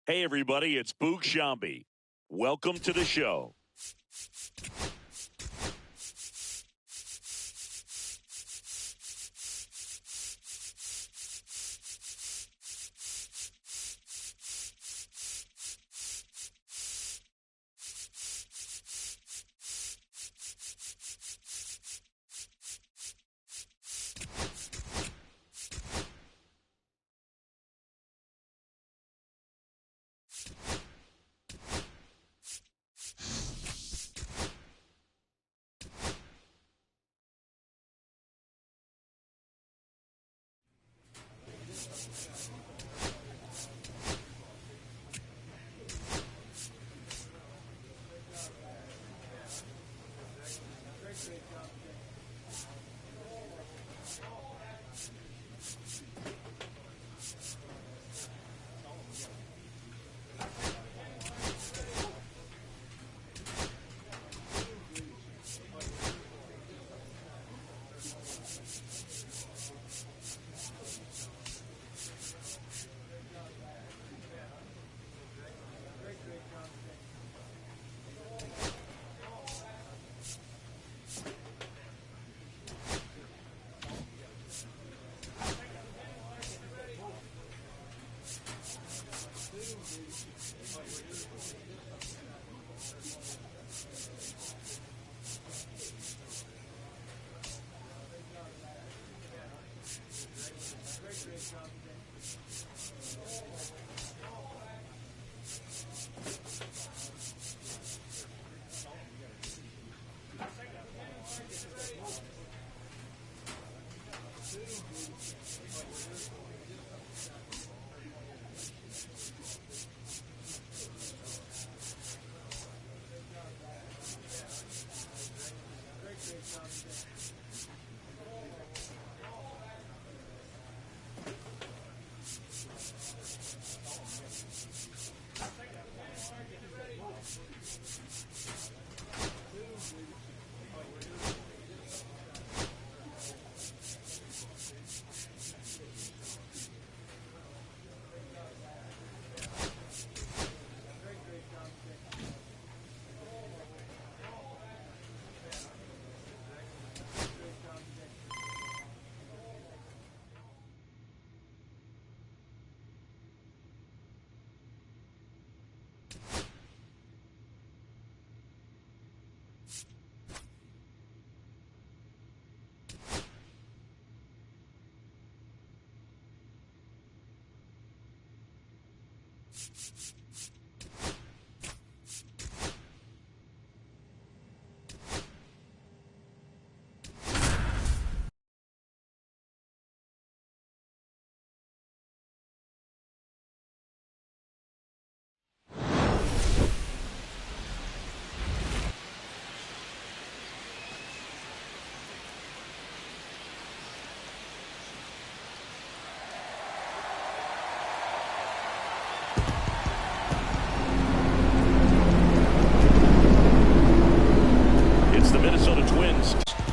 Hey, everybody, it's Boog Shambi. Welcome to the show.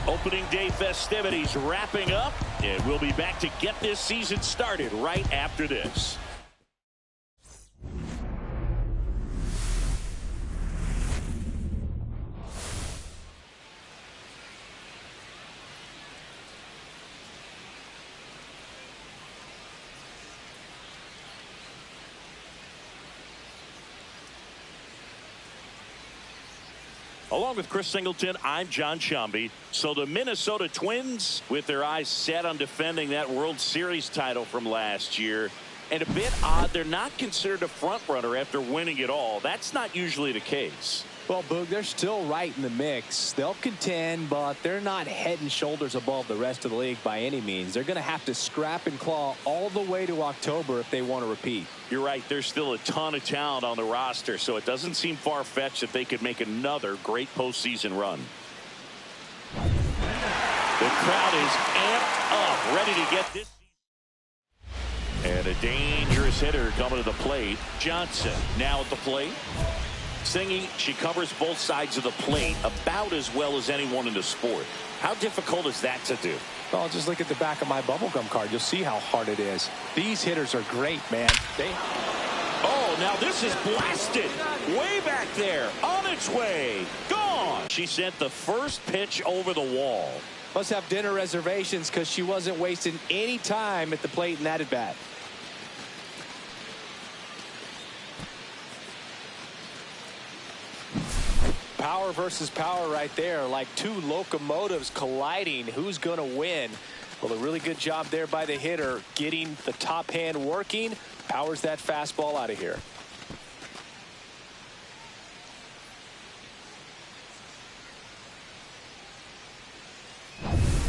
Opening day festivities wrapping up, and we'll be back to get this season started right after this. Along with Chris Singleton, I'm John Shambi. So the Minnesota Twins, with their eyes set on defending that World Series title from last year, and a bit odd, they're not considered a front runner after winning it all. That's not usually the case. Well, Boog, they're still right in the mix. They'll contend, but they're not head and shoulders above the rest of the league by any means. They're going to have to scrap and claw all the way to October if they want to repeat. You're right. There's still a ton of talent on the roster, so it doesn't seem far-fetched that they could make another great postseason run. The crowd is amped up, ready to get this. And a dangerous hitter coming to the plate. Johnson now at the plate. Singy, she covers both sides of the plate about as well as anyone in the sport. How difficult is that to do? Well, just look at the back of my bubblegum card. You'll see how hard it is. These hitters are great, man. Oh, now this is blasted. Way back there. On its way. Gone. She sent the first pitch over the wall. Must have dinner reservations because she wasn't wasting any time at the plate in that at bat. Power versus power right there, like two locomotives colliding. Who's going to win? Well, a really good job there by the hitter, getting the top hand working. Powers that fastball out of here.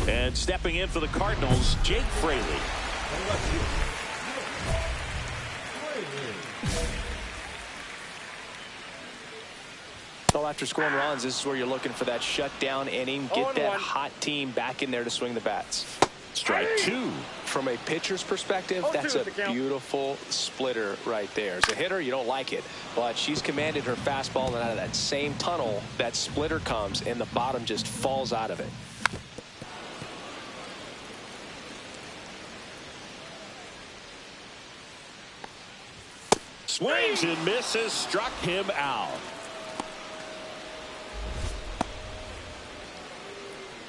And stepping in for the Cardinals, Jake Fraley. So after scoring runs, this is where you're looking for that shutdown inning. Get that hot team back in there to swing the bats. Strike two. From a pitcher's perspective, that's a beautiful splitter right there. As a hitter, you don't like it, but she's commanded her fastball, and out of that same tunnel, that splitter comes, and the bottom just falls out of it. Swings and misses, struck him out.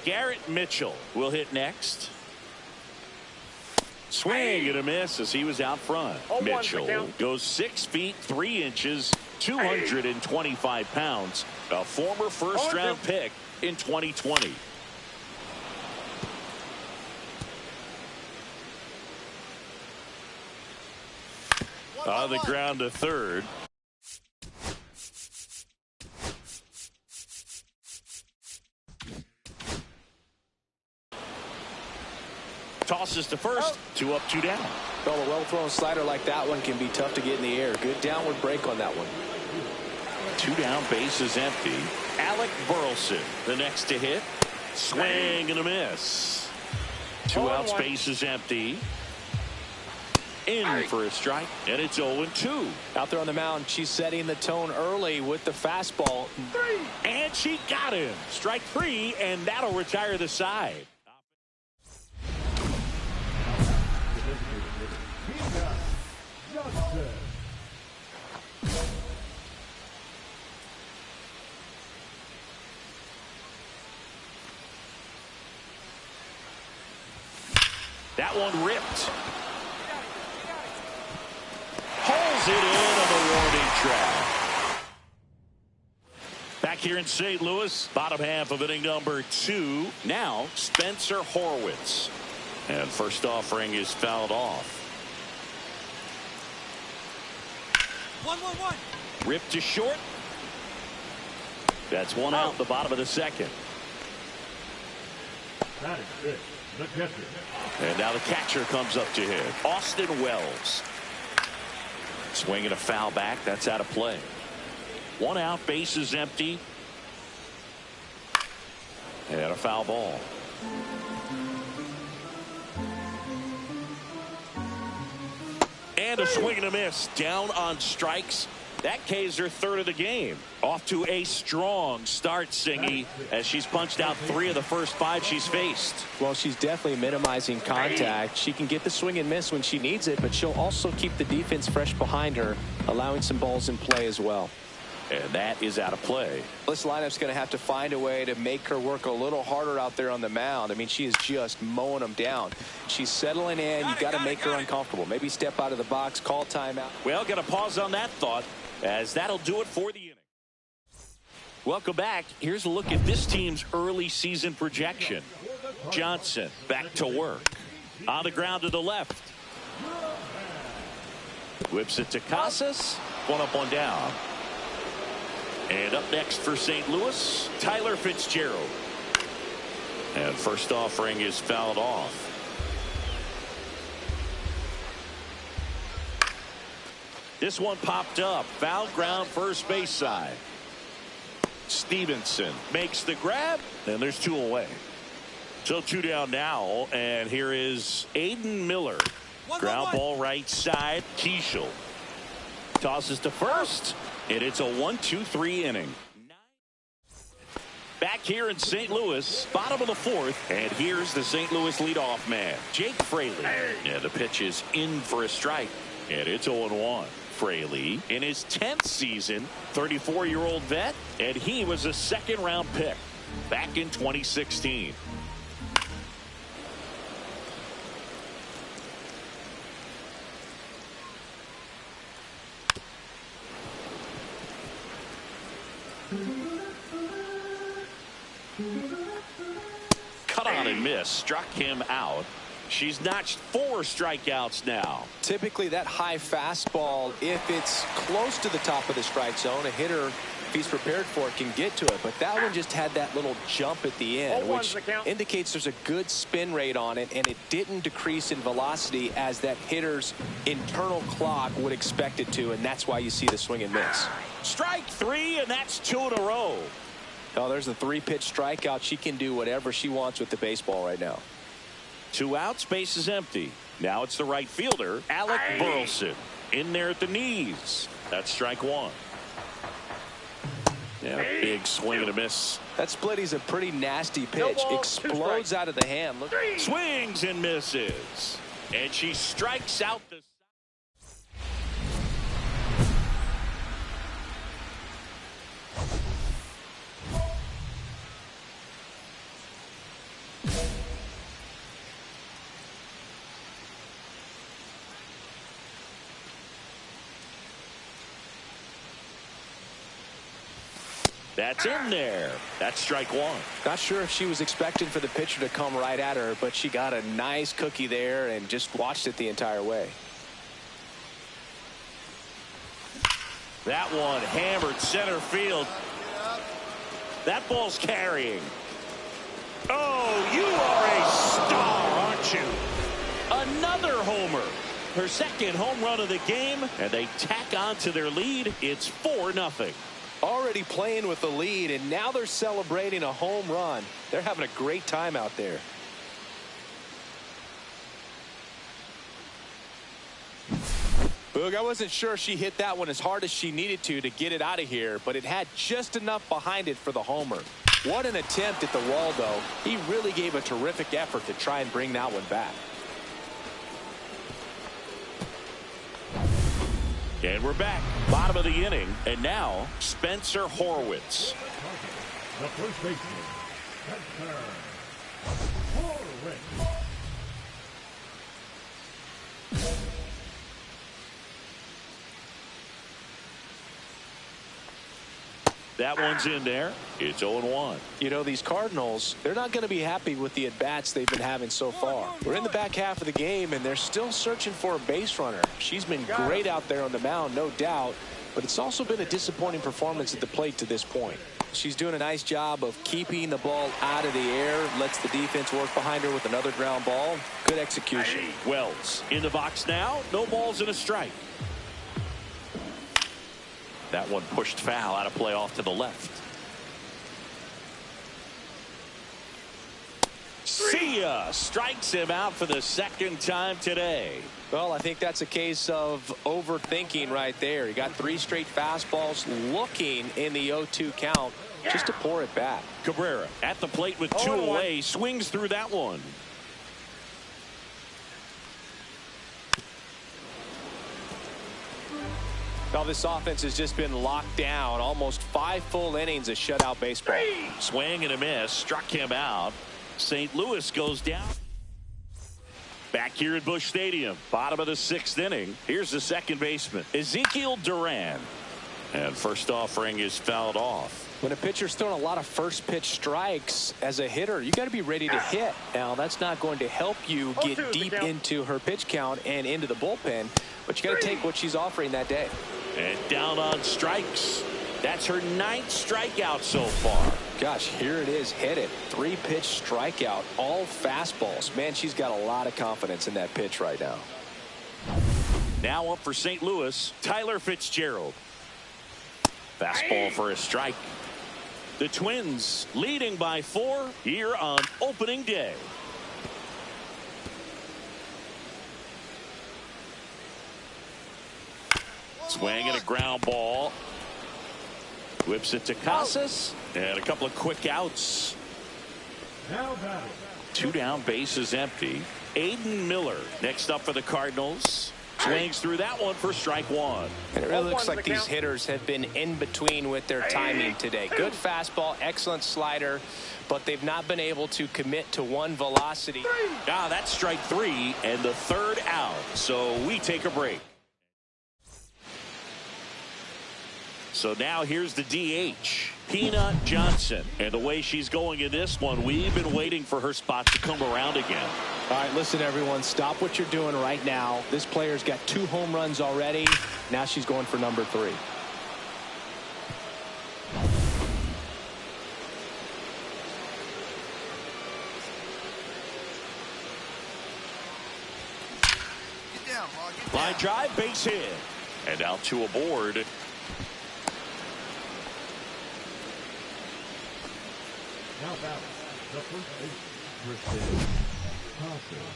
Garrett Mitchell will hit next. Swing and a miss as he was out front. Mitchell goes 6 feet 3 inches, 225 pounds, a former first-round pick in 2020. On the ground to third. Tosses to first. 2 up, 2 down. Well, a well-thrown slider like that one can be tough to get in the air. Good downward break on that one. 2 down, bases empty. Alec Burleson, the next to hit. Swing and a miss. 2 outs, bases empty. In for a strike, and it's 0-2. Out there on the mound, she's setting the tone early with the fastball. 3. And she got him. Strike 3, and that'll retire the side. That one ripped. Pulls it in on the warning track. Back here in St. Louis, bottom half of inning number 2. Now Spencer Horwitz. And first offering is fouled off. 1-1-1. Ripped to short. That's 1 out, the bottom of the second. That is it. The catcher. And now the catcher comes up to hit. Austin Wells. Swinging a foul back. That's out of play. 1 out, bases empty. And a foul ball. And a swing and a miss. Down on strikes. That K's her 3rd of the game. Off to a strong start, Singy, as she's punched out 3 of the first 5 she's faced. Well, she's definitely minimizing contact. She can get the swing and miss when she needs it, but she'll also keep the defense fresh behind her, allowing some balls in play as well. And that is out of play. This lineup's going to have to find a way to make her work a little harder out there on the mound. I mean, she is just mowing them down. She's settling in. You've got to make her uncomfortable. Maybe step out of the box, call timeout. Well, got to pause on that thought, as that'll do it for the inning. Welcome back. Here's a look at this team's early season projection. Johnson back to work. On the ground to the left. Whips it to Casas. 1 up, 1 down. And up next for St. Louis, Tyler Fitzgerald. And first offering is fouled off. This one popped up. Foul ground, first base side. Stevenson makes the grab, and there's 2 away. So 2 down now, and here is Aiden Miller. Ground ball right side. Keishel tosses to first, and it's a 1-2-3 inning. Back here in St. Louis, bottom of the 4th, and here's the St. Louis leadoff man, Jake Fraley. And the pitch is in for a strike, and it's 0-1. Fraley in his 10th season, 34-year-old vet, and he was a second-round pick back in 2016. Cut on and miss, struck him out. She's notched 4 strikeouts now. Typically that high fastball, if it's close to the top of the strike zone, a hitter, if he's prepared for it, can get to it. But that one just had that little jump at the end, which indicates there's a good spin rate on it, and it didn't decrease in velocity as that hitter's internal clock would expect it to, and that's why you see the swing and miss. Strike 3, and that's 2 in a row. Oh, there's a 3-pitch strikeout. She can do whatever she wants with the baseball right now. 2 outs, base is empty. Now it's the right fielder, Alec Burleson, in there at the knees. That's strike 1. Yeah, big swing and a miss. That splitty's a pretty nasty pitch. Explodes out of the hand. Look. Swings and misses. And she strikes out the... That's in there. That's strike 1. Not sure if she was expecting for the pitcher to come right at her, but she got a nice cookie there and just watched it the entire way. That one hammered center field. That ball's carrying. Oh, you are a star, aren't you? Another homer. Her second home run of the game, and they tack on to their lead. It's 4-0. Already playing with the lead, and now they're celebrating a home run. They're having a great time out there. Boog, I wasn't sure she hit that one as hard as she needed to get it out of here, but it had just enough behind it for the homer. What an attempt at the wall, though. He really gave a terrific effort to try and bring that one back. And we're back, bottom of the inning, and now Spencer Horwitz. The first baseman, Spencer Horwitz. That one's in there. It's 0-1. You know, these Cardinals, they're not going to be happy with the at-bats they've been having so far. We're in the back half of the game, and they're still searching for a base runner. She's been great out there on the mound, no doubt, but it's also been a disappointing performance at the plate to this point. She's doing a nice job of keeping the ball out of the air, lets the defense work behind her with another ground ball. Good execution. Wells in the box now. No balls and a strike. That one pushed foul, out of play off to the left. See ya! Strikes him out for the second time today. Well, I think that's a case of overthinking right there. He got 3 straight fastballs looking in the 0-2 count just to pour it back. Cabrera at the plate with 2 away. Swings through that one. Now this offense has just been locked down. Almost 5 full innings of shutout baseball. Swing and a miss. Struck him out. St. Louis goes down. Back here at Busch Stadium. Bottom of the 6th inning. Here's the second baseman, Ezekiel Duran. And first offering is fouled off. When a pitcher's throwing a lot of first pitch strikes as a hitter, you got to be ready to hit. Now that's not going to help you get deep into her pitch count and into the bullpen, but you got to take what she's offering that day. And down on strikes. That's her 9th strikeout so far. Gosh, here it is, hit it. 3-pitch strikeout, all fastballs. Man, she's got a lot of confidence in that pitch right now. Now up for St. Louis, Tyler Fitzgerald. Fastball for a strike. The Twins leading by 4 here on opening day. Swing and a ground ball. Whips it to Casas. And a couple of quick outs. 2 down, bases empty. Aiden Miller next up for the Cardinals. Swings through that one for strike one. And it really looks like these hitters have been in between with their timing today. Good fastball, excellent slider, but they've not been able to commit to one velocity. That's strike three and the third out. So we take a break. So now here's the DH, Peanut Johnson. And the way she's going in this one, we've been waiting for her spot to come around again. All right, listen, everyone, stop what you're doing right now. This player's got 2 home runs already. Now she's going for number 3. Line drive, base hit. And out to aboard. Now back, the first baseman,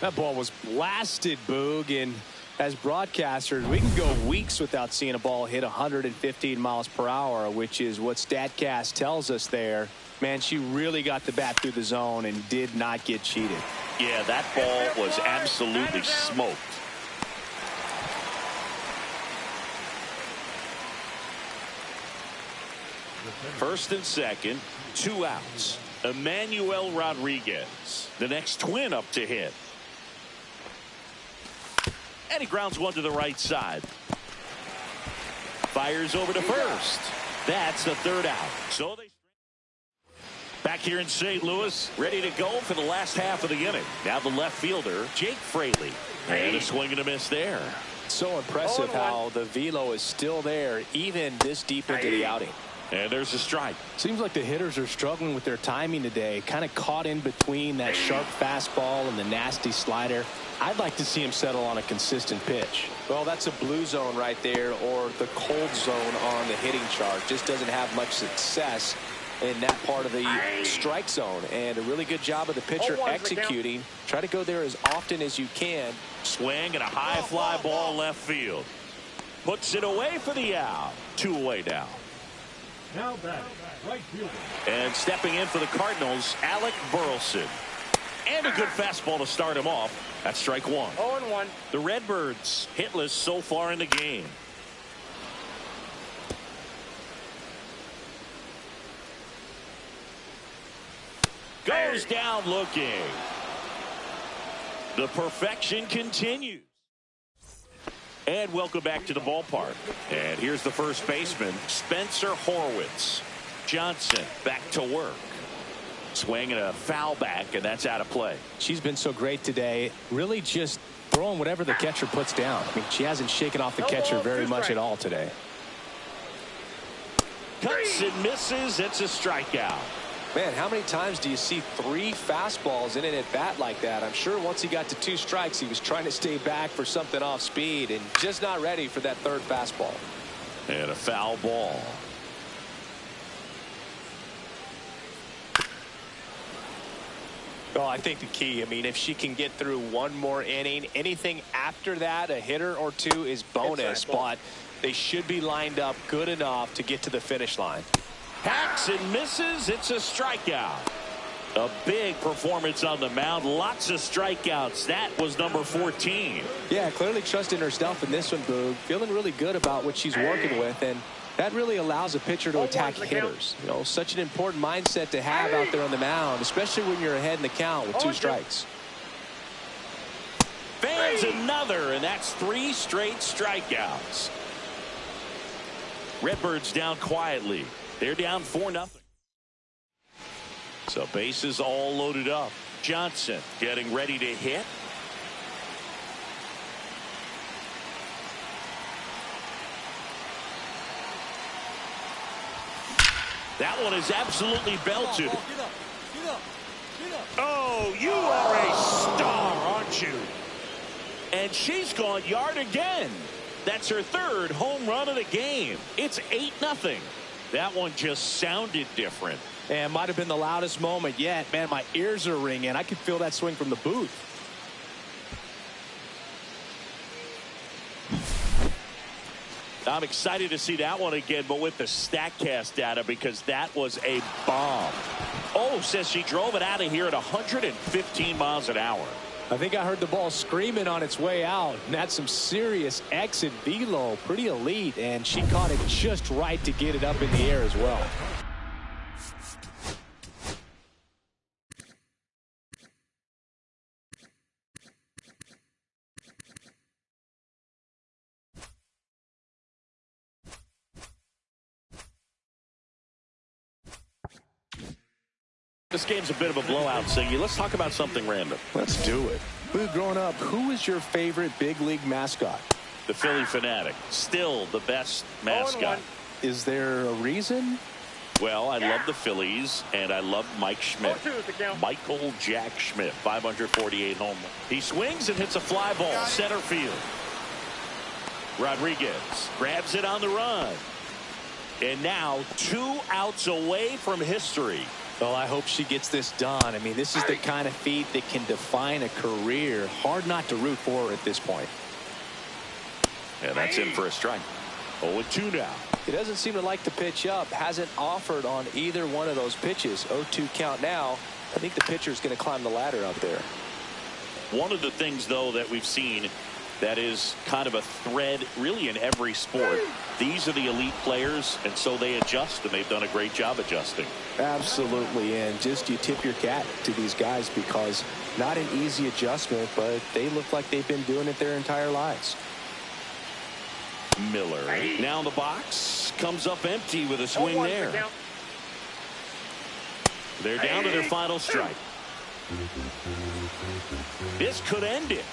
That ball was blasted, Boog, and as broadcasters, we can go weeks without seeing a ball hit 115 miles per hour, which is what StatCast tells us there. Man, she really got the bat through the zone and did not get cheated. Yeah, that ball was absolutely smoked. First and second, 2 outs. Emmanuel Rodriguez, the next twin up to hit. And he grounds one to the right side. Fires over to first. That's the third out. So they back here in St. Louis, ready to go for the last half of the inning. Now the left fielder, Jake Fraley. And a swing and a miss there. So impressive how the velo is still there, even this deep into the outing. And there's a strike. Seems like the hitters are struggling with their timing today. Kind of caught in between that sharp fastball and the nasty slider. I'd like to see him settle on a consistent pitch. Well, that's a blue zone right there, or the cold zone on the hitting chart. Just doesn't have much success in that part of the strike zone. And a really good job of the pitcher executing. Try to go there as often as you can. Swing and a high fly ball left field. Puts it away for the out. 2 away now. now back, right fielder. And stepping in for the Cardinals, Alec Burleson. And a good fastball to start him off. That's strike one. 0-1. The Redbirds hitless so far in the game. Goes down looking. The perfection continues. And welcome back to the ballpark. And here's the first baseman, Spencer Horwitz. Johnson back to work. Swing and a foul back, and that's out of play. She's been so great today. Really just throwing whatever the catcher puts down. I mean, she hasn't shaken off the catcher very much at all today. Cuts and misses. It's a strikeout. Man, how many times do you see 3 fastballs in an at bat like that? I'm sure once he got to 2 strikes, he was trying to stay back for something off speed and just not ready for that 3rd fastball. And a foul ball. Well, I think the key, I mean, if she can get through 1 more inning, anything after that, a hitter or 2 is bonus, but they should be lined up good enough to get to the finish line. Hacks and misses. It's a strikeout. A big performance on the mound. Lots of strikeouts. That was number 14. Yeah, clearly trusting herself in this one, Boog. Feeling really good about what she's working with, and that really allows a pitcher to attack hitters. You know, such an important mindset to have out there on the mound, especially when you're ahead in the count with 2 strikes. Fans another, and that's 3 straight strikeouts. Redbirds down quietly. They're down 4-0. So bases all loaded up. Johnson getting ready to hit. That one is absolutely belted. Oh, you are a star, aren't you? And she's gone yard again. That's her 3rd home run of the game. It's 8-0. That one just sounded different. And might have been the loudest moment yet. Man, my ears are ringing. I could feel that swing from the booth. I'm excited to see that one again, but with the StatCast data, because that was a bomb. Oh, says she drove it out of here at 115 miles an hour. I think I heard the ball screaming on its way out, and that's some serious exit velo. Pretty elite, and she caught it just right to get it up in the air as well. This game's a bit of a blowout, Siggy. Let's talk about something random. Let's do it. Boo, growing up, who was your favorite big league mascot? The Philly Fanatic. Still the best mascot. Is there a reason? Well, I love the Phillies, and I love Mike Schmidt. Michael Jack Schmidt, 548 home. He swings and hits a fly ball, center field. Rodriguez grabs it on the run. And now 2 outs away from history. Well, I hope she gets this done. I mean, this is the kind of feat that can define a career. Hard not to root for her at this point. Yeah, that's in for a strike. 0-2 now. He doesn't seem to like to pitch up. Hasn't offered on either one of those pitches. 0-2 count now. I think the pitcher's going to climb the ladder up there. One of the things, though, that we've seen that is kind of a thread really in every sport. These are the elite players, and so they adjust, and they've done a great job adjusting. Absolutely, and just you tip your cap to these guys because not an easy adjustment, but they look like they've been doing it their entire lives. Miller now in the box, comes up empty with a swing there. They're down to their final strike. This could end it.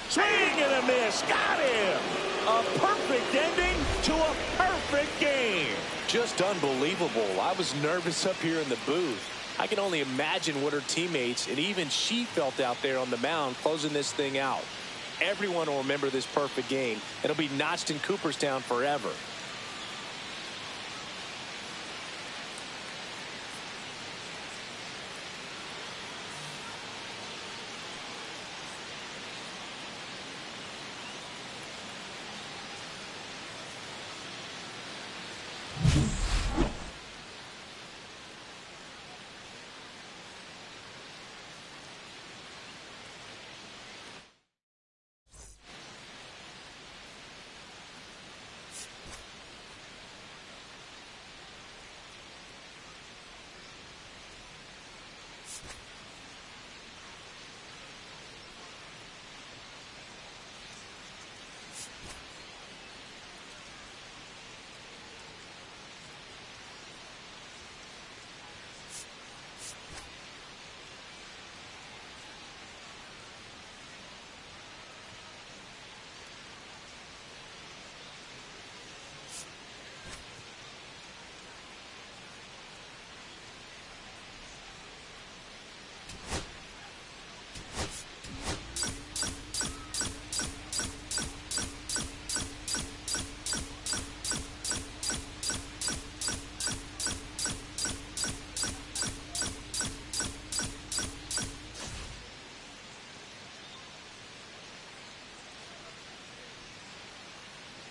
Swing and a miss. Got him. A perfect ending to a perfect game. Just unbelievable. I was nervous up here in the booth. I can only imagine what her teammates and even she felt out there on the mound closing this thing out. Everyone will remember this perfect game. It'll be notched in Cooperstown forever.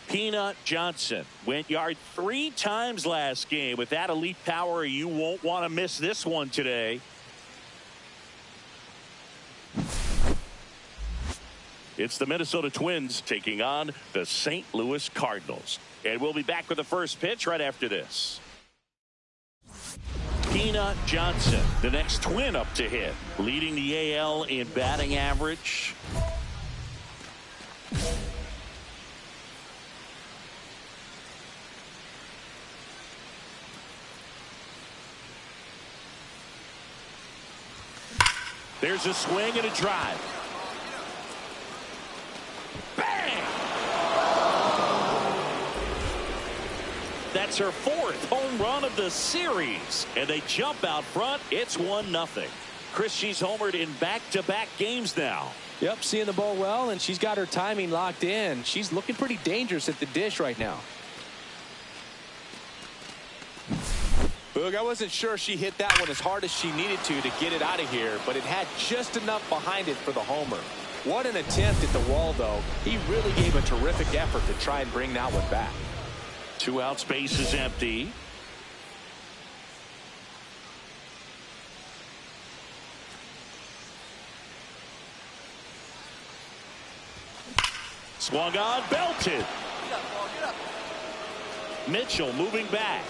Peanut Johnson went yard 3 times last game. With that elite power, you won't want to miss this one today. It's the Minnesota Twins taking on the St. Louis Cardinals. And we'll be back with the first pitch right after this. Peanut Johnson, the next Twin up to hit, leading the AL in batting average. There's a swing and a drive. Bang! That's her 4th home run of the series. And they jump out front. It's 1-0. Chris, she's homered in back-to-back games now. Yep, seeing the ball well, and she's got her timing locked in. She's looking pretty dangerous at the dish right now. Boog, I wasn't sure she hit that one as hard as she needed to get it out of here, but it had just enough behind it for the homer. What an attempt at the wall, though. He really gave a terrific effort to try and bring that one back. 2 out, space is empty. Swung on, belted. Mitchell moving back.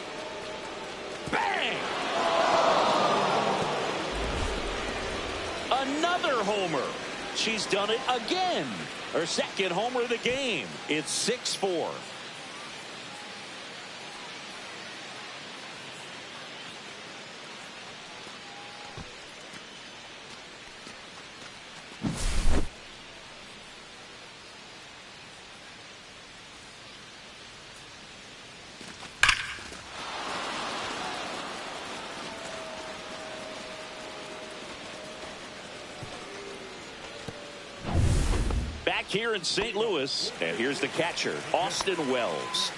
Bang! Another homer. She's done it again. Her second homer of the game. It's 6-4. Back here in St. Louis, and here's the catcher, Austin Wells.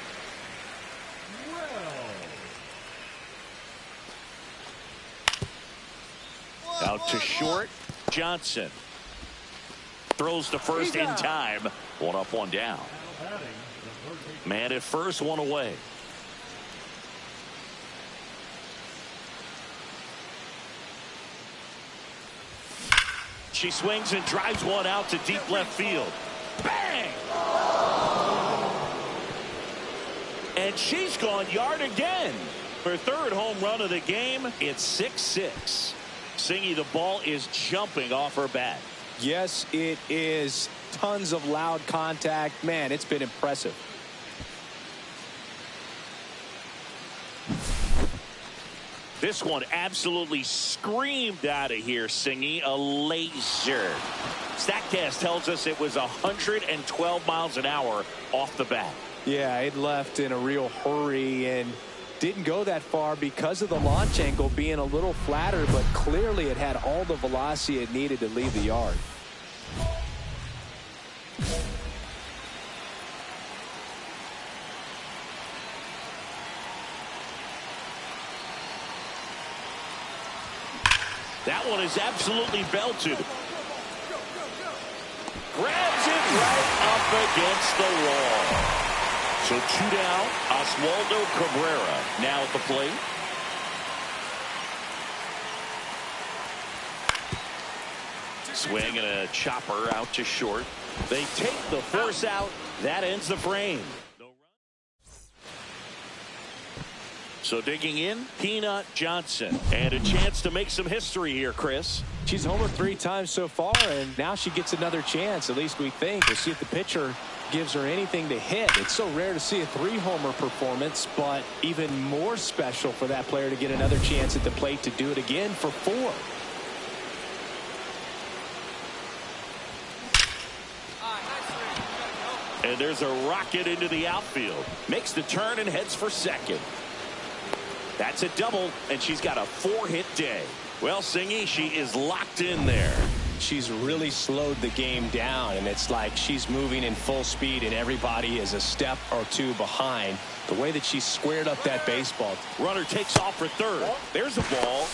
Out to short, Johnson. Throws to first in time. One up, one down. Man at first, one away. She swings and drives one out to deep left field. Bang! And she's gone yard again. Her third home run of the game. It's 6-6. Singy, the ball is jumping off her bat. Yes, it is. Tons of loud contact. Man, it's been impressive. This one absolutely screamed out of here, Singy. A laser. StatCast tells us it was 112 miles an hour off the bat. Yeah, it left in a real hurry and didn't go that far because of the launch angle being a little flatter, but clearly it had all the velocity it needed to leave the yard. That one is absolutely belted. Grabs it right up against the wall. So 2 down. Oswaldo Cabrera now at the plate. Swing and a chopper out to short. They take the force out. That ends the frame. So digging in, Peanut Johnson. And a chance to make some history here, Chris. She's homered 3 times so far, and now she gets another chance, at least we think. We'll see if the pitcher gives her anything to hit. It's so rare to see a 3-homer performance, but even more special for that player to get another chance at the plate to do it again for 4. And there's a rocket into the outfield. Makes the turn and heads for second. That's a double, and she's got a 4-hit day. Well, Singy, she is locked in there. She's really slowed the game down, and it's like she's moving in full speed, and everybody is a step or 2 behind. The way that she squared up that baseball. Runner takes off for third. There's a ball.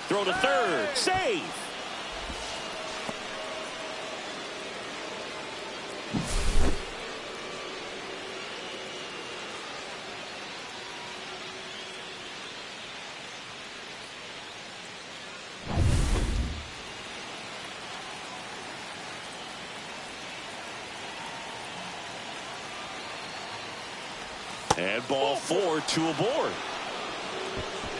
Throw to third. Save. And ball 4, 2 aboard.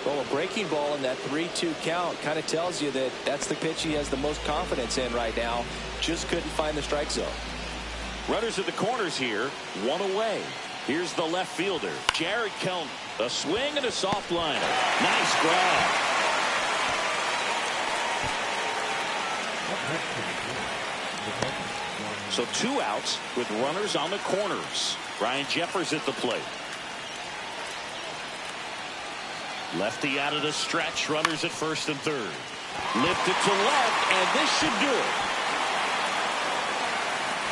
Well, a breaking ball in that 3-2 count kind of tells you that that's the pitch he has the most confidence in right now. Just couldn't find the strike zone. Runners at the corners here, 1 away. Here's the left fielder, Jared Kelton. A swing and a soft liner. Nice grab. So 2 outs with runners on the corners. Ryan Jeffers at the plate. Lefty out of the stretch. Runners at first and third. Lifted to left, and this should do it.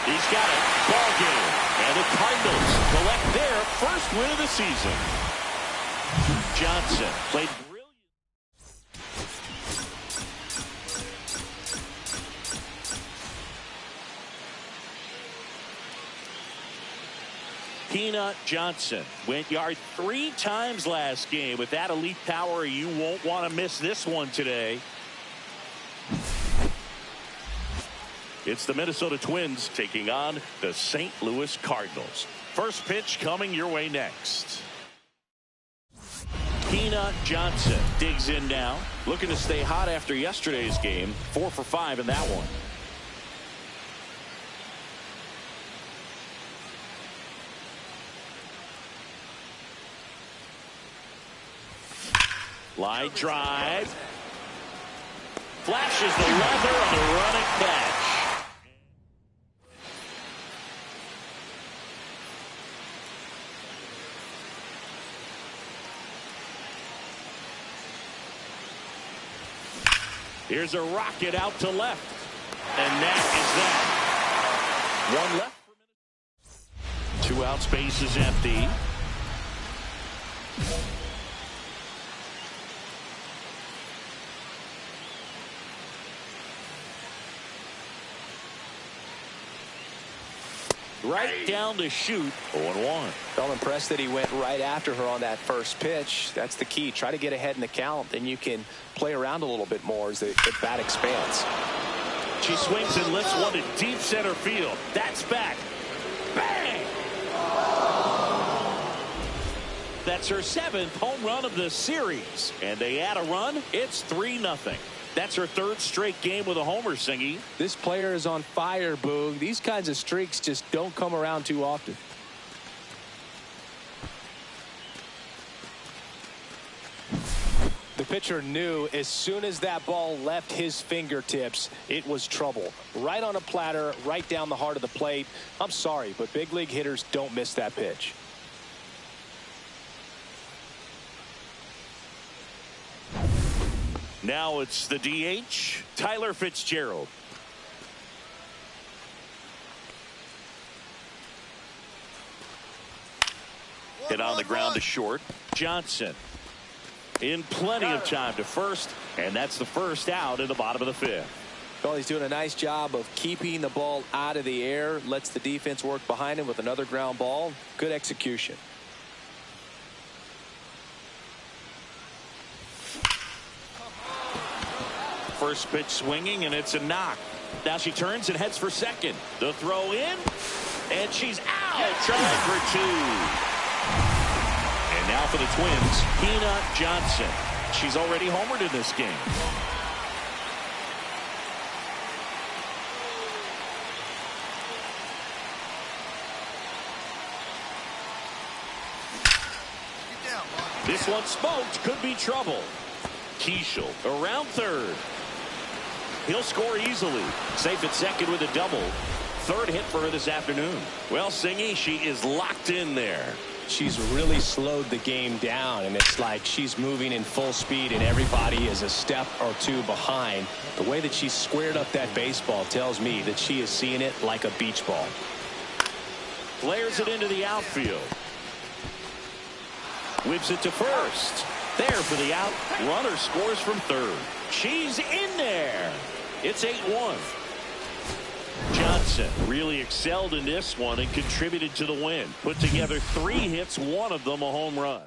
He's got it. Ball game. And the Cardinals collect their first win of the season. Johnson played brilliant. Peanut Johnson went yard 3 times last game. With that elite power, you won't want to miss this one today. It's the Minnesota Twins taking on the St. Louis Cardinals. First pitch coming your way next. Peanut Johnson digs in now, looking to stay hot after yesterday's game. 4 for 5 in that one. Line drive. Flashes the leather on the running catch. Here's a rocket out to left. And that is that. One left for Minnesota. 2 outs, base is empty. Right down to shoot. 0-1. Felt impressed that he went right after her on that first pitch. That's the key. Try to get ahead in the count. Then you can play around a little bit more as the bat expands. She swings and lifts one to deep center field. That's back. Bang! That's her 7th home run of the series. And they add a run. It's 3-0. That's her 3rd straight game with a homer, Singy. This player is on fire, Boog. These kinds of streaks just don't come around too often. The pitcher knew as soon as that ball left his fingertips, it was trouble. Right on a platter, right down the heart of the plate. I'm sorry, but big league hitters don't miss that pitch. Now it's the DH, Tyler Fitzgerald. Hit on the ground to short. Johnson in plenty of time to first, and that's the first out in the bottom of the 5th. Well, he's doing a nice job of keeping the ball out of the air. Lets the defense work behind him with another ground ball. Good execution. First pitch swinging, and it's a knock. Now she turns and heads for second. The throw in, and she's out. Trying for 2. And now for the Twins, Peanut Johnson. She's already homered in this game. This one smoked. Could be trouble. Keishel around third. He'll score easily. Safe at second with a double. 3rd hit for her this afternoon. Well, Singy, she is locked in there. She's really slowed the game down, and it's like she's moving in full speed, and everybody is a step or 2 behind. The way that she squared up that baseball tells me that she is seeing it like a beach ball. Flares it into the outfield. Whips it to first. There for the out. Runner scores from third. She's in there. It's 8-1. Johnson really excelled in this one and contributed to the win. Put together 3 hits, 1 of them a home run.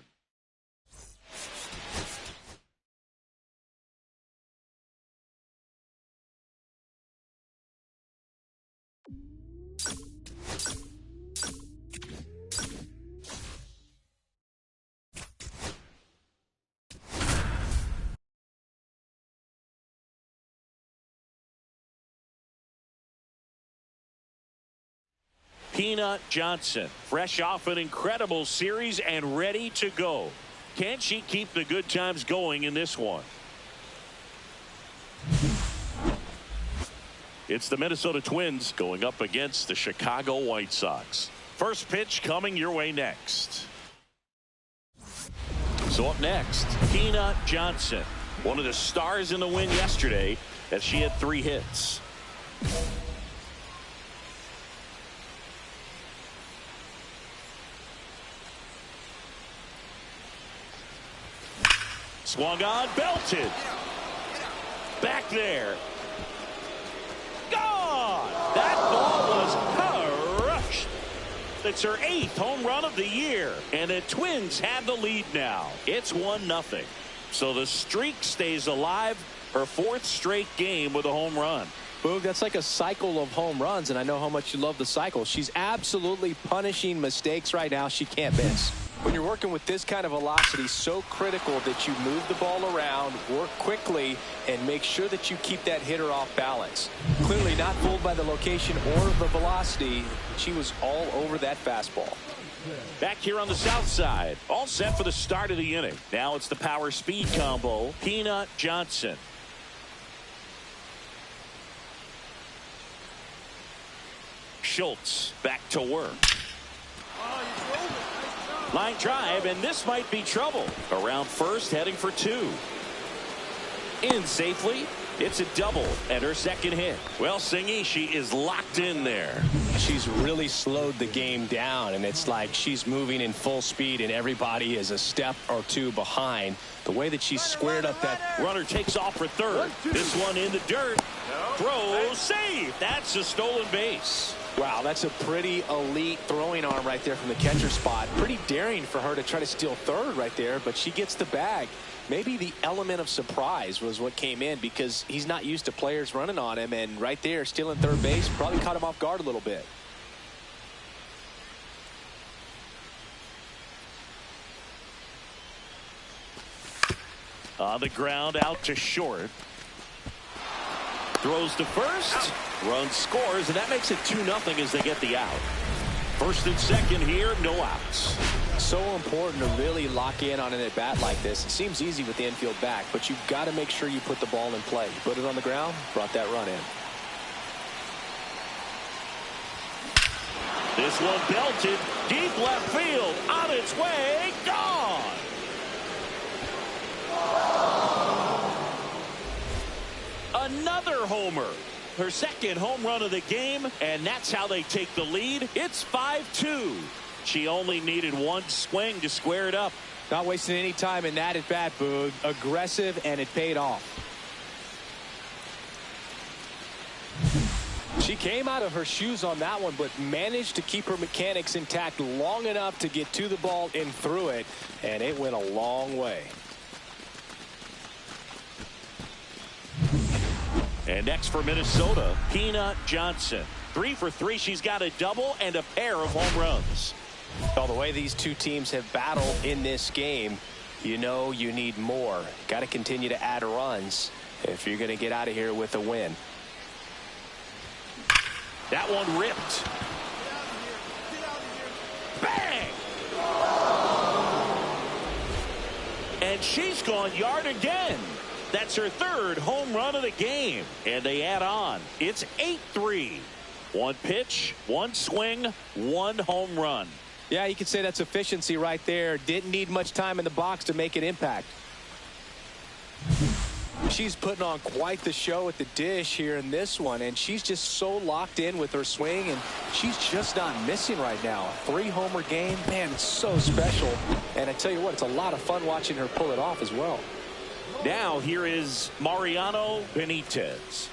Peanut Johnson, fresh off an incredible series and ready to go. Can she keep the good times going in this one? It's the Minnesota Twins going up against the Chicago White Sox. First pitch coming your way next. So up next, Peanut Johnson, one of the stars in the win yesterday as she had 3 hits. Swung on, belted. Back there. Gone! That ball was crushed. It's her 8th home run of the year. And the Twins have the lead now. It's 1-0. So the streak stays alive Her 4th straight game with a home run. Boog, that's like a cycle of home runs, and I know how much you love the cycle. She's absolutely punishing mistakes right now. She can't miss. When you're working with this kind of velocity, so critical that you move the ball around, work quickly, and make sure that you keep that hitter off balance. Clearly not fooled by the location or the velocity. She was all over that fastball. Back here on the south side, all set for the start of the inning. Now it's the power speed combo, Peanut Johnson. Schultz back to work. Line drive, and this might be trouble. Around first, heading for 2. In safely. It's a double and her 2nd hit. Well, Singy, she is locked in there. She's really slowed the game down, and it's like she's moving in full speed and everybody is a step or 2 behind. The way that she's squared up that runner takes off for 3rd. This one in the dirt. Throw, save. That's a stolen base. Wow, that's a pretty elite throwing arm right there from the catcher spot. Pretty daring for her to try to steal 3rd right there, but she gets the bag. Maybe the element of surprise was what came in because he's not used to players running on him, and right there stealing 3rd base probably caught him off guard a little bit. On the ground, out to short. Throws to first. Run scores, and that makes it 2-0 as they get the out. 1st and 2nd here, no outs. So important to really lock in on an at-bat like this. It seems easy with the infield back, but you've got to make sure you put the ball in play. You put it on the ground, brought that run in. This one belted deep left field, on its way, gone. Another homer. Her 2nd home run of the game, and that's how they take the lead. It's 5-2. She only needed 1 swing to square it up. Not wasting any time in that at bat, Boog. Aggressive, and it paid off. She came out of her shoes on that one, but managed to keep her mechanics intact long enough to get to the ball and through it, and it went a long way. And next for Minnesota, Peanut Johnson. 3 for 3. She's got a double and a pair of home runs. Well, the way these two teams have battled in this game, you know you need more. Got to continue to add runs if you're going to get out of here with a win. That one ripped. Bang! And she's gone yard again. That's her 3rd home run of the game. And they add on. It's 8-3. 1 pitch, 1 swing, 1 home run. Yeah, you could say that's efficiency right there. Didn't need much time in the box to make an impact. She's putting on quite the show at the dish here in this one, and she's just so locked in with her swing, and she's just not missing right now. A 3-homer game, man, it's so special. And I tell you what, it's a lot of fun watching her pull it off as well. Now here is Mariano Benitez.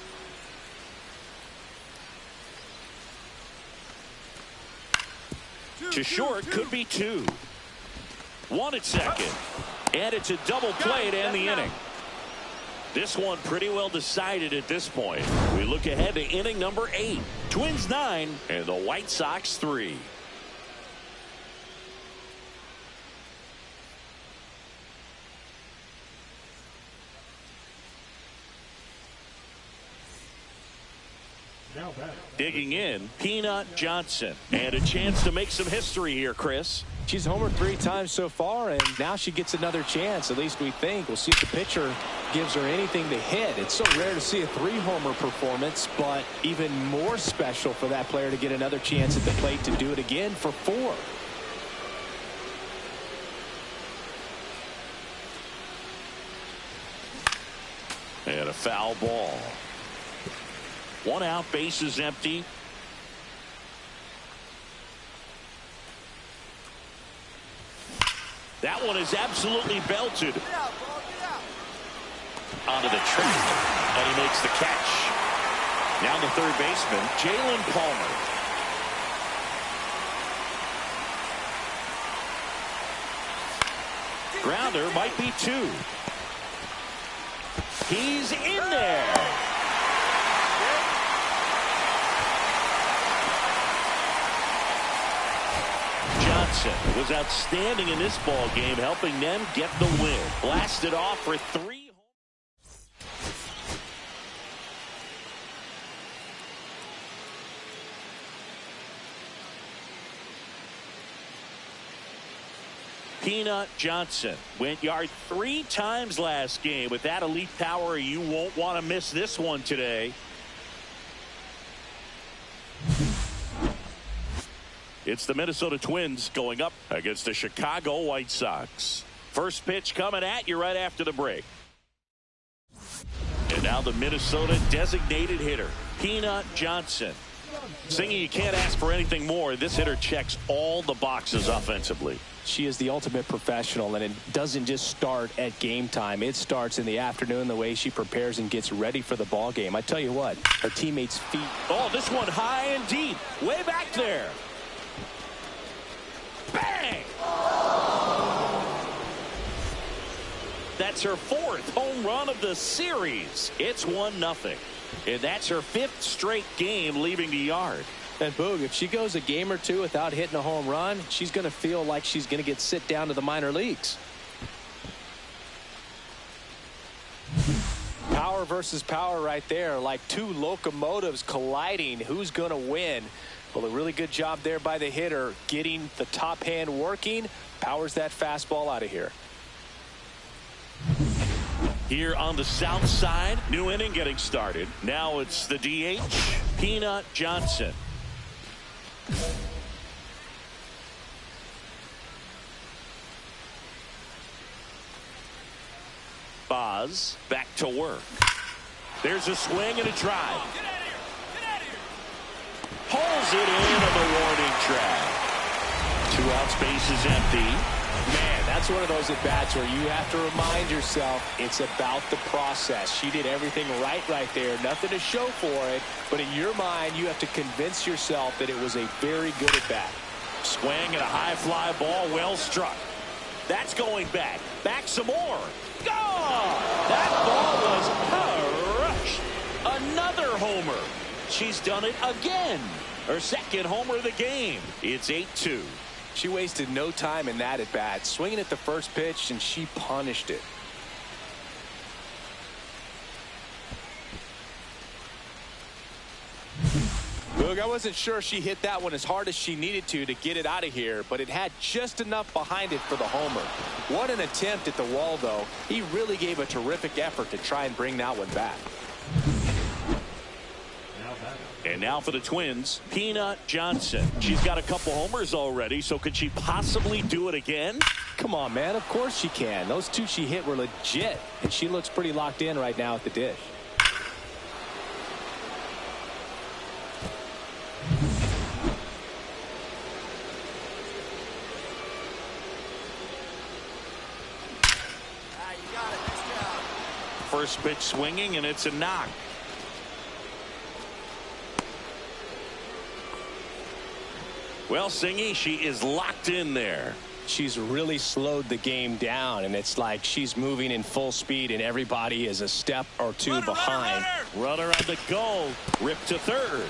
To short, could be 2. 1 at 2nd. And it's a double play to end the inning. This one pretty well decided at this point. We look ahead to inning number 8. Twins 9 and the White Sox 3. Now batting. Digging in, Peanut Johnson. And a chance to make some history here, Chris. She's homered 3 times so far, and now she gets another chance, at least we think. We'll see if the pitcher gives her anything to hit. It's so rare to see a 3-homer performance, but even more special for that player to get another chance at the plate to do it again for 4. And a foul ball. 1 out, base is empty. That one is absolutely belted. Onto the track, and he makes the catch. Now the third baseman, Jalen Palmer. Grounder might be 2. He's in there. Johnson was outstanding in this ball game, helping them get the win. Blasted off for 3. Peanut Johnson went yard 3 times last game. With that elite power, you won't want to miss this one today. It's the Minnesota Twins going up against the Chicago White Sox. First pitch coming at you right after the break. And now the Minnesota designated hitter, Peanut Johnson. Singing, you can't ask for anything more. This hitter checks all the boxes offensively. She is the ultimate professional, and it doesn't just start at game time. It starts in the afternoon, the way she prepares and gets ready for the ball game. I tell you what, her teammates' feet. Oh, this one high and deep, way back there. Bang! That's her 4th home run of the series. It's 1-0. And that's her 5th straight game leaving the yard. And Boog, if she goes a game or 2 without hitting a home run, she's going to feel like she's going to get sit down to the minor leagues. Power versus power right there, like 2 locomotives colliding. Who's going to win? Well, a really good job there by the hitter, getting the top hand working. Powers that fastball out of here. Here on the south side, new inning getting started. Now it's the DH, Peanut Johnson. Boz back to work. There's a swing and a drive. Pulls it into the warning track. 2 outs, base is empty. Man, that's one of those at-bats where you have to remind yourself it's about the process. She did everything right there. Nothing to show for it. But in your mind, you have to convince yourself that it was a very good at-bat. Swing and a high fly ball, well struck. That's going back. Back some more. Gone! That ball was crushed. Another homer. She's done it again. Her 2nd homer of the game. It's 8-2. She wasted no time in that at-bat, swinging at the first pitch, and she punished it. Boog, I wasn't sure she hit that one as hard as she needed to get it out of here, but it had just enough behind it for the homer. What an attempt at the wall, though. He really gave a terrific effort to try and bring that one back. And now for the Twins, Peanut Johnson. She's got a couple homers already, so could she possibly do it again? Come on, man. Of course she can. Those 2 she hit were legit, and she looks pretty locked in right now at the dish. First pitch swinging, and it's a knock. Well, Singy, she is locked in there. She's really slowed the game down, and it's like she's moving in full speed, and everybody is a step or 2 behind. Runner on the go. Rip to third.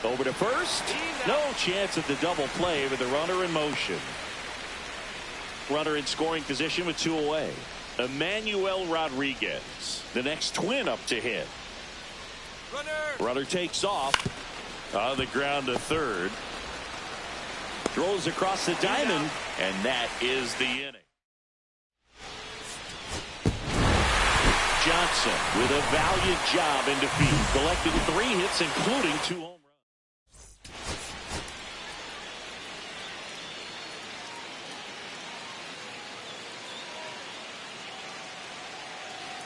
Over to first. No chance at the double play with the runner in motion. Runner in scoring position with 2 away. Emmanuel Rodriguez, the next Twin up to hit. Runner takes off on the ground to third. Throws across the diamond, and that is the inning. Johnson with a valiant job in defeat, collected 3 hits, including 2 home runs.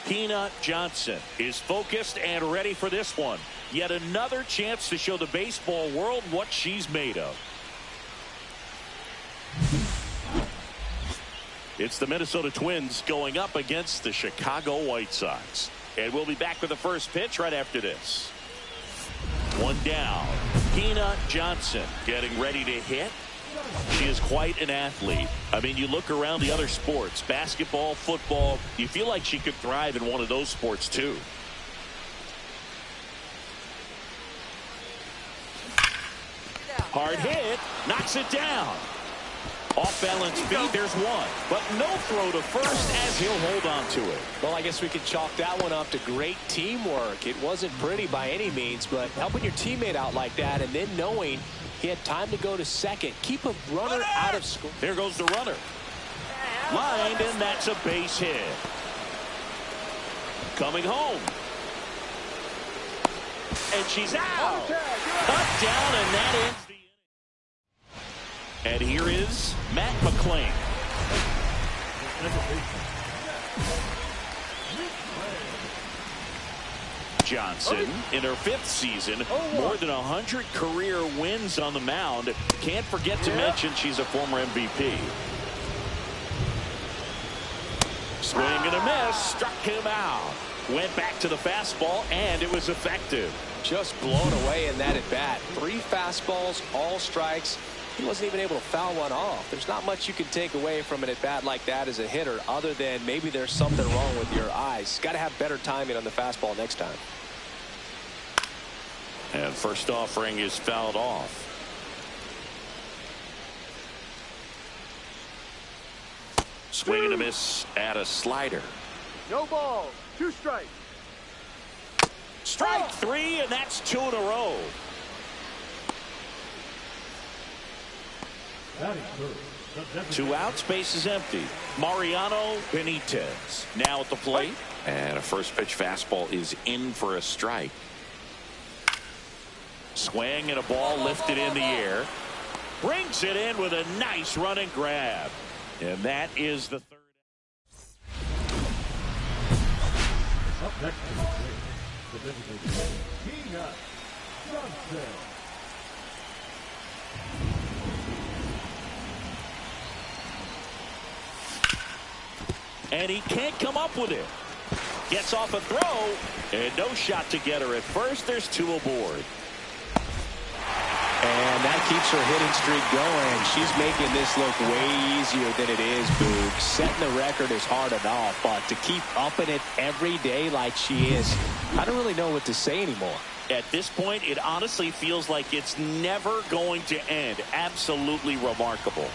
Peanut Johnson is focused and ready for this one. Yet another chance to show the baseball world what she's made of. It's the Minnesota Twins going up against the Chicago White Sox. And we'll be back with the first pitch right after this. 1 down. Peanut Johnson getting ready to hit. She is quite an athlete. I mean, you look around the other sports, basketball, football, you feel like she could thrive in one of those sports too. Hard hit, knocks it down. Off balance feet, there's one. But no throw to first as he'll hold on to it. Well, I guess we could chalk that one up to great teamwork. It wasn't pretty by any means, but helping your teammate out like that and then knowing he had time to go to second. Keep a runner out of score. There goes the runner. Lined, and that's a base hit. Coming home. And she's out. Cut down, and that ends the inning. And here is Matt McClain. Johnson, in her 5th season, more than 100 career wins on the mound. Can't forget to mention she's a former MVP. Swing and a miss, struck him out. Went back to the fastball, and it was effective. Just blown away in that at bat. 3 fastballs, all strikes. He wasn't even able to foul one off. There's not much you can take away from an at bat like that as a hitter, other than maybe there's something wrong with your eyes. Got to have better timing on the fastball next time. And first offering is fouled off. Swing and a miss at a slider. No ball, 2 strikes. Strike 3, and that's 2 in a row. Batting first. 2 outs, base is empty. Mariano Benitez now at the plate. And a first pitch fastball is in for a strike. Swing and a ball lifted in the air. Brings it in with a nice running grab. And that is the 3rd. Up next to the plate, the designated Peanut Johnson. And he can't come up with it. Gets off a throw, and no shot to get her at first. There's 2 aboard. And that keeps her hitting streak going. She's making this look way easier than it is, Boog. Setting the record is hard enough, but to keep upping it every day like she is, I don't really know what to say anymore. At this point, it honestly feels like it's never going to end. Absolutely remarkable.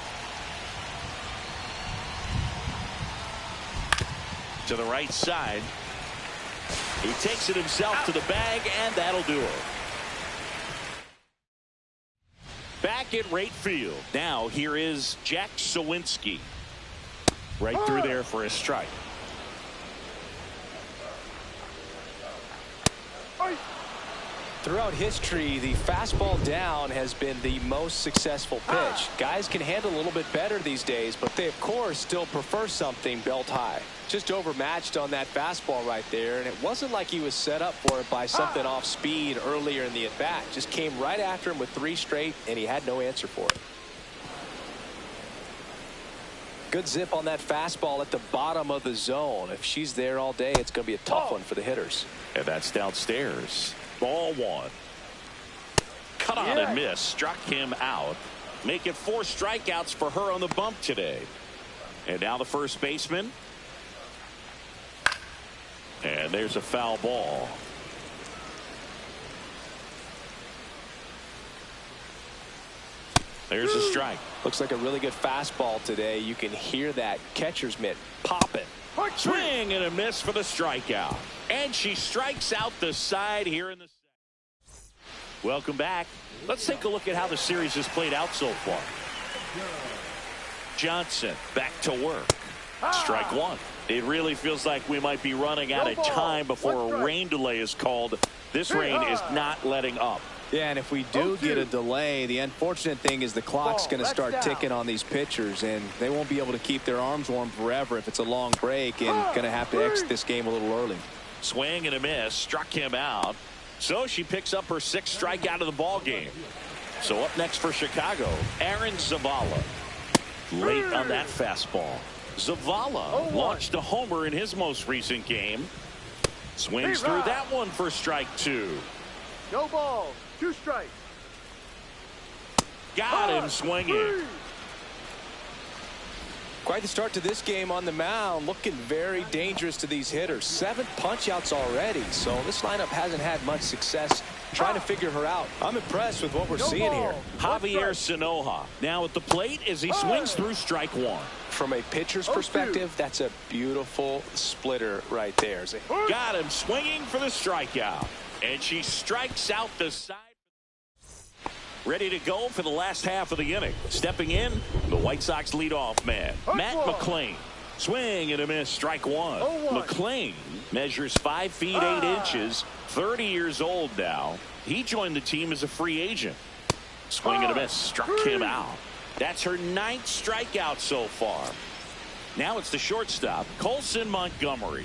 To the right side. He takes it himself to the bag, and that'll do it. Back at right field. Now here is Jack Sawinski. Right through there for a strike. Throughout history, the fastball down has been the most successful pitch. Guys can handle a little bit better these days, but they, of course, still prefer something belt high. Just overmatched on that fastball right there, and it wasn't like he was set up for it by something off speed earlier in the at-bat. Just came right after him with 3 straight, and he had no answer for it. Good zip on that fastball at the bottom of the zone. If she's there all day, it's going to be a tough one for the hitters. And that's downstairs. Ball 1. Cut on and miss. Struck him out. Make it 4 strikeouts for her on the bump today. And now the first baseman. And there's a foul ball. There's a strike. Looks like a really good fastball today. You can hear that catcher's mitt popping. Swing and a miss for the strikeout. And she strikes out the side here in the 2nd. Welcome back. Let's take a look at how the series has played out so far. Johnson back to work. Strike 1. It really feels like we might be running out of time before a rain delay is called. This rain is not letting up. Yeah, and if we do get a delay, the unfortunate thing is the clock's going to start ticking on these pitchers, and they won't be able to keep their arms warm forever if it's a long break, and going to have to exit this game a little early. Swing and a miss, struck him out. So she picks up her 6th strikeout of the ball game. So up next for Chicago, Aaron Zavala. Late on that fastball. Zavala launched a homer in his most recent game. Swings through that one for strike 2. No ball, 2 strikes. Got him swinging. Quite the start to this game on the mound. Looking very dangerous to these hitters. 7 punch-outs already. So this lineup hasn't had much success trying to figure her out. I'm impressed with what we're seeing here. Javier Sanoja now at the plate as he swings through strike 1. From a pitcher's perspective, that's a beautiful splitter right there. Got him swinging for the strikeout. And she strikes out the side. Ready to go for the last half of the inning. Stepping in, the White Sox leadoff man, Matt McClain. Swing and a miss, strike 1. McClain measures 5 feet 8 inches, 30 years old now. He joined the team as a free agent. Swing and a miss, struck him out. That's her 9th strikeout so far. Now it's the shortstop, Colson Montgomery.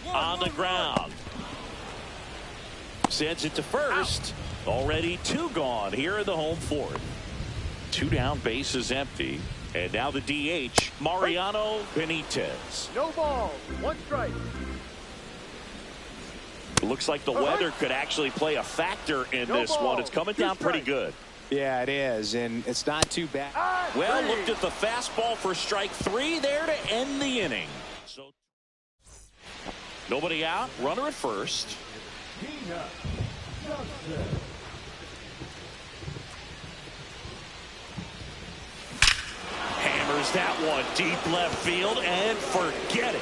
On the ground. Sends it to first. Already 2 gone here in the home 4th. 2 down, bases empty. And now the DH, Mariano Benitez. No ball. 1 strike. Looks like the weather could actually play a factor in this one. It's coming down pretty good. Yeah, it is, and it's not too bad. Well, looked at the fastball for strike 3 there to end the inning. So nobody out, runner at first. Hammers that one deep left field and forget it.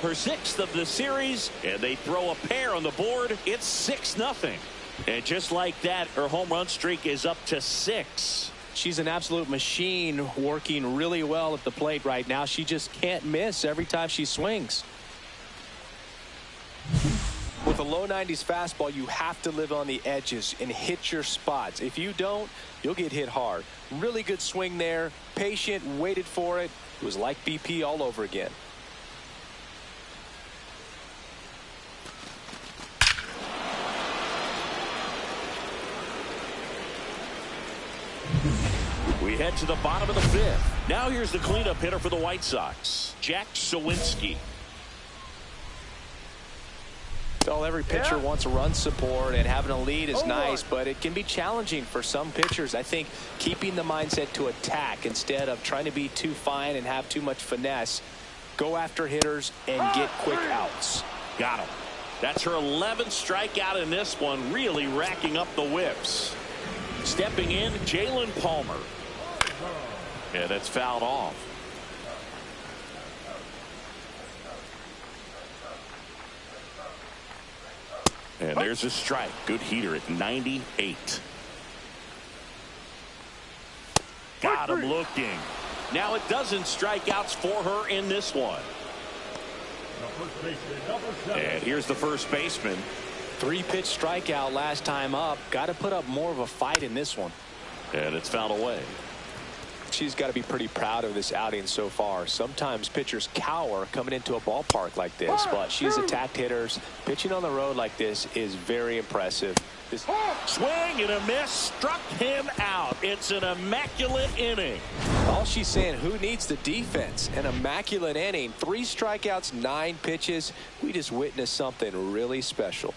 Her 6th of the series, and they throw a pair on the board. It's 6-0. And just like that, her home run streak is up to 6. She's an absolute machine, working really well at the plate right now. She just can't miss every time she swings. With a low 90s fastball, you have to live on the edges and hit your spots. If you don't, you'll get hit hard. Really good swing there. Patient, waited for it. It was like BP all over again. We head to the bottom of the 5th. Now here's the cleanup hitter for the White Sox, Jack Sawinski. Well, every pitcher wants run support, and having a lead is nice, but it can be challenging for some pitchers. I think keeping the mindset to attack instead of trying to be too fine and have too much finesse. Go after hitters and get quick outs. Got him. That's her 11th strikeout in this one, really racking up the whips. Stepping in, Jalen Palmer. Yeah, that's fouled off. And there's a strike. Good heater at 98. Got him looking. Now 12 strikeouts for her in this one. And here's the first baseman. 3-pitch strikeout last time up. Got to put up more of a fight in this one. And it's fouled away. She's got to be pretty proud of this outing so far. Sometimes pitchers cower coming into a ballpark like this, but she's attacked hitters. Pitching on the road like this is very impressive. Swing and a miss, struck him out. It's an immaculate inning. All she's saying, who needs the defense? An immaculate inning. 3 strikeouts, 9 pitches. We just witnessed something really special.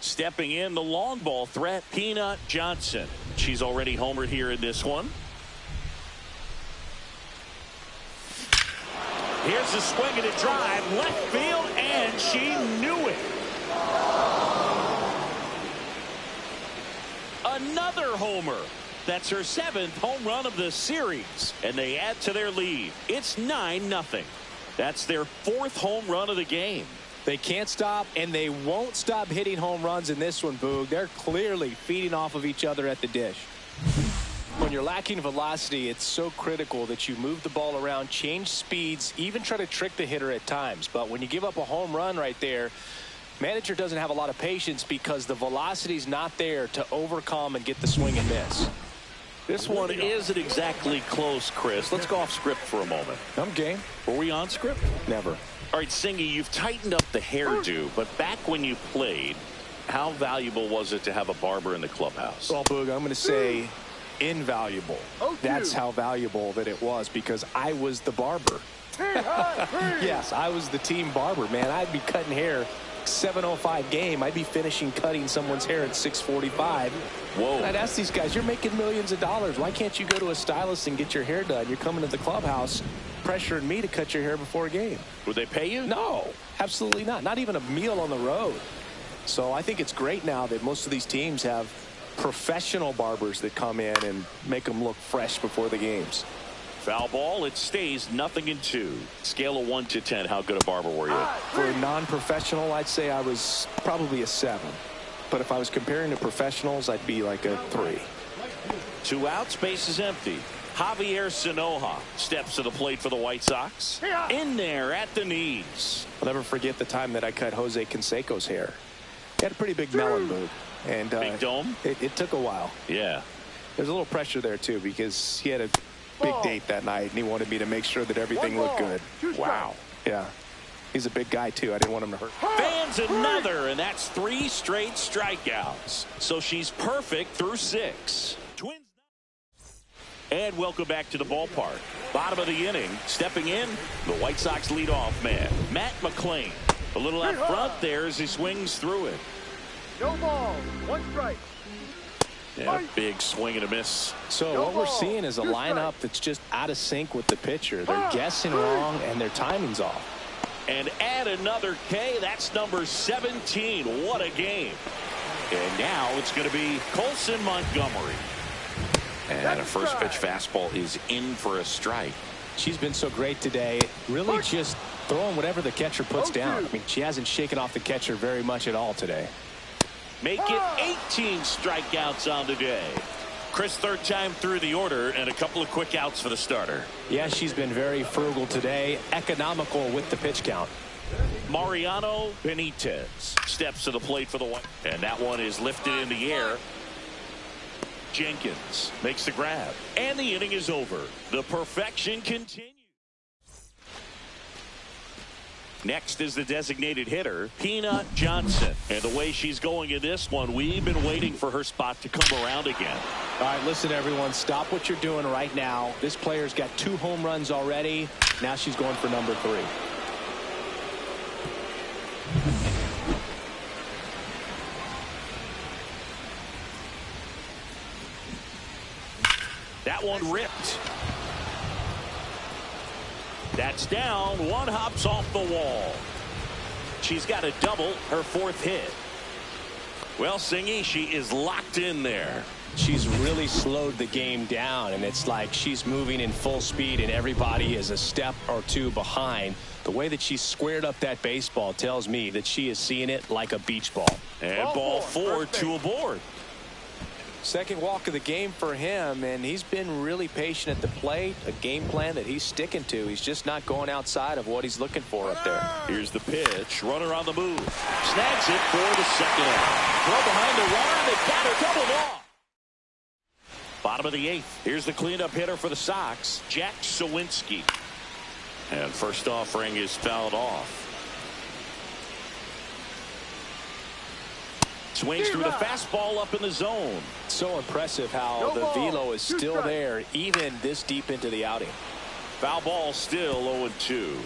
Stepping in, the long ball threat, Peanut Johnson. She's already homered here in this one. Here's a swing and a drive, left field, and she knew it. Another homer. That's her 7th home run of the series, and they add to their lead. It's 9-0. That's their 4th home run of the game. They can't stop, and they won't stop hitting home runs in this one, Boog. They're clearly feeding off of each other at the dish. When you're lacking velocity, it's so critical that you move the ball around, change speeds, even try to trick the hitter at times. But when you give up a home run right there, manager doesn't have a lot of patience because the velocity's not there to overcome and get the swing and miss. This one isn't exactly close, Chris. Let's go off script for a moment. I'm game. Were we on script? Never. All right, Singy, you've tightened up the hairdo, but back when you played, how valuable was it to have a barber in the clubhouse? Well, Boog, I'm going to say invaluable. That's how valuable that it was, because I was the barber. Yes, I was the team barber, man. I'd be cutting hair 7:05 game. I'd be finishing cutting someone's hair at 6:45. Whoa. And I'd ask these guys, you're making millions of dollars. Why can't you go to a stylist and get your hair done? You're coming to the clubhouse pressuring me to cut your hair before a game. Would they pay you? No, absolutely not. Not even a meal on the road. So I think it's great now that most of these teams have professional barbers that come in and make them look fresh before the games. Foul ball. It stays 0-2. Scale of 1 to 10. How good a barber were you? For a non-professional, I'd say I was probably a 7. But if I was comparing to professionals, I'd be like a 3. 2 outs. Base is empty. Javier Sanoja steps to the plate for the White Sox. In there at the knees. I'll never forget the time that I cut Jose Canseco's hair. He had a pretty big melon, Boog. And big dome? It took a while. Yeah. There's a little pressure there, too, because he had a big date that night, and he wanted me to make sure that everything looked good. Wow. Yeah. He's a big guy, too. I didn't want him to hurt. Fans another, and that's 3 straight strikeouts. So she's perfect through 6. Twins. And welcome back to the ballpark. Bottom of the inning, stepping in, the White Sox leadoff man, Matt McClain. A little out front there as he swings through it. No ball. 1 strike. Yeah, big swing and a miss. So what we're seeing is a lineup that's just out of sync with the pitcher. They're guessing wrong, and their timing's off. And add another K. That's number 17. What a game. And now it's going to be Colson Montgomery. And a first pitch fastball is in for a strike. She's been so great today. Really just throwing whatever the catcher puts down. I mean, she hasn't shaken off the catcher very much at all today. Make it 18 strikeouts on the day. Chris, third time through the order, and a couple of quick outs for the starter. Yeah, she's been very frugal today. Economical with the pitch count. Mariano Benitez steps to the plate for the White. And that one is lifted in the air. Jenkins makes the grab. And the inning is over. The perfection continues. Next is the designated hitter, Peanut Johnson. And the way she's going in this one, we've been waiting for her spot to come around again. All right, listen, everyone. Stop what you're doing right now. This player's got 2 home runs already. Now she's going for number 3. That one ripped. That's down. 1 hops off the wall. She's got a double, her 4th hit. Well, Singy, she is locked in there. She's really slowed the game down, and it's like she's moving in full speed, and everybody is a step or 2 behind. The way that she squared up that baseball tells me that she is seeing it like a beach ball. And ball 4, 2 aboard. Second walk of the game for him, and he's been really patient at the plate. A game plan that he's sticking to. He's just not going outside of what he's looking for up there. Here's the pitch. Runner on the move. Snags it for the second out. Throw behind the runner. They got her doubled off. Bottom of the 8th. Here's the cleanup hitter for the Sox, Jack Sawinski. And first offering is fouled off. Swings through the fastball up in the zone. So impressive how the velo is still there even this deep into the outing. Foul ball still 0-2.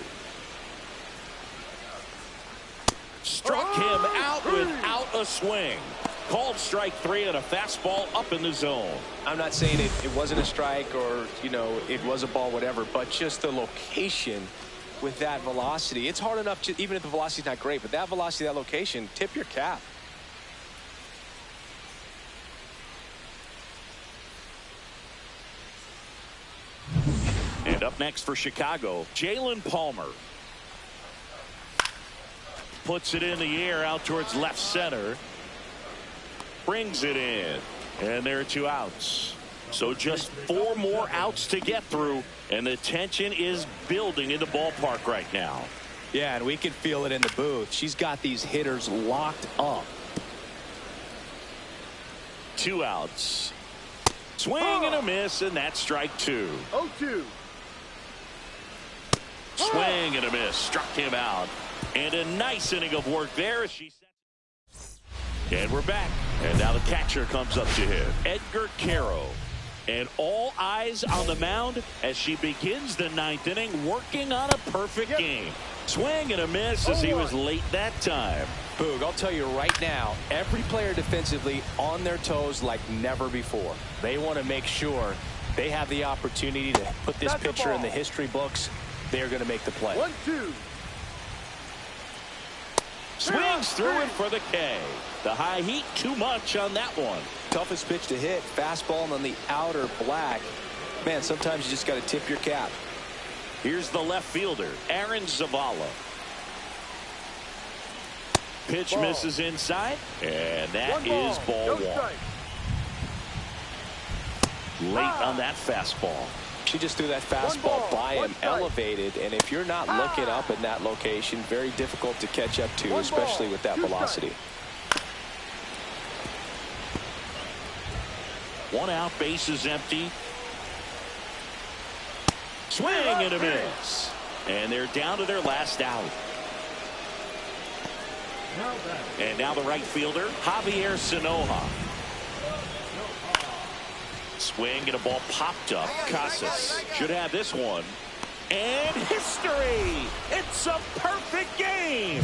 Struck him out without a swing. Called strike 3 on a fastball up in the zone. I'm not saying it wasn't a strike or, you know, it was a ball, whatever, but just the location with that velocity. It's hard enough to, even if the velocity's not great, but that velocity, that location, tip your cap. And up next for Chicago, Jalen Palmer. Puts it in the air out towards left center. Brings it in. And there are 2 outs. So just 4 more outs to get through. And the tension is building in the ballpark right now. Yeah, and we can feel it in the booth. She's got these hitters locked up. 2 outs. Swing and a miss, and that's strike 2. 0-2. Swing and a miss. Struck him out. And a nice inning of work there. And we're back. And now the catcher comes up to him, Edgar Caro. And all eyes on the mound as she begins the ninth inning, working on a perfect game. Swing and a miss as he was late that time. Boog, I'll tell you right now, every player defensively on their toes like never before. They want to make sure they have the opportunity to put this pitcher in the history books. They're going to make the play. 1-2. Swings through it for the K. The high heat, too much on that one. Toughest pitch to hit, fastball on the outer black. Man, sometimes you just got to tip your cap. Here's the left fielder, Aaron Zavala. Pitch misses inside, and that is ball one. Late on that fastball. She just threw that fastball by him, elevated, and if you're not looking up in that location, very difficult to catch up to, especially with that velocity. 1 out, bases empty. Swing and a miss. And they're down to their last out. And now the right fielder, Javier Sanoja. Swing and a ball popped up. Casas should have this one. And history. It's a perfect game.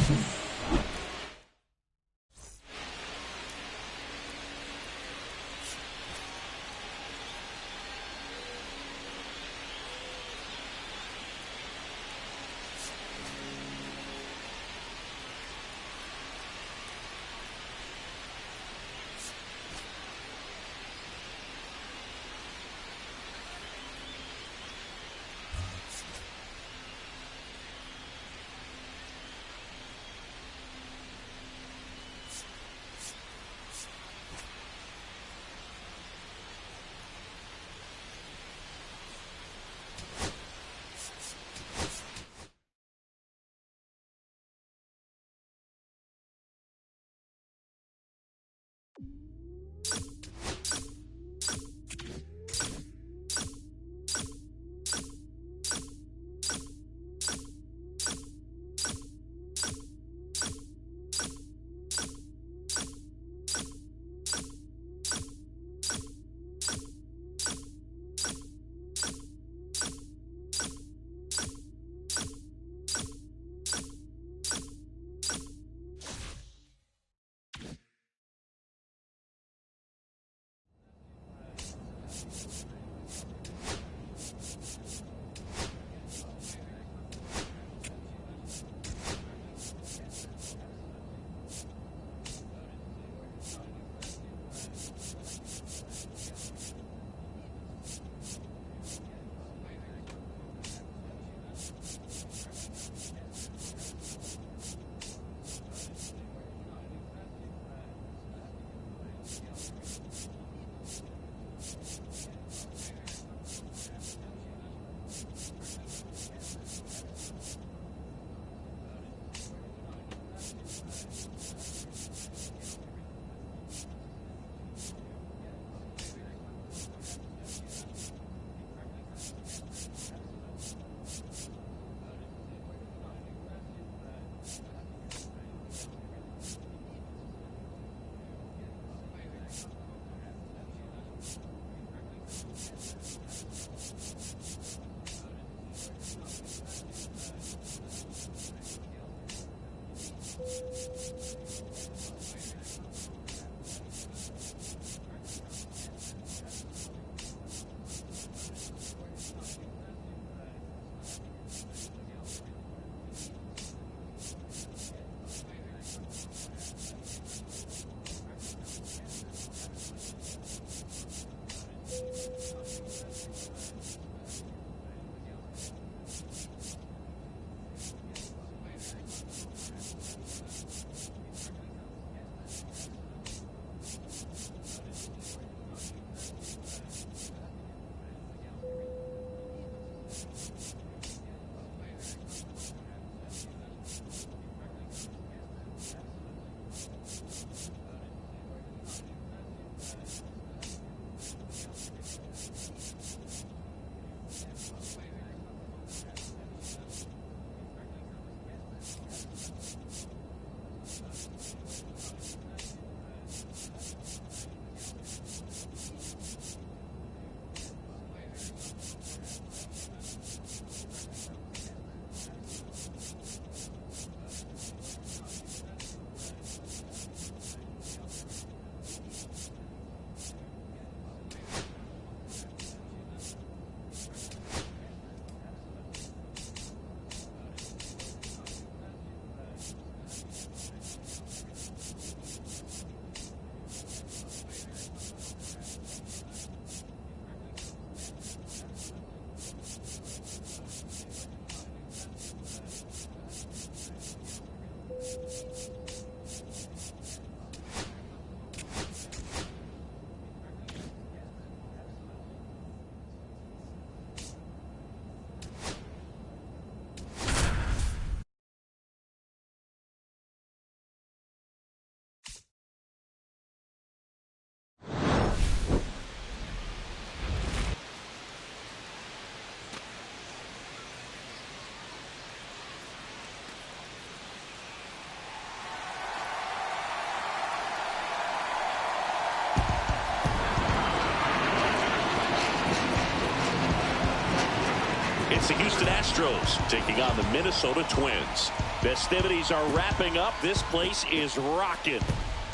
It's the Houston Astros taking on the Minnesota Twins. Festivities are wrapping up. This place is rocking.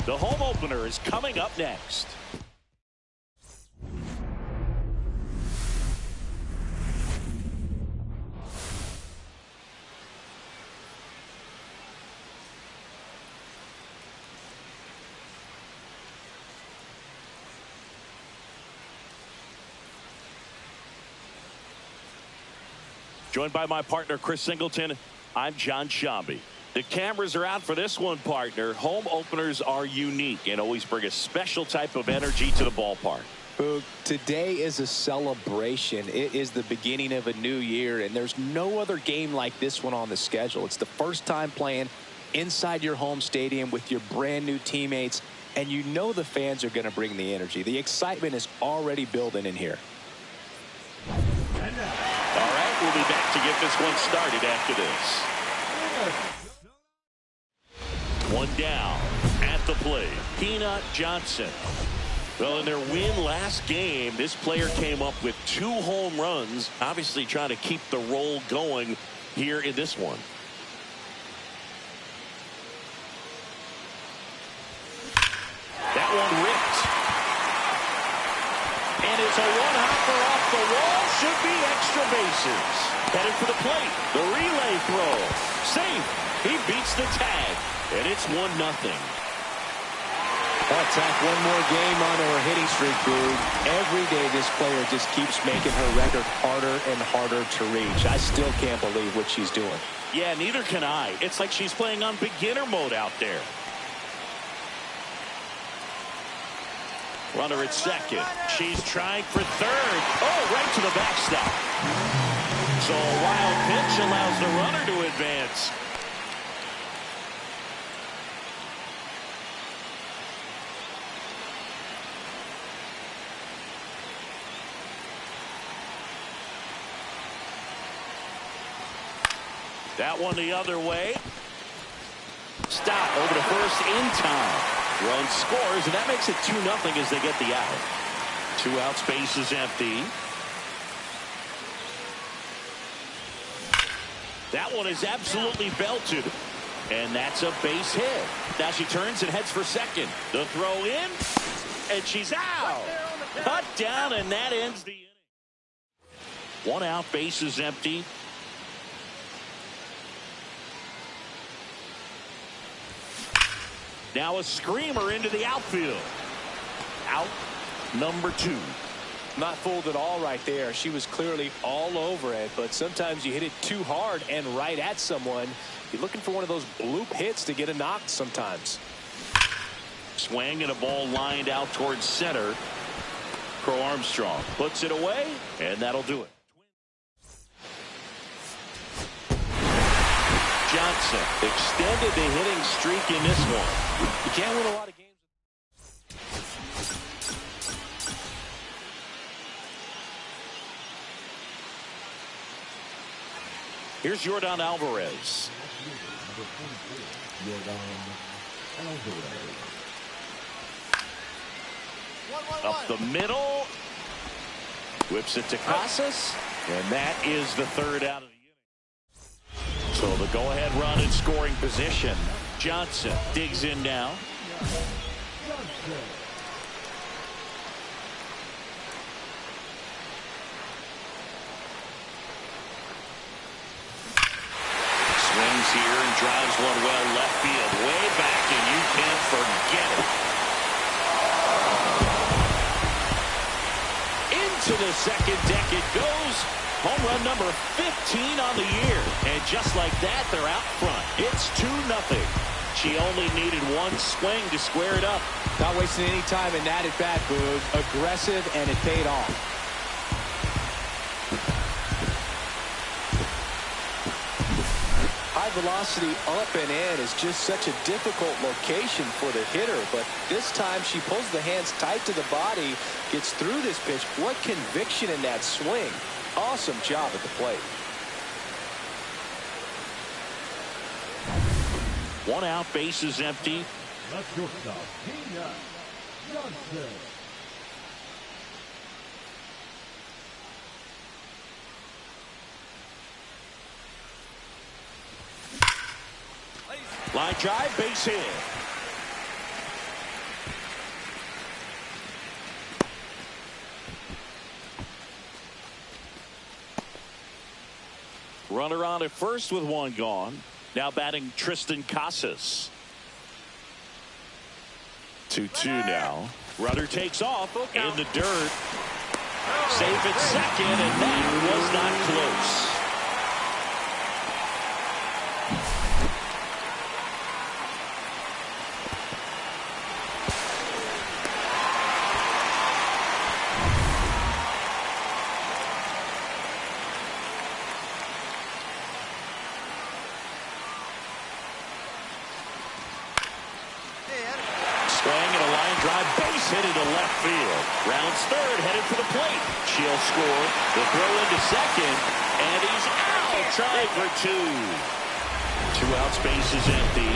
The home opener is coming up next. Joined by my partner, Chris Singleton, I'm John Shambi. The cameras are out for this one, partner. Home openers are unique and always bring a special type of energy to the ballpark. Today is a celebration. It is the beginning of a new year, and there's no other game like this one on the schedule. It's the first time playing inside your home stadium with your brand new teammates, and you know the fans are going to bring the energy. The excitement is already building in here. All right, we'll be back to get this one started after this. One down at the plate, Peanut Johnson. Well, in their win last game, this player came up with 2 home runs, obviously trying to keep the roll going here in this one. That one ripped. And it's a one-hopper off the wall. Should be extra bases. Headed for the plate. The relay throw. Safe. He beats the tag. And it's 1-0. Tack one more game onto her hitting streak, dude. Every day this player just keeps making her record harder and harder to reach. I still can't believe what she's doing. Yeah, neither can I. It's like she's playing on beginner mode out there. Runner at second. She's trying for third. Oh, right to the backstop. So a wild pitch allows the runner to advance. That one the other way. Stop over to first in time. Run scores, and that makes it 2-0 as they get the out. 2 outs, base is empty. That one is absolutely belted, and that's a base hit. Now she turns and heads for second. The throw in, and she's out. Cut down, and that ends the inning. 1 out, base is empty. Now a screamer into the outfield. Out number 2. Not fooled at all right there. She was clearly all over it, but sometimes you hit it too hard and right at someone. You're looking for one of those bloop hits to get a knock sometimes. Swing and a ball lined out towards center. Crow Armstrong puts it away, and that'll do it. Johnson extended the hitting streak in this one. You can't win a lot of games. Here's Yordan Alvarez. Up the middle. Whips it to Casas. And that is the 3rd out of the inning. So the go-ahead run in scoring position. Johnson digs in now. Swings here and drives one well left field. Way back, and you can't forget it. Into the second deck it goes. Home run number 15 on the year. And just like that, they're out front. It's 2-0. She only needed one swing to square it up. Not wasting any time in that at bat, Boog. Aggressive, and it paid off. High velocity up and in is just such a difficult location for the hitter, but this time she pulls the hands tight to the body, gets through this pitch. What conviction in that swing. Awesome job at the plate. 1 out, base is empty. That's your stop. Peanut Johnson. Line drive, base hit. Runner on at first with one gone. Now batting Tristan Casas. 2-2 now. Runner takes off in the dirt. Safe at second, and that was not close. Hit into left field. Rounds third, headed for the plate. She'll score. The throw into second, and he's out. Trying for two. 2 outs, base is empty.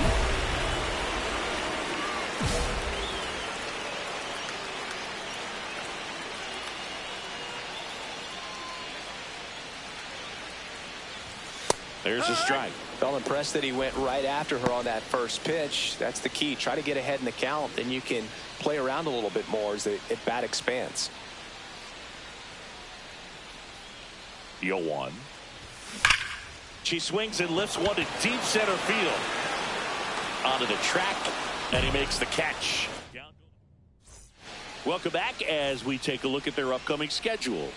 There's a strike. Felt impressed that he went right after her on that first pitch. That's the key. Try to get ahead in the count, then you can play around a little bit more as the at-bat expands. 0-1. She swings and lifts one to deep center field. Onto the track, and he makes the catch. Welcome back as we take a look at their upcoming schedule.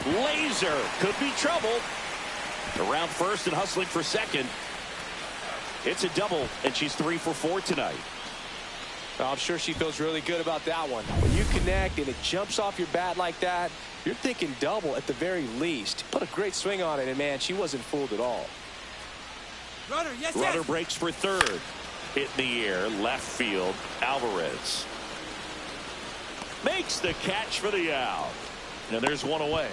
Laser could be trouble. Around first and hustling for second. It's a double, and she's 3 for 4 tonight. I'm sure she feels really good about that one. When you connect and it jumps off your bat like that, you're thinking double at the very least. Put a great swing on it, and man, she wasn't fooled at all. Runner breaks for third. Hit in the air, left field. Alvarez makes the catch for the out. And there's one away.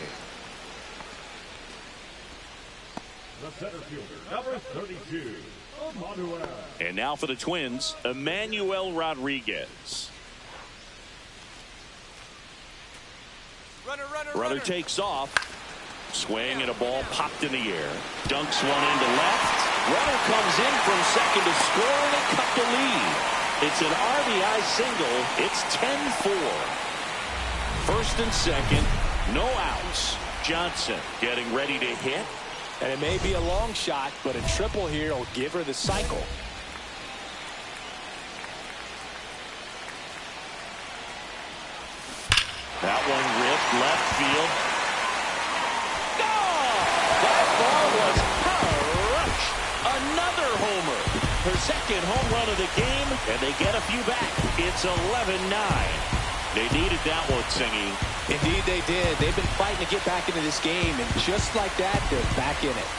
The center fielder, number 32, Emmanuel. And now for the Twins, Emmanuel Rodriguez. Runner takes off. Swing and a ball popped in the air. Dunks one into left. Runner comes in from second to score, and they cut the lead. It's an RBI single. It's 10-4. First and second, no outs. Johnson getting ready to hit. And it may be a long shot, but a triple here will give her the cycle. That one ripped left field. Oh! That ball was crushed. Another homer. Her second home run of the game, and they get a few back. It's 11-9. They needed that one, Singy. Indeed they did. They've been fighting to get back into this game, and just like that, they're back in it.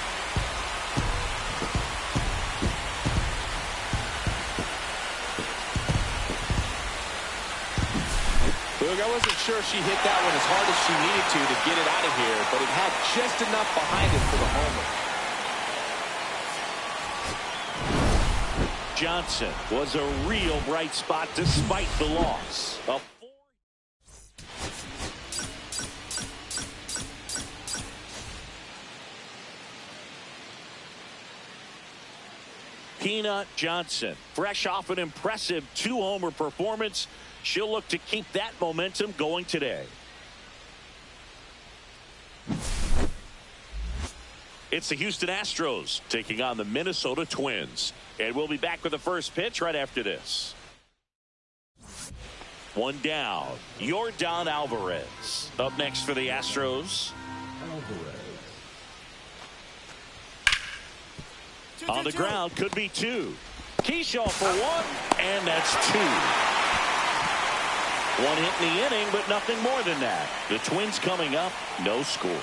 Look, I wasn't sure she hit that one as hard as she needed to get it out of here, but it had just enough behind it for the homer. Johnson was a real bright spot despite the loss. Peanut Johnson, fresh off an impressive 2-homer performance. She'll look to keep that momentum going today. It's the Houston Astros taking on the Minnesota Twins. And we'll be back with the first pitch right after this. One down. Yordan Alvarez up next for the Astros. Alvarez. On the ground, could be 2. Keyshaw for 1, and that's 2. 1 hit in the inning, but nothing more than that. The Twins coming up, no score.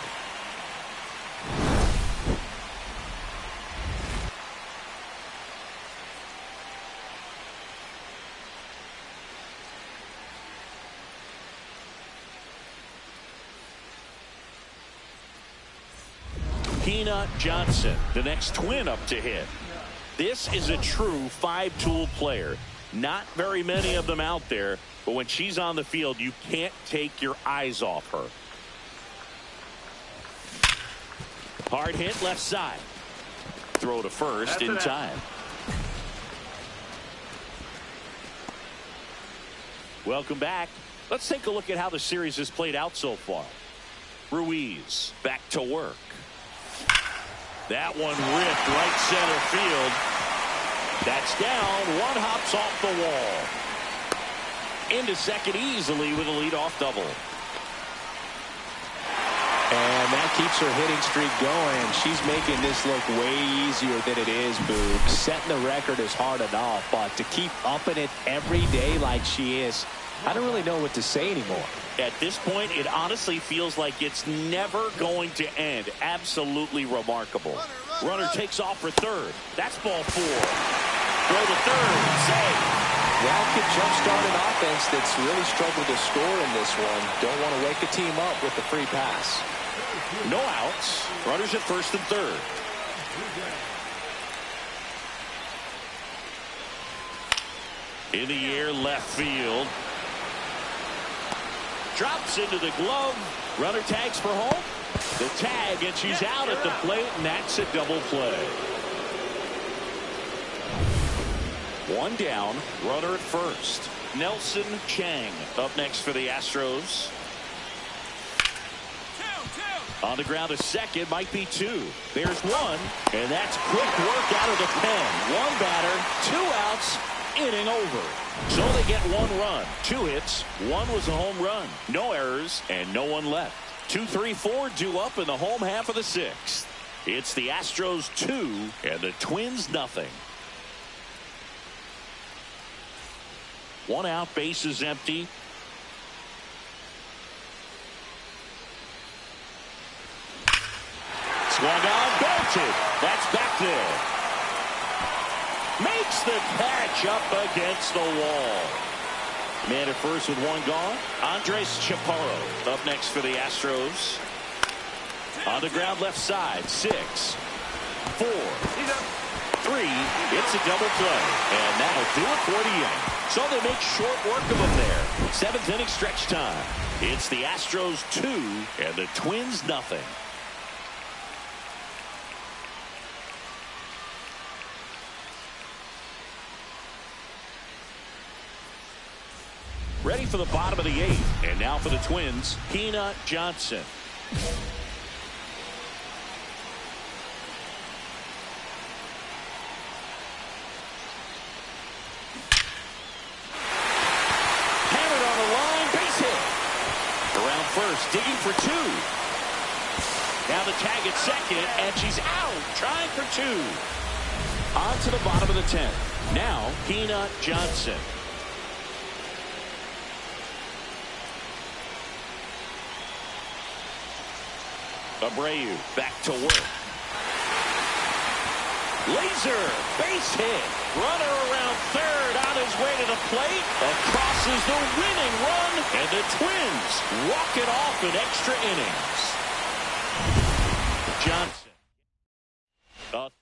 Peanut Johnson, the next Twin up to hit. This is a true 5-tool player. Not very many of them out there, but when she's on the field, you can't take your eyes off her. Hard hit left side. Throw to first in time. Welcome back. Let's take a look at how the series has played out so far. Ruiz back to work. That one ripped right center field. That's down. One hops off the wall. Into second easily with a leadoff double. And that keeps her hitting streak going. She's making this look way easier than it is, Boog. Setting the record is hard enough, but to keep upping it every day like she is, I don't really know what to say anymore. At this point, it honestly feels like it's never going to end. Absolutely remarkable. Runner takes off for third. That's ball 4. Throw to third. Save. That could jumpstart an offense that's really struggled to score in this one. Don't want to wake a team up with the free pass. No outs. Runners at first and third. In the air left field. Drops into the glove. Runner tags for home. The tag, and she's out at the plate, and that's a double play. One down. Runner at first. Nelson Chang up next for the Astros. On the ground, a second, might be 2. There's 1, and that's quick work out of the pen. 1 batter, 2 outs, inning over. So they get 1 run, 2 hits, 1 was a home run, no errors, and no one left. 2, 3, 4 due up in the home half of the 6th. It's the Astros 2 and the Twins nothing. 1 out, bases empty. Swung on, belted. That's back there. Makes the catch up against the wall. Man at first with 1 gone. Andres Chaparro up next for the Astros. On the ground left side. 6, 4, 3. It's a double play. And that'll do it for the inning. So they make short work of them there. 7th inning stretch time. It's the Astros 2 and the Twins nothing. Ready for the bottom of the 8th. And now for the Twins, Keena Johnson. Hammered on the line, base hit. Around first, digging for 2. Now the tag at second, and she's out, trying for 2. On to the bottom of the 10th. Now, Keena Johnson. Abreu back to work. Laser base hit. Runner around third on his way to the plate. Across is the winning run, and the Twins walk it off in extra innings. Johnson. A 3.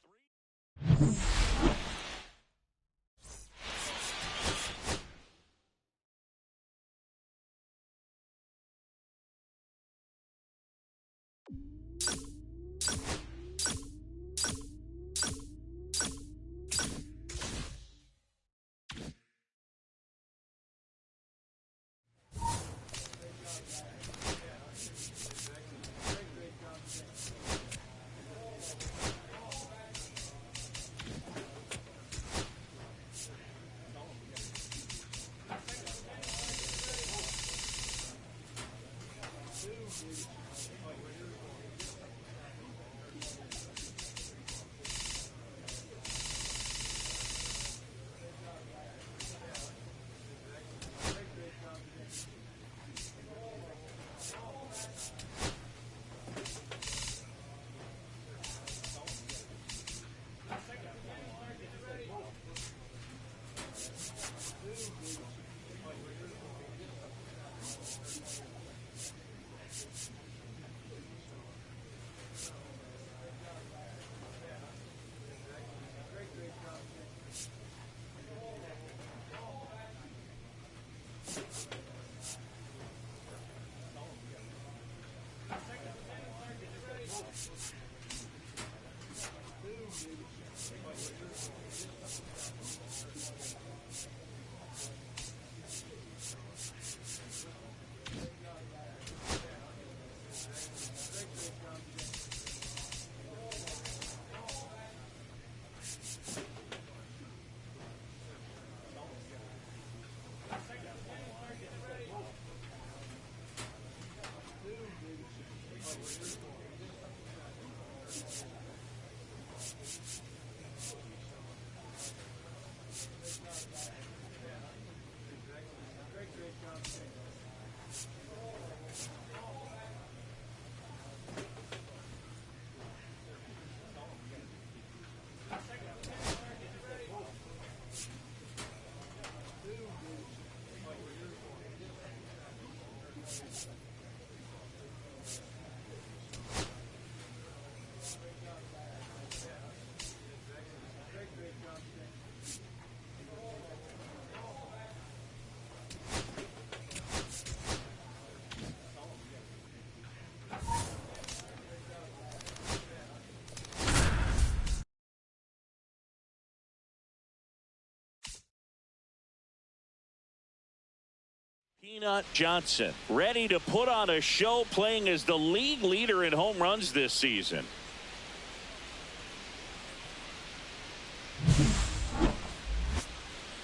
Peanut Johnson ready to put on a show, playing as the league leader in home runs this season.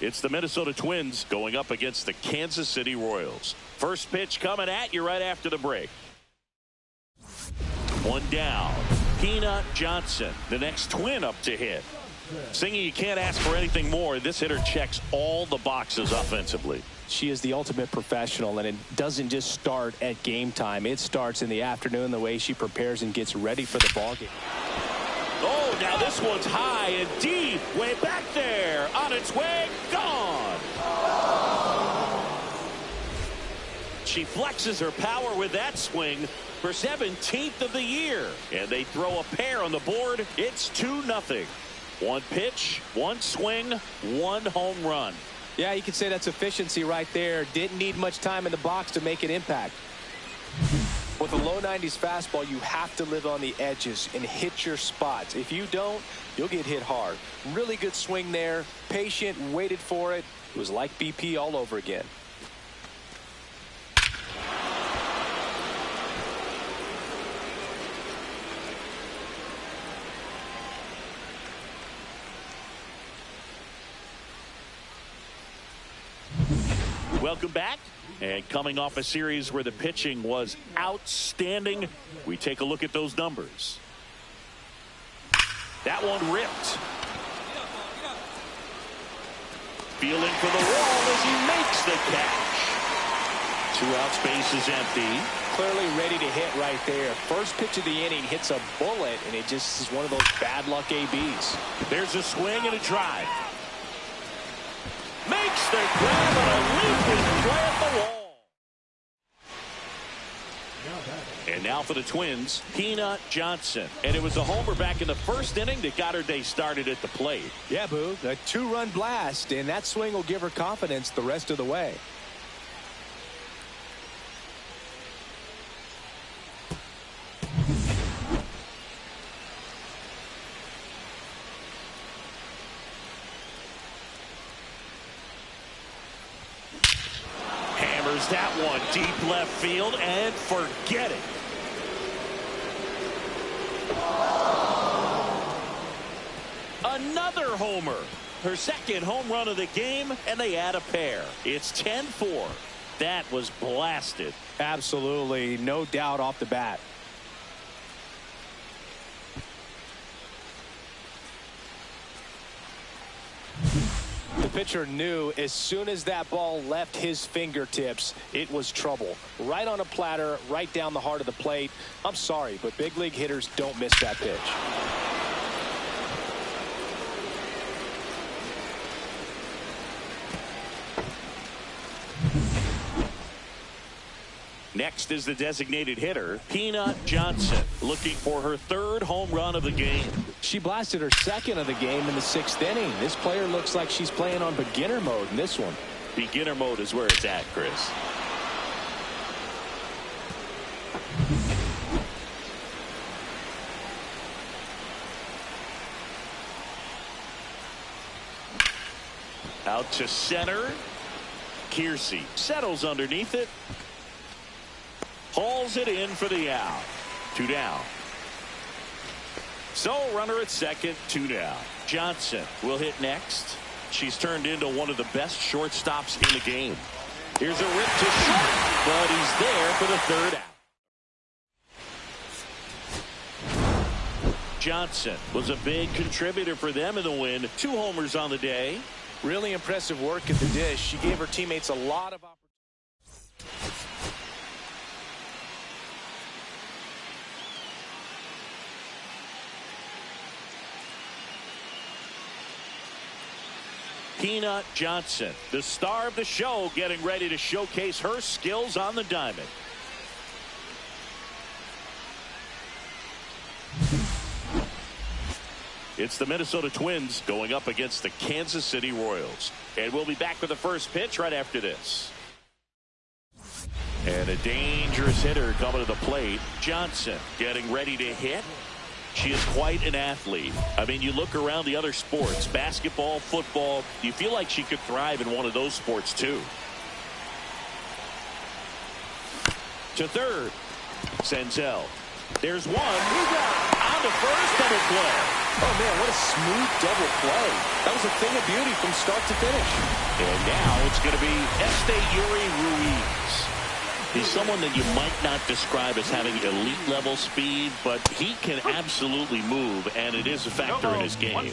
It's the Minnesota Twins going up against the Kansas City Royals. First pitch coming at you right after the break. One down. Peanut Johnson, the next Twin up to hit. Singing, you can't ask for anything more. This hitter checks all the boxes offensively. She is the ultimate professional, and it doesn't just start at game time. It starts in the afternoon, the way she prepares and gets ready for the ballgame. Oh, now this one's high and deep, way back there, on its way, gone. She flexes her power with that swing, her 17th of the year, and they throw a pair on the board. It's 2-0. One pitch, one swing, one home run. Yeah, you could say that's efficiency right there. Didn't need much time in the box to make an impact. With a low 90s fastball, you have to live on the edges and hit your spots. If you don't, you'll get hit hard. Really good swing there. Patient, waited for it. It was like BP all over again. Welcome back. And coming off a series where the pitching was outstanding, we take a look at those numbers. That one ripped. Feeling for the wall as he makes the catch. 2 out, space is empty. Clearly ready to hit right there. First pitch of the inning hits a bullet, and it just is one of those bad luck ABs. There's a swing and a drive. Makes the grab on a leaping play at the wall. And now for the Twins, Peanut Johnson. And it was a homer back in the first inning that got her day started at the plate. Yeah, Boo, a 2-run blast, and that swing will give her confidence the rest of the way. That one deep left field, and forget it. Another homer. Her second home run of the game, and they add a pair. It's 10-4. That was blasted. Absolutely, no doubt off the bat. The pitcher knew as soon as that ball left his fingertips, it was trouble. Right on a platter, right down the heart of the plate. I'm sorry, but big league hitters don't miss that pitch. Next is the designated hitter, Peanut Johnson, looking for her third home run of the game. She blasted her second of the game in the 6th inning. This player looks like she's playing on beginner mode in this one. Beginner mode is where it's at, Chris. Out to center. Kiersey settles underneath it. Hauls it in for the out. 2 down. So runner at second, 2 down. Johnson will hit next. She's turned into one of the best shortstops in the game. Here's a rip to short, but he's there for the 3rd out. Johnson was a big contributor for them in the win. 2 homers on the day. Really impressive work at the dish. She gave her teammates a lot of opportunities. Peanut Johnson, the star of the show, getting ready to showcase her skills on the diamond. It's the Minnesota Twins going up against the Kansas City Royals. And we'll be back with the first pitch right after this. And a dangerous hitter coming to the plate. Johnson getting ready to hit. She is quite an athlete. I mean, you look around the other sports, basketball, football, you feel like she could thrive in one of those sports too. To third. Senzel. There's one. On to first, double play. Oh, man, what a smooth double play. That was a thing of beauty from start to finish. And now it's going to be Yuri Ruiz. He's someone that you might not describe as having elite level speed, but he can absolutely move, and it is a factor in his game.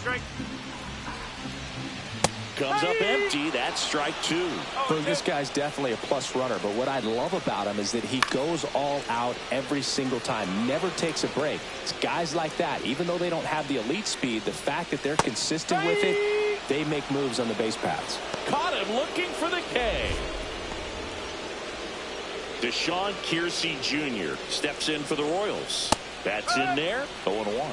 Comes up empty. That's strike 2. Well, this guy's definitely a plus runner, but what I love about him is that he goes all out every single time, never takes a break. It's guys like that, even though they don't have the elite speed, the fact that they're consistent with it, they make moves on the base paths. Caught him looking for the K. Deshaun Kiersey Jr. steps in for the Royals. That's in there. 0-1.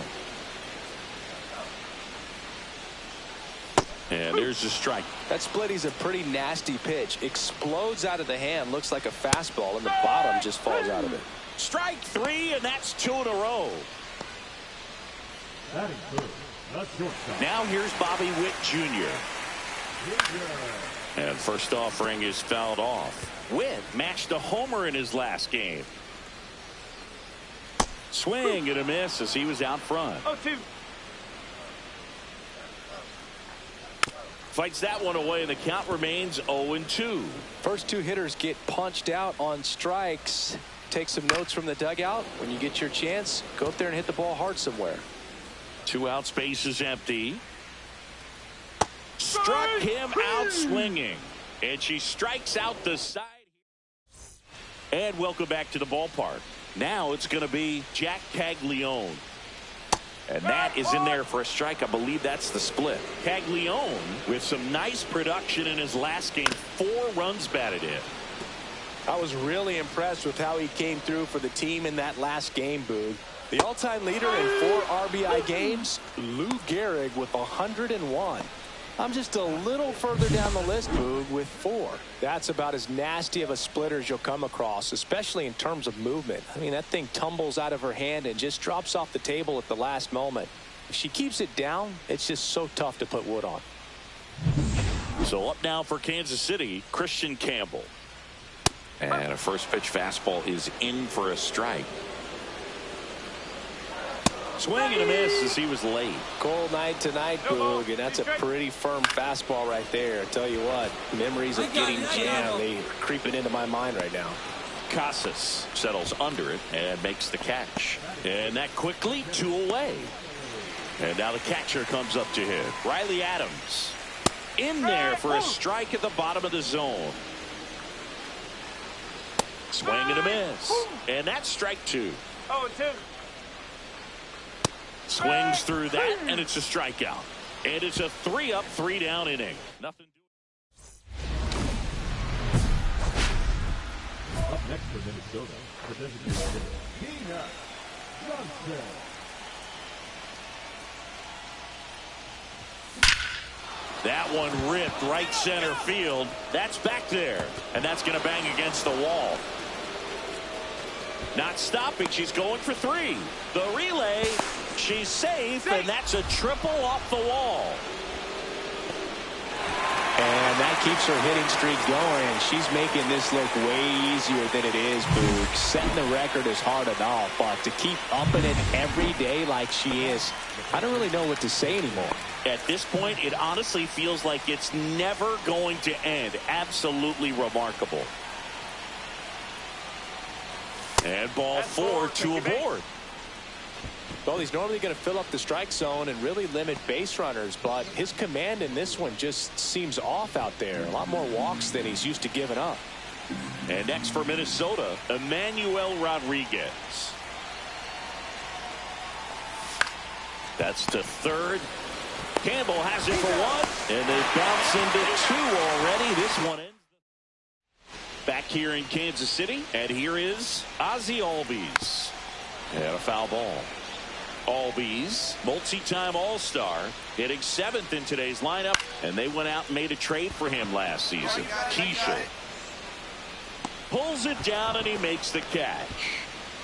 And there's the strike. That splitty's a pretty nasty pitch. Explodes out of the hand. Looks like a fastball, and the bottom just falls out of it. Strike 3, and that's 2 in a row. Now here's Bobby Witt Jr. And first offering is fouled off. Witt matched a homer in his last game. Swing and a miss as he was out front. 0-2. Fights that one away, and the count remains 0-2. First 2 hitters get punched out on strikes. Take some notes from the dugout. When you get your chance, go up there and hit the ball hard somewhere. 2 out, space is empty. Struck him out swinging. And she strikes out the side. And welcome back to the ballpark. Now it's going to be Jack Caglione. And that is in there for a strike. I believe that's the split. Caglione with some nice production in his last game. 4 runs batted in. I was really impressed with how he came through for the team in that last game, Boog. The all-time leader in 4 RBI games, Lou Gehrig with 101. I'm just a little further down the list, Boog, with 4. That's about as nasty of a splitter as you'll come across, especially in terms of movement. I mean, that thing tumbles out of her hand and just drops off the table at the last moment. If she keeps it down, it's just so tough to put wood on. So up now for Kansas City, Christian Campbell. And a first pitch fastball is in for a strike. Swing and a miss as he was late. Cold night tonight, Boog, and that's a pretty firm fastball right there. I tell you what, memories of getting jammed, they are creeping into my mind right now. Casas settles under it and makes the catch. And that quickly 2 away. And now the catcher comes up to hit. Riley Adams in there for a strike at the bottom of the zone. Swing and a miss. And that's strike 2. 0-2. Swings through that, and it's a strikeout. And it's a 3-up, 3-down inning. Nothing. Up next for Minnesota, the designated hitter, Peanut Johnson. That one ripped right center field. That's back there, and that's going to bang against the wall. Not stopping. She's going for 3. The relay. She's safe, and that's a triple off the wall. And that keeps her hitting streak going. She's making this look way easier than it is, Boog. Setting the record is hard enough, but to keep upping it every day like she is, I don't really know what to say anymore. At this point, it honestly feels like it's never going to end. Absolutely remarkable. And ball 4, 2 aboard. Well, he's normally going to fill up the strike zone and really limit base runners, but his command in this one just seems off out there. A lot more walks than he's used to giving up. And next for Minnesota, Emmanuel Rodriguez. That's to third. Campbell has it for one, and they bounce into two already. This one ends. Back here in Kansas City, and here is Ozzie Albies. And a foul ball. Albies, multi-time All-Star, hitting 7th in today's lineup, and they went out and made a trade for him last season. Keisha pulls it down, and he makes the catch.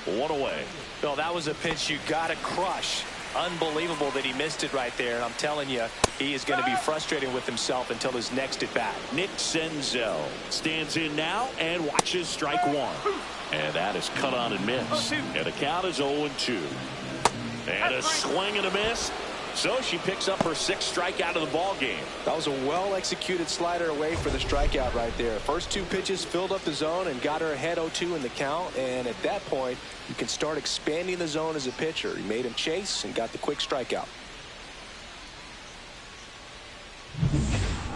One away. Well, that was a pitch you got to crush. Unbelievable that he missed it right there. I'm telling you, he is going to be frustrated with himself until his next at bat. Nick Senzel stands in now and watches strike one. And that is cut on and miss. And the count is 0-2. And a swing and a miss. So she picks up her 6th strikeout of the ball game. That was a well-executed slider away for the strikeout right there. First 2 pitches filled up the zone and got her ahead 0-2 in the count. And at that point, you can start expanding the zone as a pitcher. He made him chase and got the quick strikeout.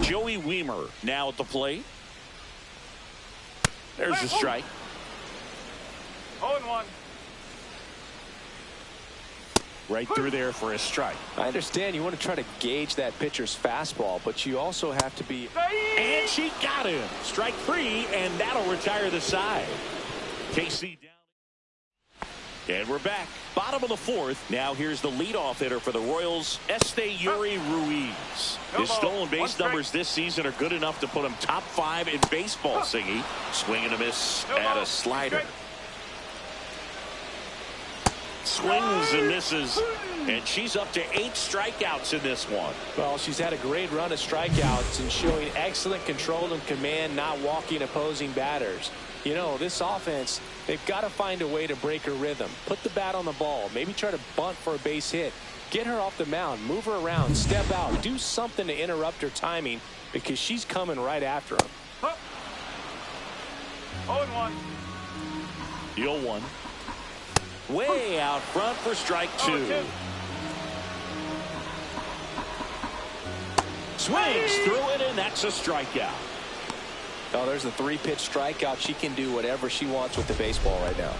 Joey Wiemer now at the plate. There's the strike. 0-1. Right through there for a strike. I understand you want to try to gauge that pitcher's fastball, but you also have to be. And she got him. Strike 3, and that'll retire the side. KC down. And we're back. Bottom of the 4th. Now here's the leadoff hitter for the Royals, Esteury Ruiz. His stolen base numbers this season are good enough to put him top 5 in baseball, Singy. Swing and a miss at a slider. Swings and misses, and she's up to 8 strikeouts in this one. Well, she's had a great run of strikeouts and showing excellent control and command, not walking opposing batters. You know, this offense, they've got to find a way to break her rhythm. Put the bat on the ball, maybe try to bunt for a base hit. Get her off the mound, move her around, step out, do something to interrupt her timing because she's coming right after him. 0-1. The 0-1. Way out front for strike 2. Swings through it, and that's a strikeout. Oh, there's a 3-pitch strikeout. She can do whatever she wants with the baseball right now.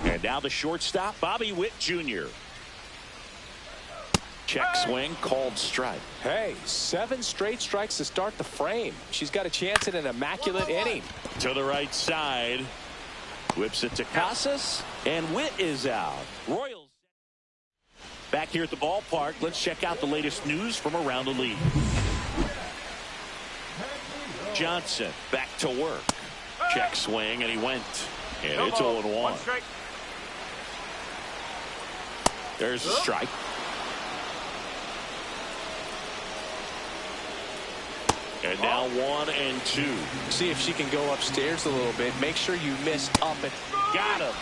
And now the shortstop, Bobby Witt Jr. Check swing, called strike. Hey, 7 straight strikes to start the frame. She's got a chance at an immaculate inning. To the right side. Whips it to Casas, and Witt is out. Royals back here at the ballpark. Let's check out the latest news from around the league. Johnson back to work. Check swing, and he went. And it's 0-1. There's a strike. And now 1-2. See if she can go upstairs a little bit. Make sure you miss up and got him.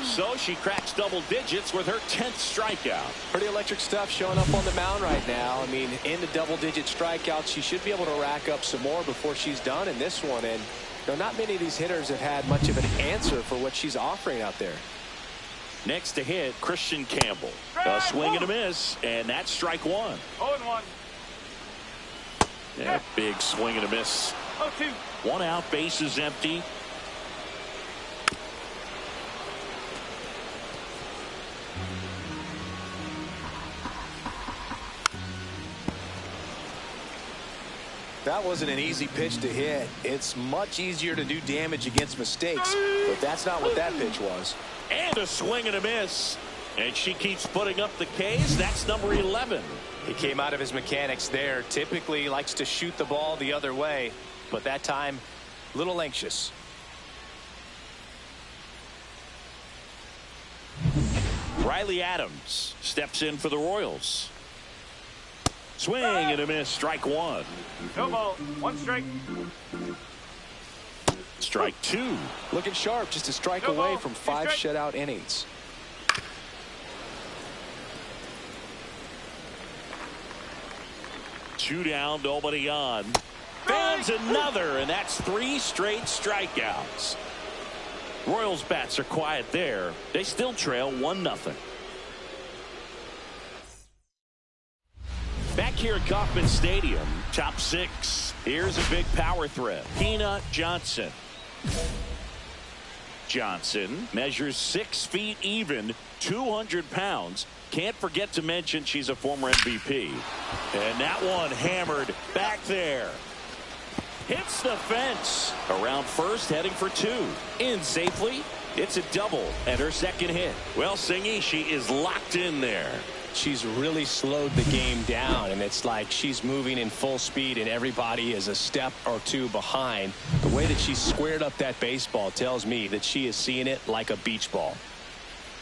So she cracks double digits with her 10th strikeout. Pretty electric stuff showing up on the mound right now. I mean, in the double-digit strikeouts, she should be able to rack up some more before she's done in this one. And you know, not many of these hitters have had much of an answer for what she's offering out there. Next to hit, Christian Campbell. A swing and a miss, and that's strike 1. 0-1. Yeah, big swing and a miss. 0-2. 1 out, bases empty. That wasn't an easy pitch to hit. It's much easier to do damage against mistakes, but that's not what that pitch was. And a swing and a miss. And she keeps putting up the Ks. That's number 11. He came out of his mechanics there. Typically likes to shoot the ball the other way, but that time, a little anxious. Riley Adams steps in for the Royals. Swing and a miss. Strike 1. No ball. 1 strike. Strike 2. Looking sharp, just a strike away from 5 shutout innings. 2 down, nobody on. Fans another, and that's 3 straight strikeouts. Royals bats are quiet there. They still trail 1-0. Back here at Kauffman Stadium, top 6. Here's a big power threat. Tina Johnson. Johnson measures 6 feet even, 200 pounds. Can't forget to mention she's a former MVP. And that one hammered back there. Hits the fence. Around first, heading for 2. In safely. It's a double and her second hit. Well, Singy, she is locked in there. She's really slowed the game down, and it's like she's moving in full speed and everybody is a step or 2 behind. The way that she squared up that baseball tells me that she is seeing it like a beach ball.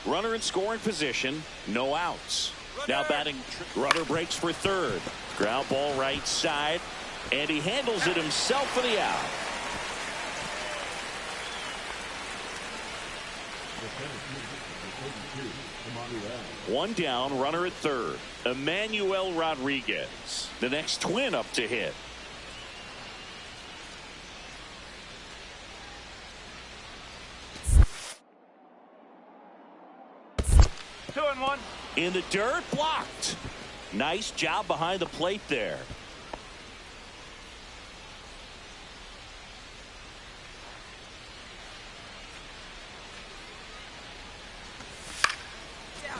Runner in scoring position, no outs. Now batting, runner breaks for third. Ground ball right side, and he handles it himself for the out. One down, runner at third. Emmanuel Rodriguez, the next twin up to hit. Two and one. In the dirt, blocked. Nice job behind the plate there.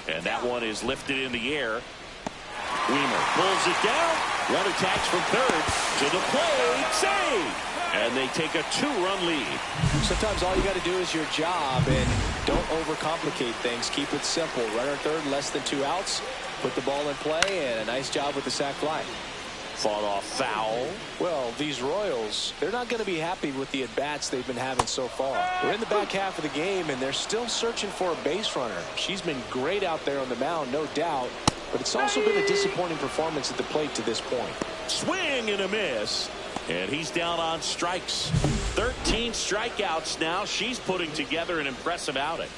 And that one is lifted in the air. Weimer pulls it down. Runner tags from third to the plate. Save! And they take a 2-run lead. Sometimes all you got to do is your job, and don't overcomplicate things. Keep it simple. Runner third, less than 2 outs. Put the ball in play, and a nice job with the sac fly. Fought off foul. Well, these Royals, they're not going to be happy with the at-bats they've been having so far. We're in the back half of the game, and they're still searching for a base runner. She's been great out there on the mound, no doubt, but it's also been a disappointing performance at the plate to this point. Swing and a miss, and he's down on strikes. 13 strikeouts now. She's putting together an impressive outing.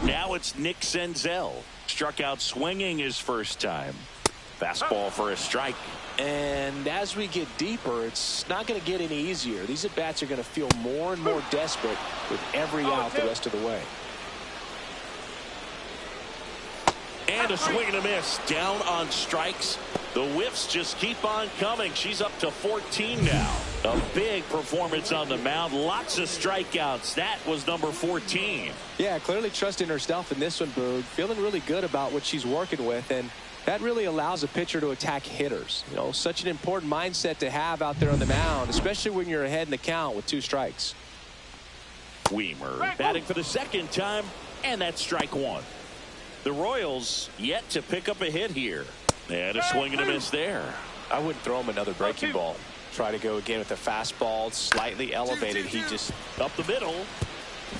Now it's Nick Senzel. Struck out swinging his first time. Fastball for a strike. And as we get deeper, it's not going to get any easier. These at-bats are going to feel more and more desperate with every out the rest of the way. And a swing and a miss. Down on strikes. The whiffs just keep on coming. She's up to 14 now. A big performance on the mound. Lots of strikeouts. That was number 14. Yeah, clearly trusting herself in this one, Boog. Feeling really good about what she's working with, and that really allows a pitcher to attack hitters. You know, such an important mindset to have out there on the mound, especially when you're ahead in the count with 2 strikes. Weimer batting for the second time, and that's strike 1. The Royals yet to pick up a hit here. And a swing and a miss there. I wouldn't throw him another breaking ball. Try to go again with the fastball, slightly elevated. He just up the middle.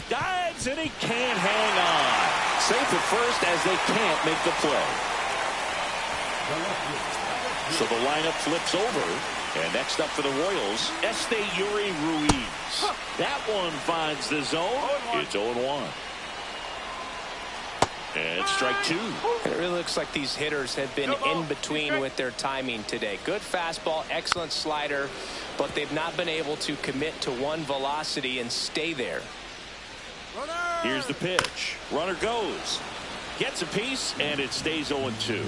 Dives, and he can't hang on. Safe at first as they can't make the play. So the lineup flips over. And next up for the Royals, Yuri Ruiz. That one finds the zone. It's 0-1. And strike 2. It really looks like these hitters have been in between with their timing today. Good fastball, excellent slider, but they've not been able to commit to one velocity and stay there. Here's the pitch. Runner goes. Gets a piece, and it stays 0-2.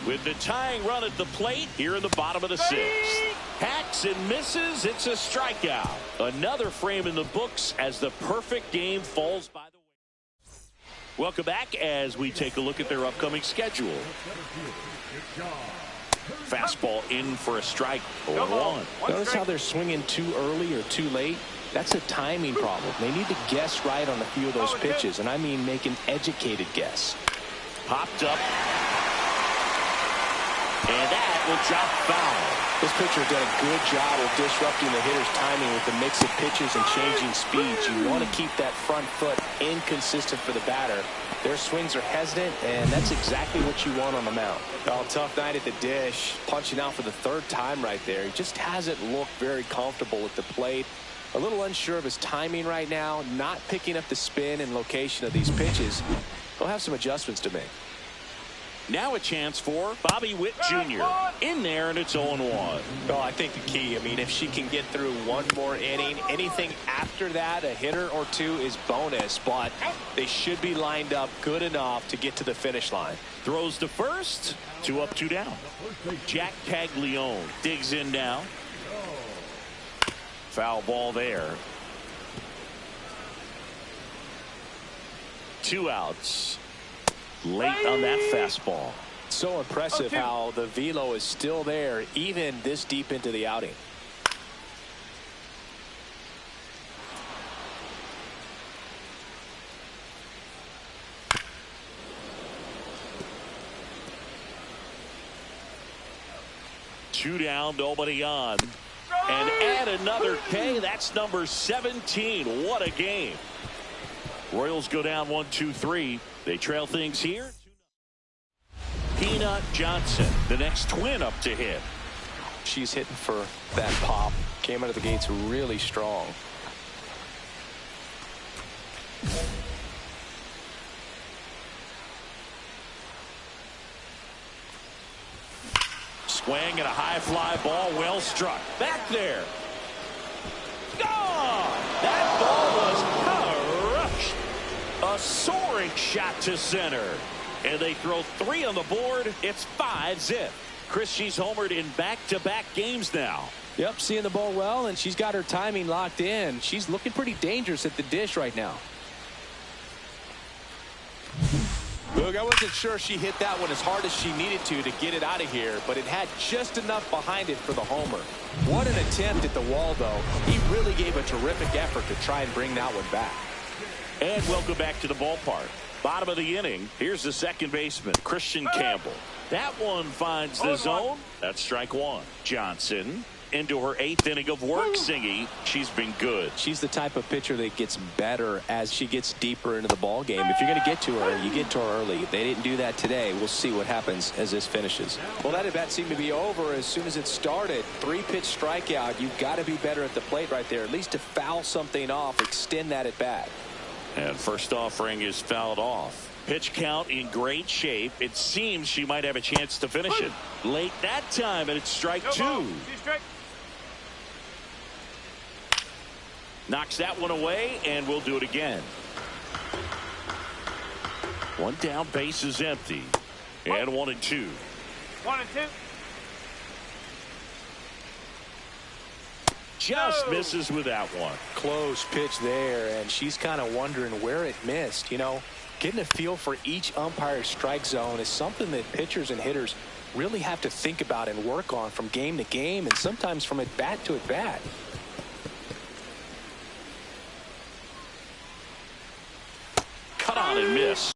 With the tying run at the plate here in the bottom of the 6th. Hacks and misses. It's a strikeout. Another frame in the books as the perfect game falls by the way. Welcome back as we take a look at their upcoming schedule. Fastball in for a strike. 0-1. Notice how they're swinging too early or too late? That's a timing problem. They need to guess right on a few of those pitches, and I mean make an educated guess. Popped up. And that will drop foul. This pitcher has done a good job of disrupting the hitter's timing with the mix of pitches and changing speeds. You want to keep that front foot inconsistent for the batter. Their swings are hesitant, and that's exactly what you want on the mound. Oh, tough night at the dish. Punching out for the 3rd time right there. He just hasn't looked very comfortable at the plate. A little unsure of his timing right now, not picking up the spin and location of these pitches. He'll have some adjustments to make. Now a chance for Bobby Witt Jr. in there, and it's 0-1. Well, I think the key, I mean, if she can get through one more inning, anything after that, a hitter or two is bonus, but they should be lined up good enough to get to the finish line. Throws to first, 2 up, 2 down. Jack Caglione digs in now. Foul ball there. 2 outs. Late on that fastball. So impressive how the velo is still there even this deep into the outing. Two down, nobody on. And add another K. That's number 17. What a game. Royals go down 1-2-3. They trail things here. Peanut Johnson, the next twin up to hit. She's hitting for that pop. Came out of the gates really strong. Swing and a high fly ball, well struck. Back there. Gone! That ball was crushed. A soaring shot to center. And they throw 3 on the board. It's 5-zip. Chris, she's homered in back-to-back games now. Yep, seeing the ball well, and she's got her timing locked in. She's looking pretty dangerous at the dish right now. Look, I wasn't sure she hit that one as hard as she needed to get it out of here, but it had just enough behind it for the homer. What an attempt at the wall, though. He really gave a terrific effort to try and bring that one back. And welcome back to the ballpark. Bottom of the inning. Here's the second baseman, Christian Campbell. That one finds the zone. That's strike 1. Johnson into her 8th inning of work. Singy, she's been good. She's the type of pitcher that gets better as she gets deeper into the ball game. If you're going to get to her, you get to her early. They didn't do that today. We'll see what happens as this finishes. Well, that at bat seemed to be over as soon as it started. 3-pitch strikeout. You've got to be better at the plate right there, at least to foul something off, extend that at bat. And first offering is fouled off. Pitch count in great shape. It seems she might have a chance to finish it. Late that time, and it's strike 2. Knocks that one away, and we'll do it again. One down, base is empty. And 1-2. 1-2. Just misses with that one. Close pitch there, and she's kind of wondering where it missed. You know, getting a feel for each umpire's strike zone is something that pitchers and hitters really have to think about and work on from game to game, and sometimes from at bat to at bat. Cut on and miss.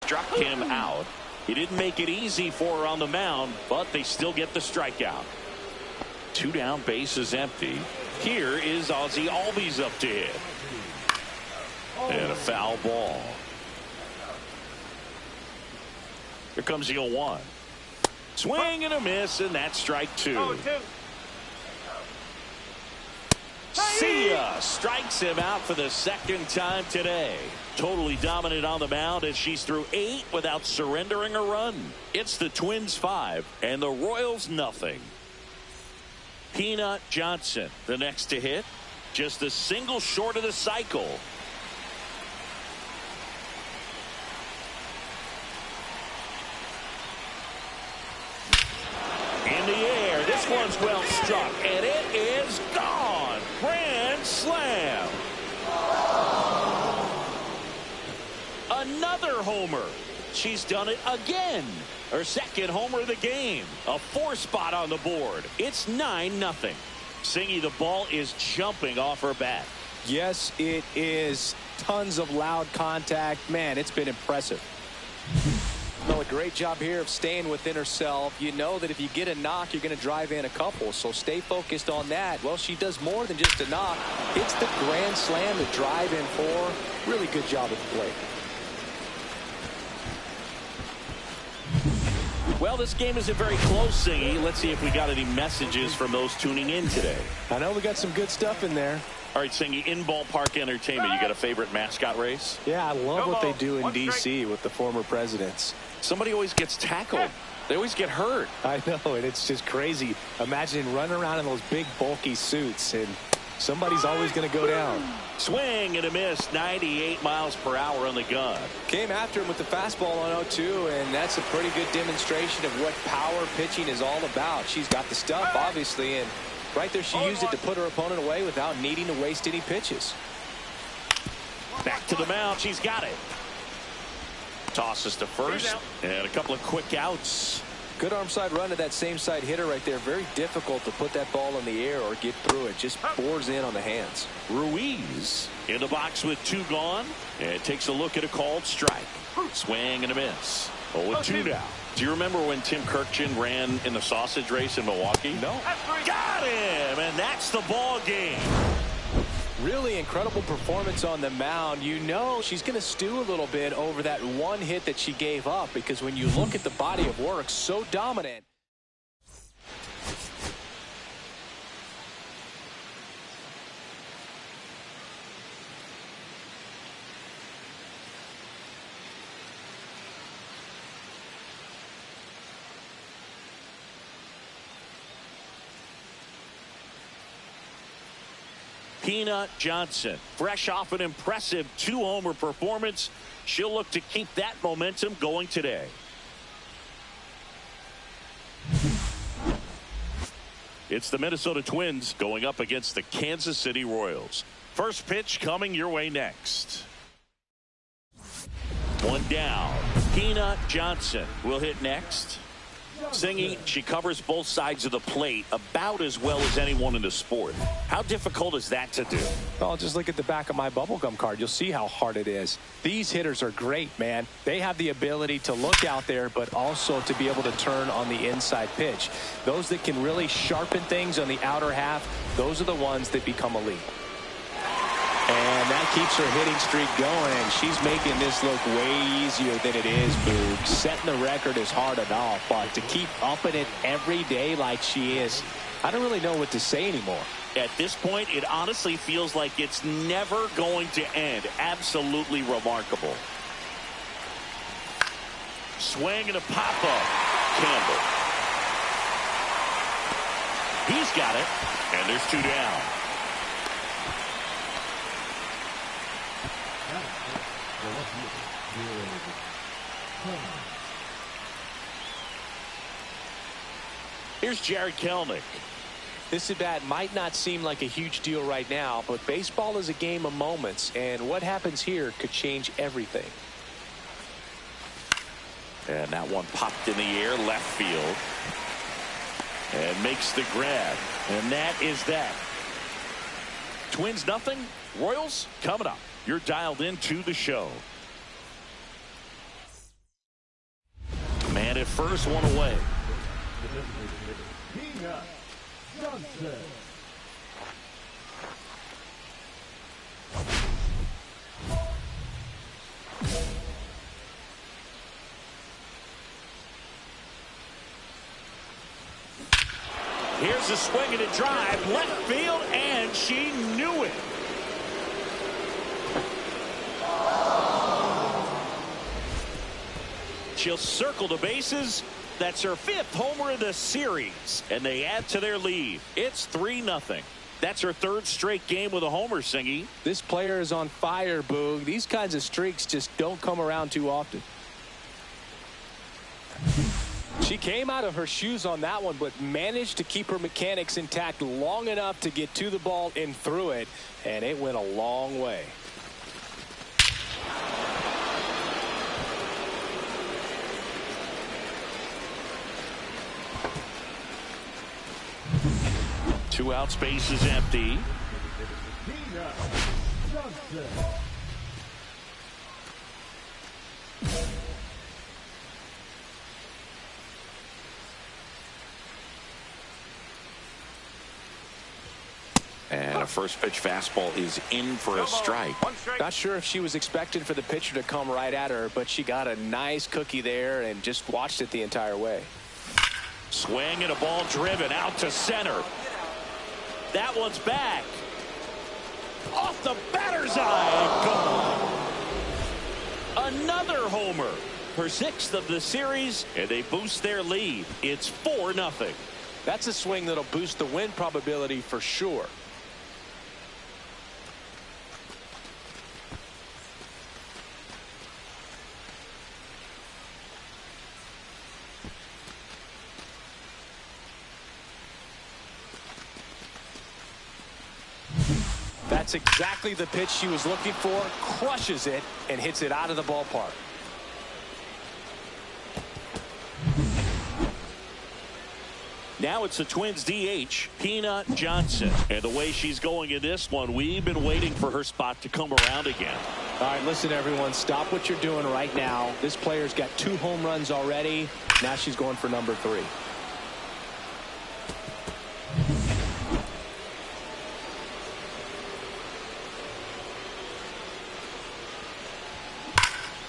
Struck him out. He didn't make it easy for her on the mound, but they still get the strikeout. 2 down, bases empty. Here is Ozzie Albies up to hit. And a foul ball. Here comes the 0-1. Swing and a miss, and that's strike 2. See ya! Strikes him out for the 2nd time today. Totally dominant on the mound as she's through 8 without surrendering a run. It's the Twins 5 and the Royals nothing. Peanut Johnson, the next to hit. Just a single short of the cycle. In the air, this one's well struck, and it is gone. Grand slam. Another homer. She's done it again. Her 2nd homer of the game. A 4 spot on the board. It's 9-0. Singy, the ball is jumping off her bat. Yes, it is. Tons of loud contact. Man, it's been impressive. Well, a great job here of staying within herself. You know that if you get a knock, you're going to drive in a couple. So stay focused on that. Well, she does more than just a knock. It's the grand slam to drive in 4. Really good job at the plate. Well, this game isn't very close, Singy. Let's see if we got any messages from those tuning in today. I know we got some good stuff in there. All right, Singy, in ballpark entertainment, you got a favorite mascot race? Yeah, I love what they do in D.C. with the former presidents. Somebody always gets tackled. They always get hurt. I know, and it's just crazy. Imagine running around in those big, bulky suits, and somebody's always going to go down. Swing and a miss, 98 miles per hour on the gun. Came after him with the fastball on 0-2, and that's a pretty good demonstration of what power pitching is all about. She's got the stuff, obviously, and right there she used it to put her opponent away without needing to waste any pitches. Back to the mound. She's got it. Tosses to first, and a couple of quick outs. Good arm side run to that same side hitter right there. Very difficult to put that ball in the air or get through it. Just bores in on the hands. Ruiz in the box with 2 gone, and takes a look at a called strike. Swing and a miss. 0-2 now. Do you remember when Tim Kirkjian ran in the sausage race in Milwaukee? No. Got him, and that's the ball game. Really incredible performance on the mound. You know she's going to stew a little bit over that 1 hit that she gave up, because when you look at the body of work, so dominant. Peanut Johnson, fresh off an impressive 2-homer performance. She'll look to keep that momentum going today. It's the Minnesota Twins going up against the Kansas City Royals. First pitch coming your way next. 1 down. Peanut Johnson will hit next. Singy, she covers both sides of the plate about as well as anyone in the sport. How difficult is that to do? Well, just look at the back of my bubblegum card. You'll see how hard it is. These hitters are great, man. They have the ability to look out there, but also to be able to turn on the inside pitch. Those that can really sharpen things on the outer half, those are the ones that become elite. And that keeps her hitting streak going. She's making this look way easier than it is, Boog. Setting the record is hard enough, but to keep upping it every day like she is, I don't really know what to say anymore. At this point, it honestly feels like it's never going to end. Absolutely remarkable. Swing and a pop-up. Campbell. He's got it, and there's 2 down. Here's Jared Kelenic. This at bat might not seem like a huge deal right now, but baseball is a game of moments, and what happens here could change everything. And that one popped in the air, left field, and makes the grab. And that is that. Twins nothing, Royals coming up. You're dialed into the show. first one away. Here's a swing and a drive, left field, and she knew it. She'll circle the bases. That's her 5th homer of the series, and they add to their lead. It's 3-0. That's her 3rd straight game with a homer, Singy. This player is on fire, Boog. These kinds of streaks just don't come around too often. She came out of her shoes on that one, but managed to keep her mechanics intact long enough to get to the ball and through it, and it went a long way. Two outs, base is empty. And a first pitch fastball is in for a strike. Not sure if she was expecting for the pitcher to come right at her, but she got a nice cookie there and just watched it the entire way. Swing and a ball driven out to center. That one's back. Off the batter's eye. Gone. Another homer. Her 6th of the series, and they boost their lead. It's 4-0. That's a swing that'll boost the win probability for sure. That's exactly the pitch she was looking for. Crushes it and hits it out of the ballpark. Now it's the Twins DH, Peanut Johnson. And the way she's going in this one, we've been waiting for her spot to come around again. All right, listen, everyone. Stop what you're doing right now. This player's got 2 home runs already. Now she's going for number 3.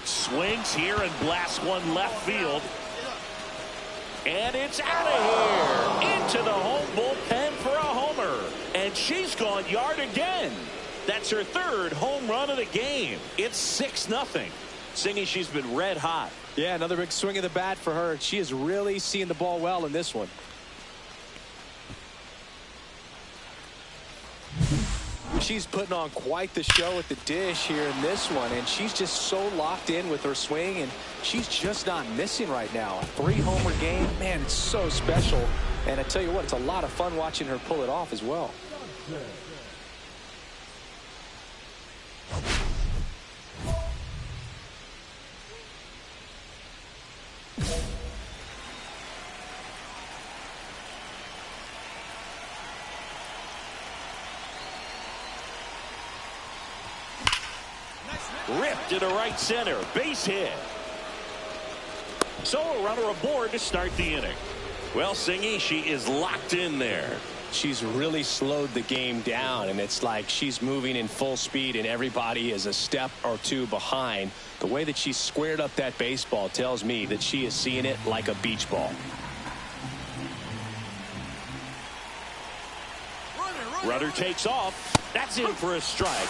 Swings here and blasts one left field. And it's out of here. Into the home bullpen for a homer. And she's gone yard again. That's her 3rd home run of the game. It's 6-0. Singing, she's been red hot. Yeah, another big swing of the bat for her. She is really seeing the ball well in this one. She's putting on quite the show at the dish here in this one, and she's just so locked in with her swing, and she's just not missing right now. A 3-homer game, man, it's so special. And I tell you what, it's a lot of fun watching her pull it off as well. Ripped to the right center. Base hit. So a runner aboard to start the inning. Well, Singy, she is locked in there. She's really slowed the game down, and it's like she's moving in full speed and everybody is a step or 2 behind. The way that she squared up that baseball tells me that she is seeing it like a beach ball. Runner takes off. That's in for a strike.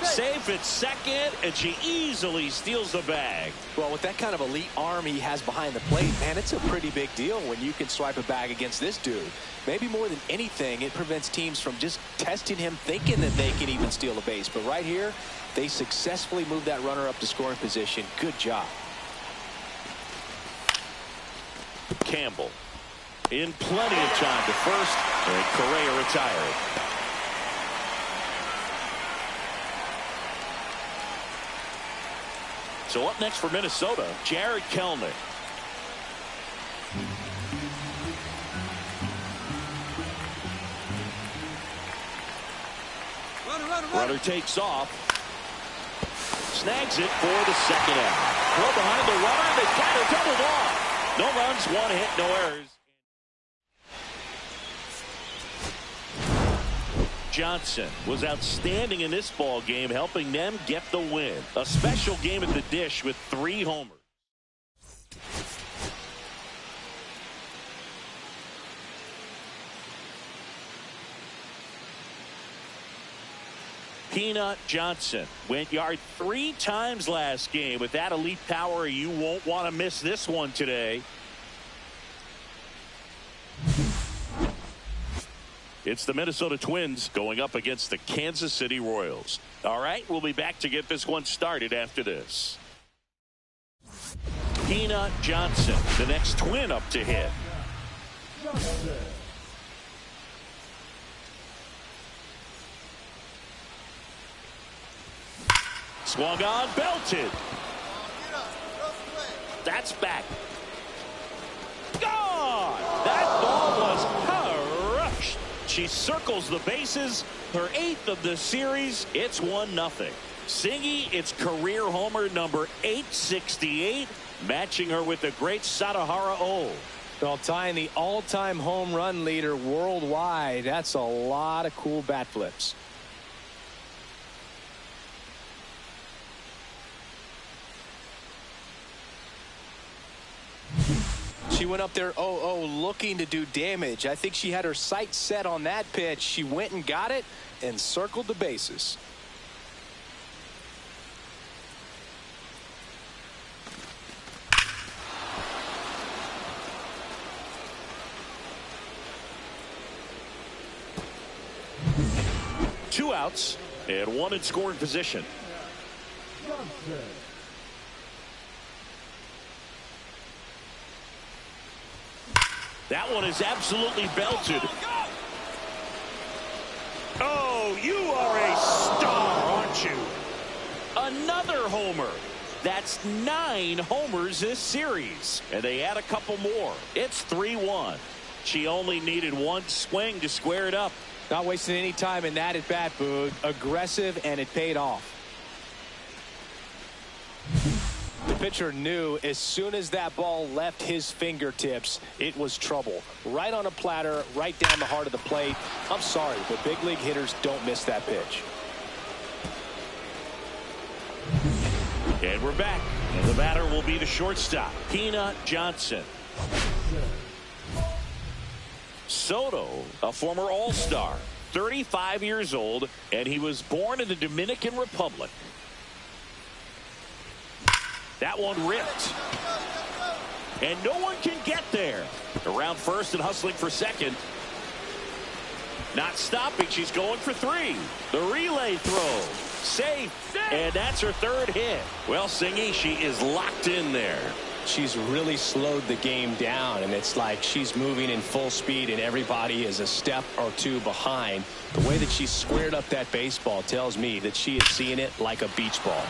Safe at second, and she easily steals the bag. Well, with that kind of elite arm he has behind the plate, man, it's a pretty big deal when you can swipe a bag against this dude. Maybe more than anything, it prevents teams from just testing him, thinking that they can even steal a base. But right here, they successfully moved that runner up to scoring position. Good job. Campbell in plenty of time to first, and Correa retired. So up next for Minnesota, Jared Kelnick. Runner takes off. Snags it for the second out. Throw behind the runner. They got her doubled off. No runs, 1 hit, no errors. Johnson was outstanding in this ball game, helping them get the win. A special game at the dish with 3 homers. Peanut Johnson went yard 3 times last game. With that elite power, you won't want to miss this one today. It's the Minnesota Twins going up against the Kansas City Royals. All right, we'll be back to get this one started after this. Peanut Johnson, the next Twin up to hit. Swung on, belted. That's back. Gone! That ball was crushed. She circles the bases, her 8th of the series. It's 1-0. Singy, it's career homer number 868, matching her with the great Sadahara O. Well, tying the all-time home run leader worldwide, that's a lot of cool bat flips. She went up there 0-0 looking to do damage. I think she had her sights set on that pitch. She went and got it and circled the bases. Two outs and 1 in scoring position. That one is absolutely belted. Oh, you are a star, aren't you? Another homer. That's 9 homers this series. And they add a couple more. It's 3-1. She only needed 1 swing to square it up. Not wasting any time in that at bat, Boog. Aggressive, and it paid off. The pitcher knew as soon as that ball left his fingertips, it was trouble. Right on a platter, right down the heart of the plate. I'm sorry, but big league hitters don't miss that pitch. And we're back. And the batter will be the shortstop, Peanut Johnson. Soto, a former All-Star, 35 years old, and he was born in the Dominican Republic. That one ripped. And no one can get there. Around first and hustling for second. Not stopping. She's going for 3. The relay throw. Safe. And that's her 3rd hit. Well, Singy, she is locked in there. She's really slowed the game down, and it's like she's moving in full speed and everybody is a step or 2 behind. The way that she squared up that baseball tells me that she is seeing it like a beach ball.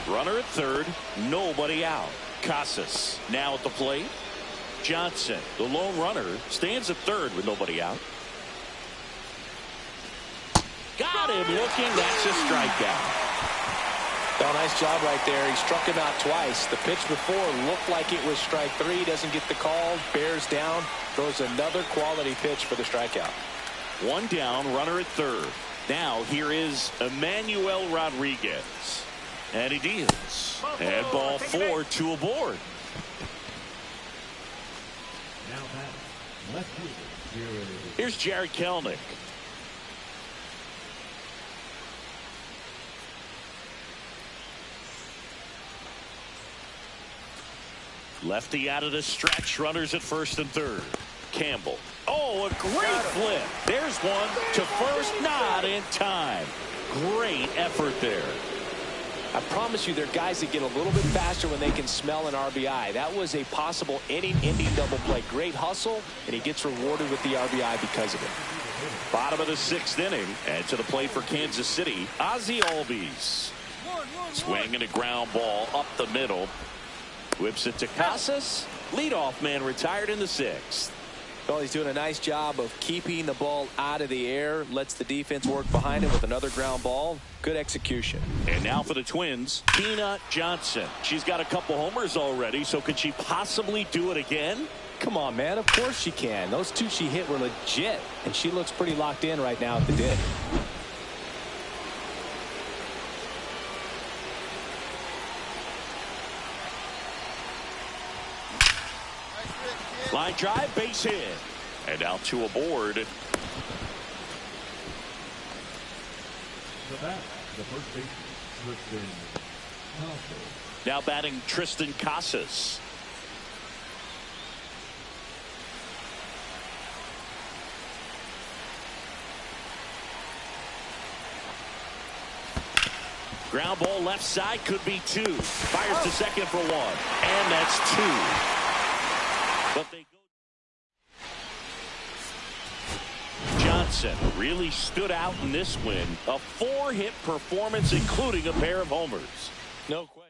Runner at 3rd, nobody out. Casas now at the plate. Johnson, the lone runner, stands at 3rd with nobody out. Got him looking. That's a strikeout. Oh, nice job right there. He struck him out twice. The pitch before looked like it was strike 3. Doesn't get the call. Bears down. Throws another quality pitch for the strikeout. 1 down, runner at 3rd. Now here is Emmanuel Rodriguez. And he deals. And ball 4, 2 aboard. Now batting, left fielder. Here's Jared Kelenic. Lefty out of the stretch. Runners at 1st and 3rd. Campbell. Oh, a great flip. There's one to first. Not in time. Great effort there. I promise you, there are guys that get a little bit faster when they can smell an RBI. That was a possible inning-ending double play. Great hustle, and he gets rewarded with the RBI because of it. Bottom of the 6th inning, and to the plate for Kansas City, Ozzie Albies. Swinging a ground ball up the middle. Whips it to Casas. Leadoff man retired in the 6th. Well, he's doing a nice job of keeping the ball out of the air, lets the defense work behind him with another ground ball. Good execution. And now for the Twins, Tina Johnson. She's got a couple homers already, so could she possibly do it again? Come on, man. Of course she can. Those two she hit were legit, and she looks pretty locked in right now at the dig. Line drive, base hit. And now two aboard. The bat, the first baseman, Tristan Casas. Now batting Tristan Casas. Ground ball left side, could be two. Fires to second for one. And that's two. But they go. Johnson really stood out in this win. A 4-hit performance, including a pair of homers. No question.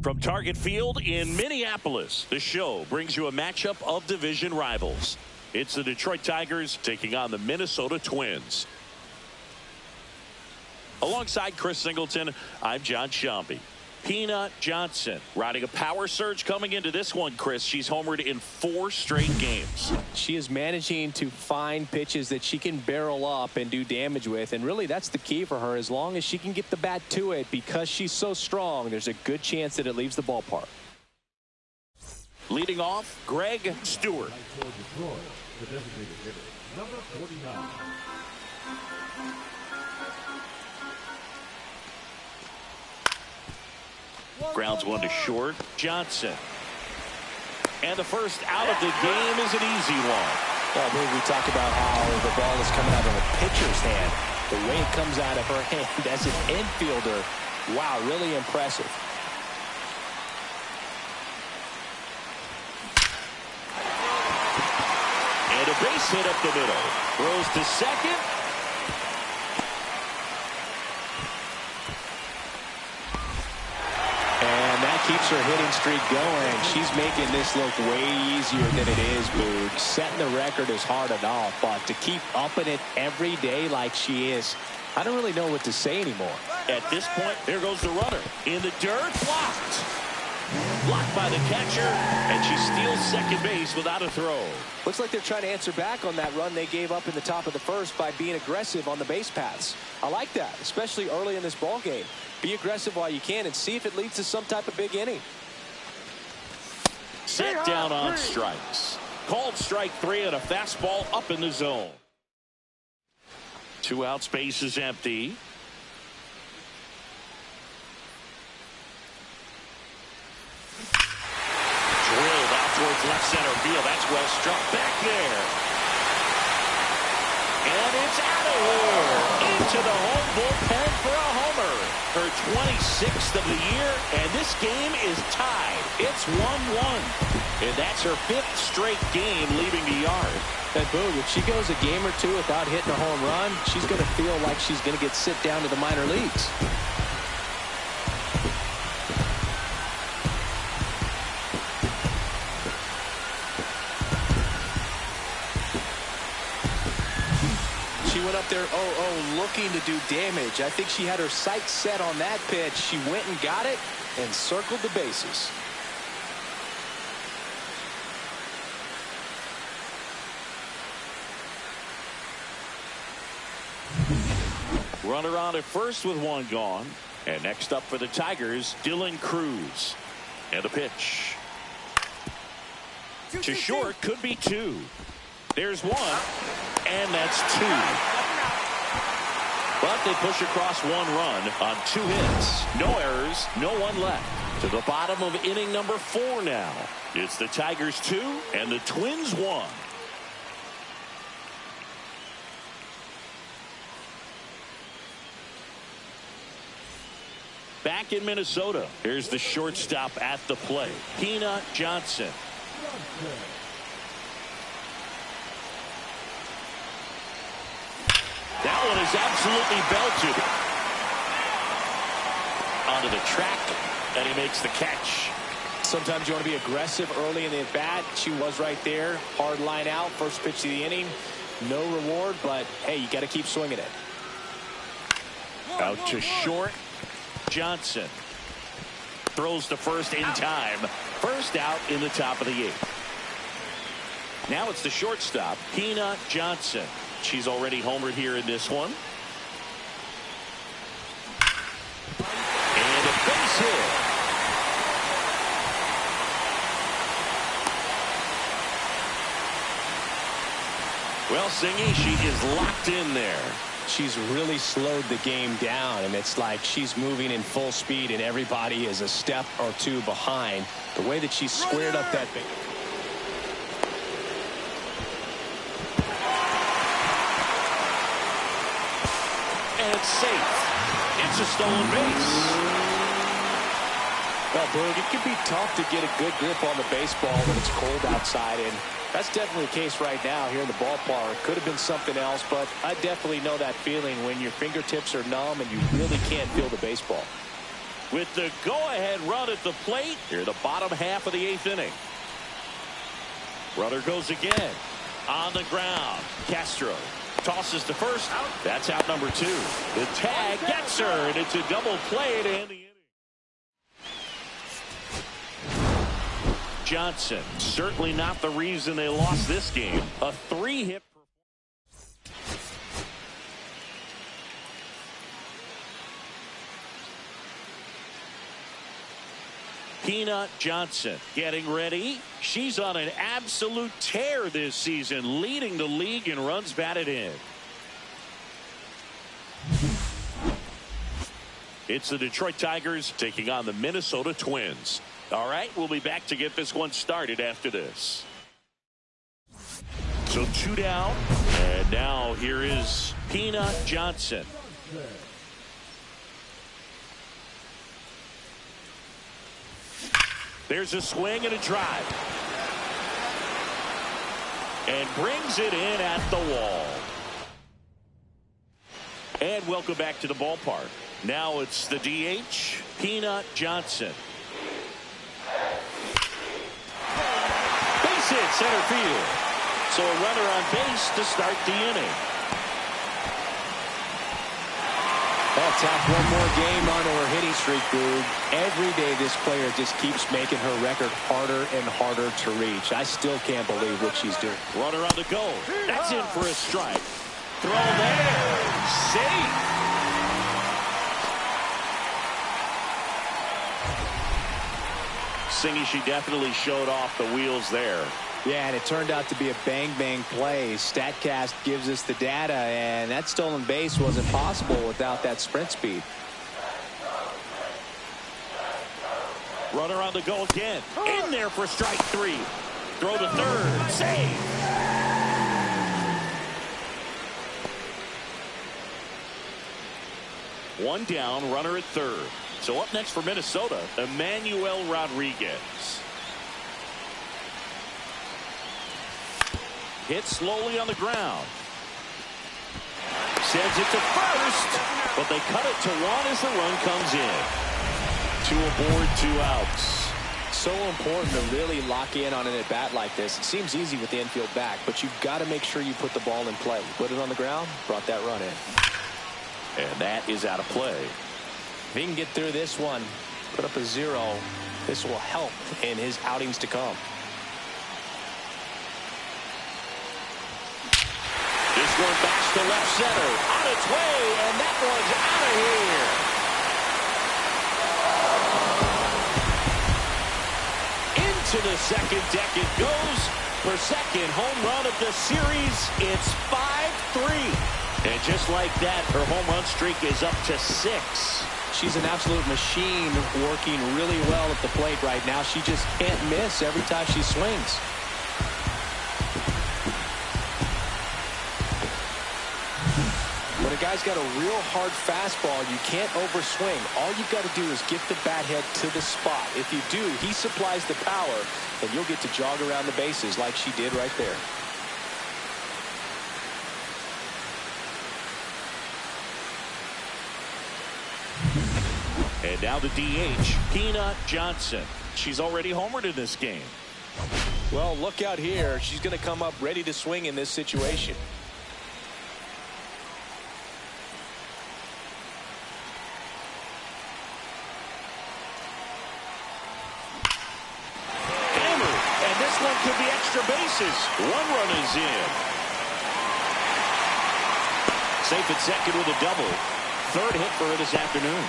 From Target Field in Minneapolis, the show brings you a matchup of division rivals. It's the Detroit Tigers taking on the Minnesota Twins. Alongside Chris Singleton, I'm John Shambi. Tina Johnson riding a power surge coming into this one, Chris. She's homered in 4 straight games. She is managing to find pitches that she can barrel up and do damage with, and really that's the key for her. As long as she can get the bat to it, because she's so strong, there's a good chance that it leaves the ballpark. Leading off, Greg Stewart. For Detroit, the designated hitter, number 49. Grounds one to short. Johnson. And the first out of the game is an easy one. Well, I believe we talked about how the ball is coming out of a pitcher's hand. The way it comes out of her hand as an infielder, wow, really impressive. And a base hit up the middle. Throws to second. And that keeps her hitting streak going. She's making this look way easier than it is, Boog. Setting the record is hard enough, but to keep upping it every day like she is, I don't really know what to say anymore. At this point, there goes the runner. In the dirt, blocked. Blocked by the catcher, and she steals second base without a throw. Looks like they're trying to answer back on that run they gave up in the top of the first by being aggressive on the base paths. I like that, especially early in this ball game. Be aggressive while you can and see if it leads to some type of big inning. Set down on strikes. Called strike 3 and a fastball up in the zone. 2 out, space is empty. Drilled out towards left center field. That's well struck back there. And it's out of here. Into the home bullpen for a homer. Her 26th of the year, and this game is tied. It's 1-1. And that's her 5th straight game leaving the yard. And Boog, if she goes a game or two without hitting a home run, she's going to feel like she's going to get sent down to the minor leagues. She went up there 0-0 looking to do damage. I think she had her sights set on that pitch. She went and got it and circled the bases. Runner on at first with 1 gone. And next up for the Tigers, Dylan Cruz. And a pitch. To short, could be 2. There's 1. And that's 2. But they push across 1 run on 2 hits. No errors, no one left. To the bottom of inning number 4 now. It's the Tigers 2 and the Twins 1. Back in Minnesota, here's the shortstop at the plate, Peanut Johnson. That one is absolutely belted onto the track, and he makes the catch. Sometimes you want to be aggressive early in the at-bat. She was right there. Hard line out. First pitch of the inning. No reward, but, hey, you got to keep swinging it. Out to short. Johnson throws to first in time. First out in the top of the 8th. Now it's the shortstop, Peanut Johnson. She's already homered here in this one. And a base hit. Well, Singy, she is locked in there. She's really slowed the game down, and it's like she's moving in full speed, and everybody is a step or 2 behind. The way that she squared up that base. And it's safe. It's a stolen base. Well, Boog, it can be tough to get a good grip on the baseball when it's cold outside, and that's definitely the case right now here in the ballpark. Could have been something else, but I definitely know that feeling when your fingertips are numb and you really can't feel the baseball. With the go-ahead run at the plate, here the bottom half of the 8th inning. Runner goes again. On the ground, Castro tosses to first. That's out number 2. The tag gets her, and it's a double play to end the inning. Johnson, certainly not the reason they lost this game. A 3-hit. Peanut Johnson getting ready. She's on an absolute tear this season, leading the league in runs batted in. It's the Detroit Tigers taking on the Minnesota Twins. All right, we'll be back to get this one started after this. So 2 down, and now here is Peanut Johnson. There's a swing and a drive. And brings it in at the wall. And welcome back to the ballpark. Now it's the DH, Peanut Johnson. Base hit center field. So a runner on base to start the inning. Tack one more game onto her hitting streak, Boog. Every day this player just keeps making her record harder and harder to reach. I still can't believe what she's doing. Runner on the go. That's in for a strike. Throw there. Safe. Singy, she definitely showed off the wheels there. Yeah, and it turned out to be a bang-bang play. StatCast gives us the data, and that stolen base wasn't possible without that sprint speed. Runner on the go again. In there for strike 3. Throw to third. Save. One down, runner at third. So up next for Minnesota, Emmanuel Rodriguez. Hit slowly on the ground. Sends it to first, but they cut it to 1 as the run comes in. 2 aboard, 2 outs. So important to really lock in on an at-bat like this. It seems easy with the infield back, but you've got to make sure you put the ball in play. Put it on the ground, brought that run in. And that is out of play. If he can get through this one, put up a 0, this will help in his outings to come. This one backs to left center. On its way, and that one's out of here. Into the second deck it goes. Her second home run of the series. It's 5-3. And just like that, her home run streak is up to 6. She's an absolute machine, working really well at the plate right now. She just can't miss every time she swings. When a guy's got a real hard fastball, you can't overswing. All you've got to do is get the bat head to the spot. If you do, he supplies the power, and you'll get to jog around the bases like she did right there. And now the DH, Peanut Johnson. She's already homered in this game. Well, look out here. She's going to come up ready to swing in this situation. Could be extra bases. 1 run is in. Safe at second with a double. 3rd hit for her this afternoon.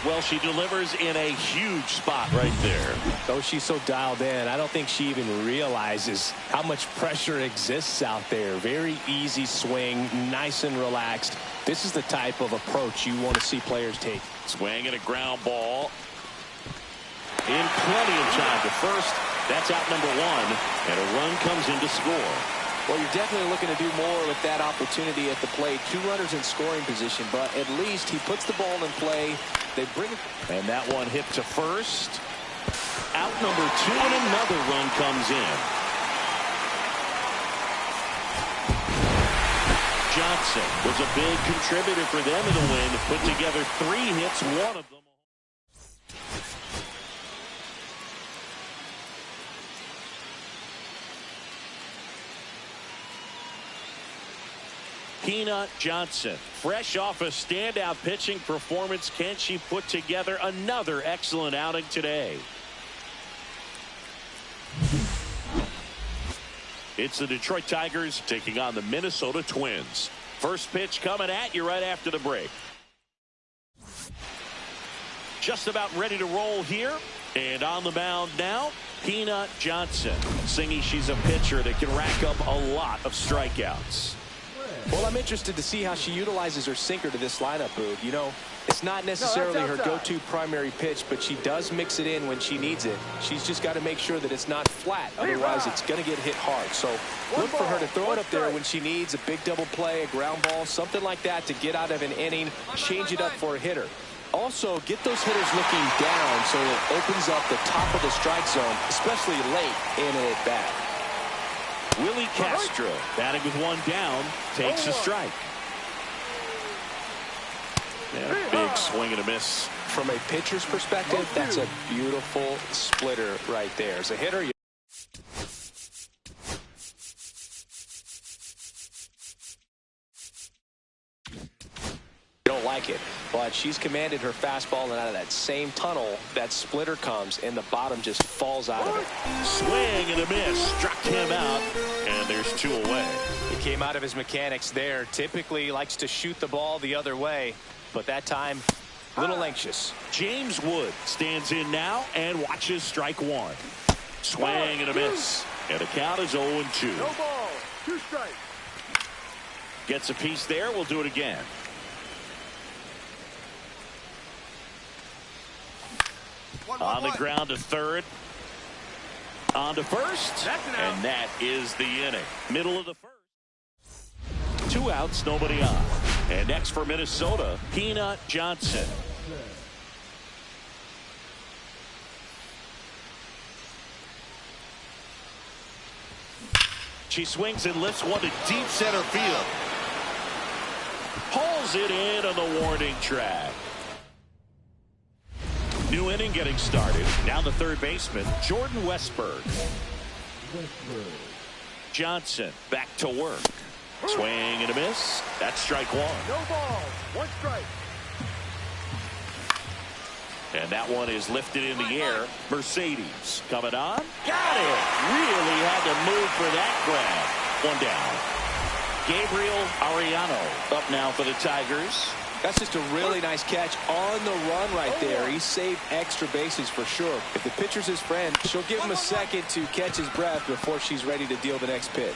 Well, she delivers in a huge spot right there. Though she's so dialed in, I don't think she even realizes how much pressure exists out there. Very easy swing, nice and relaxed. This is the type of approach you want to see players take. Swing and a ground ball. In plenty of time to first. That's out number 1, and a run comes in to score. Well, you're definitely looking to do more with that opportunity at the plate. 2 runners in scoring position, but at least he puts the ball in play. They bring it. And that one hit to first. Out number 2, and another run comes in. Johnson was a big contributor for them in the win. Put together 3 hits, 1 of them. Peanut Johnson, fresh off a standout pitching performance. Can she put together another excellent outing today? It's the Detroit Tigers taking on the Minnesota Twins. First pitch coming at you right after the break. Just about ready to roll here. And on the mound now, Peanut Johnson, singing she's a pitcher that can rack up a lot of strikeouts. Well, I'm interested to see how she utilizes her sinker to this lineup, Boog. You know, it's not necessarily her go-to primary pitch, but she does mix it in when she needs it. She's just got to make sure that it's not flat. Otherwise, it's going to get hit hard. So look for her to throw it up there when she needs a big double play, a ground ball, something like that to get out of an inning, change it up for a hitter. Also, get those hitters looking down so it opens up the top of the strike zone, especially late in an at-bat. Willie Castro, batting with 1 down, takes a strike. And a big swing and a miss. From a pitcher's perspective, that's a beautiful splitter right there. As a hitter, you don't like it, but she's commanded her fastball, and out of that same tunnel, that splitter comes, and the bottom just falls out of it. Swing and a miss, struck him out, and there's 2 away. He came out of his mechanics there. Typically likes to shoot the ball the other way, but that time, a little anxious. James Wood stands in now and watches strike 1. Swing and a miss, and the count is 0-2. No ball, 2 strikes. Gets a piece there. We'll do it again. On the ground to third. On to first. And that is the inning. Middle of the first. 2 outs, nobody on. And next for Minnesota, Peanut Johnson. She swings and lifts one to deep center field. Pulls it in on the warning track. New inning getting started. Now the third baseman, Jordan Westberg. Johnson back to work. Swing and a miss. That's strike 1. No ball, 1 strike. And that one is lifted in the air. Mercedes coming on. Got it. Really had to move for that grab. 1 down. Gabriel Arellano up now for the Tigers. That's just a really nice catch on the run right there. He saved extra bases for sure. If the pitcher's his friend, she'll give him a second to catch his breath before she's ready to deal the next pitch.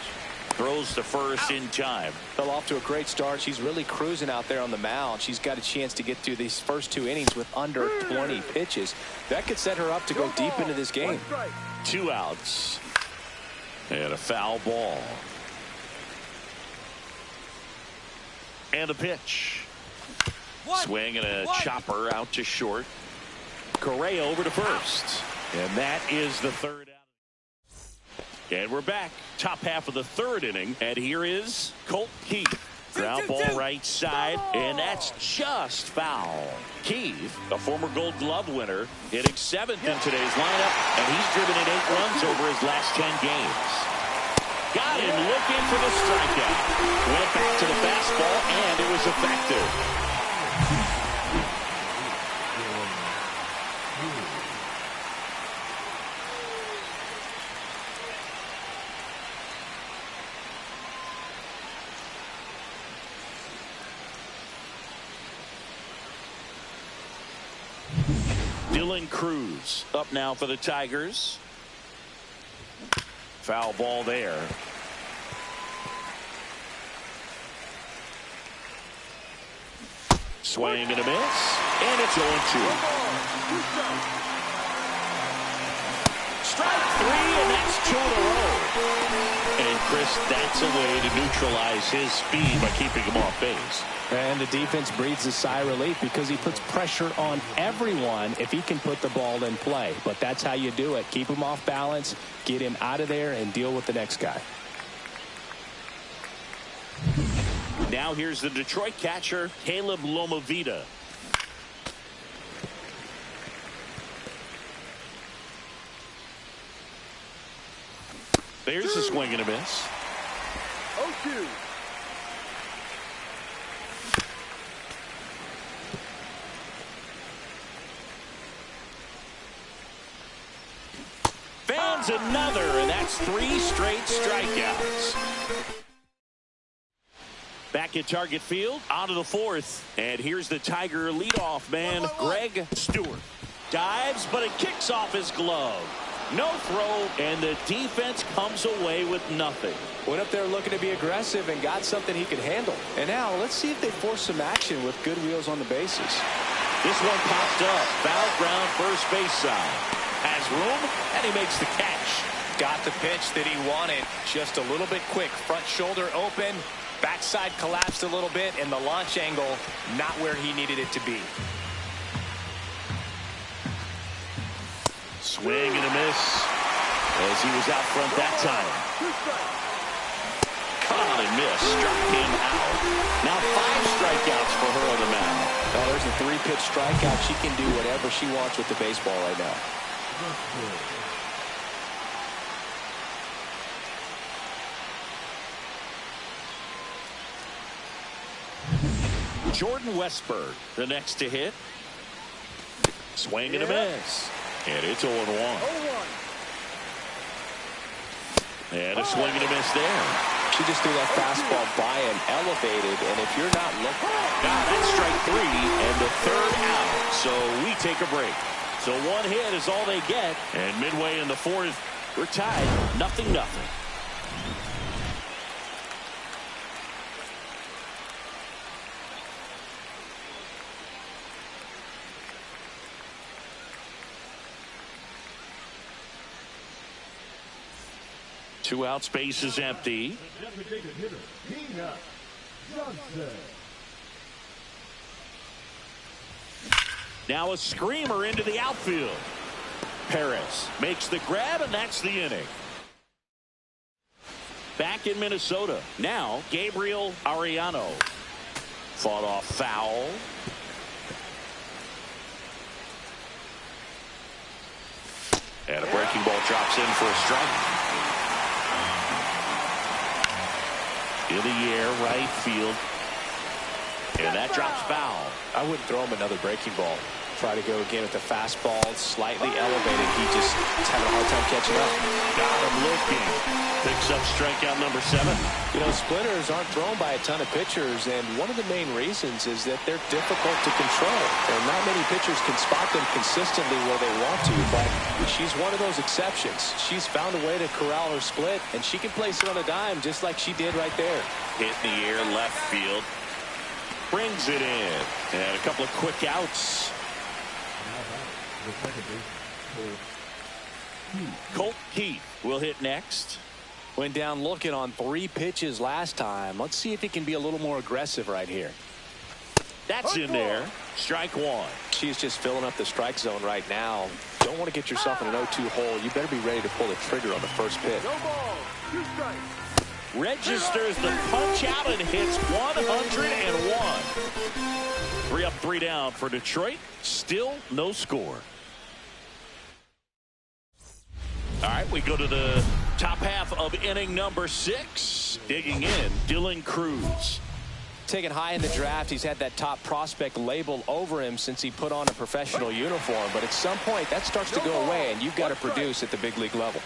throws to first in time. Fell off to a great start. She's really cruising out there on the mound. She's got a chance to get through these first 2 innings with under 20 pitches. That could set her up to go deep into this game. 2 outs. And a foul ball. And a pitch. Swing and a chopper out to short. Correa over to first. And that is the 3rd out. And we're back. Top half of the 3rd inning. And here is Colt Keith. Ground ball right side. And that's just foul. Keith, a former Gold Glove winner, hitting 7th in today's lineup. And he's driven in 8 runs over his last 10 games. Got him looking for the strikeout. Went back to the fastball, and it was effective. Dylan Cruz up now for the Tigers. Foul ball there. Swing and a miss. And it's 0-2. Strike 3, and that's 2 in a row. And Chris, that's a way to neutralize his speed by keeping him off base. And the defense breathes a sigh of relief because he puts pressure on everyone if he can put the ball in play. But that's how you do it. Keep him off balance, get him out of there, and deal with the next guy. Now here's the Detroit catcher, Caleb Lomavita. There's a swing and a miss. 0-2. Fans another, and that's 3 straight strikeouts. Back at Target Field, on to the 4th. And here's the Tiger leadoff man, Greg Stewart. Dives, but it kicks off his glove. No throw, and the defense comes away with nothing. Went up there looking to be aggressive and got something he could handle. And now let's see if they force some action with good wheels on the bases. This one popped up. Foul ground first base side. Has room, and he makes the catch. Got the pitch that he wanted. Just a little bit quick. Front shoulder open. Backside collapsed a little bit, and the launch angle not where he needed it to be. Swing and a miss as he was out front that time. Caught and missed. Struck him out. Now 5 strikeouts for her on the mound. Oh, there's a 3-pitch strikeout. She can do whatever she wants with the baseball right now. Jordan Westberg, the next to hit. Swing and a miss. And it's 0-1. And a swing and a miss there. She just threw that fastball by and elevated, and if you're not looking... That's strike 3 and the 3rd out. So we take a break. So 1 hit is all they get. And midway in the 4th, we're tied 0-0. Two out, space is empty. Now a screamer into the outfield. Perez makes the grab, and that's the inning. Back in Minnesota. Now Gabriel Ariano. Fought off foul. And a breaking ball drops in for a strike. In the air, right field. And that drops foul. I wouldn't throw him another breaking ball. Try to go again with the fastball, slightly elevated. He just is having a hard time catching up. Got him looking. Picks up strikeout number 7. You know, splitters aren't thrown by a ton of pitchers, and one of the main reasons is that they're difficult to control. And not many pitchers can spot them consistently where they want to, but she's one of those exceptions. She's found a way to corral her split, and she can place it on a dime just like she did right there. Hit in the air, left field. Brings it in. And a couple of quick outs. The second base, Colt Keith will hit next. Went down looking on 3 pitches last time. Let's see if he can be a little more aggressive right here. That's in there. Strike 1. She's just filling up the strike zone right now. Don't want to get yourself in an 0-2 hole. You better be ready to pull the trigger on the first pitch. No ball. 2 strikes. Registers the punch out and hits 101. 3 up, 3 down for Detroit. Still no score. All right, we go to the top half of inning number 6. Digging in, Dylan Cruz. Taken high in the draft, he's had that top prospect label over him since he put on a professional uniform. But at some point, that starts to go away, and you've got to produce at the big league level.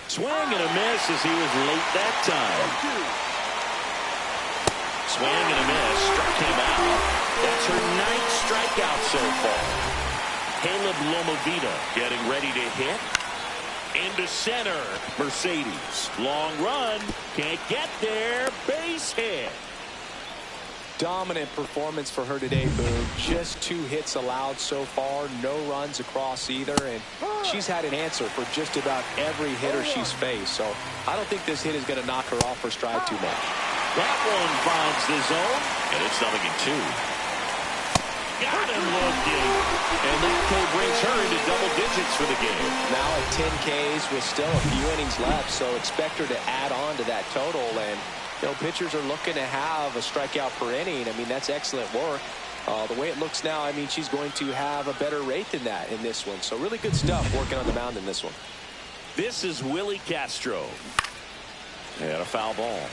Swing and a miss as he was late that time. Swing and a miss, struck him out. That's her 9th strikeout so far. Caleb Lomavita getting ready to hit. Into center. Mercedes. Long run. Can't get there. Base hit. Dominant performance for her today, Boone. Just 2 hits allowed so far. No runs across either. And she's had an answer for just about every hitter she's faced. So I don't think this hit is going to knock her off her stride too much. That one finds the zone. And it's 0-2. Got him looking. And that K brings her into double digits for the game. Now at 10 Ks with still a few innings left, so expect her to add on to that total. And, you know, pitchers are looking to have a strikeout per inning. I mean, that's excellent work. The way it looks now, I mean, she's going to have a better rate than that in this one. So really good stuff working on the mound in this one. This is Willie Castro. And a foul ball.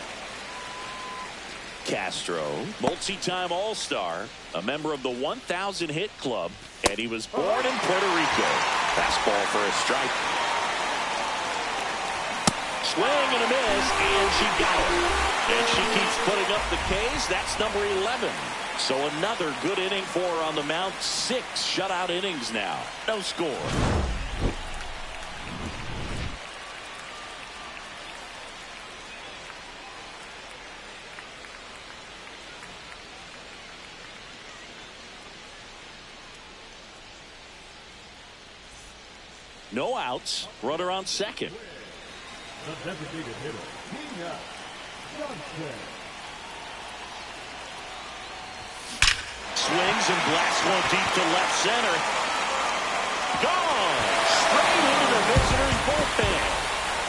Castro, multi-time All-Star, a member of the 1,000 hit club, and he was born in Puerto Rico. Fastball for a strike. Swing and a miss, and she got it. And she keeps putting up the Ks. That's number 11. So another good inning for her on the mound. 6 shutout innings now. No score. No outs. Runner on second. the designated hitter, Tina Johnson. Swings and blasts one deep to left center. Gone! Straight into the visitor's bullpen.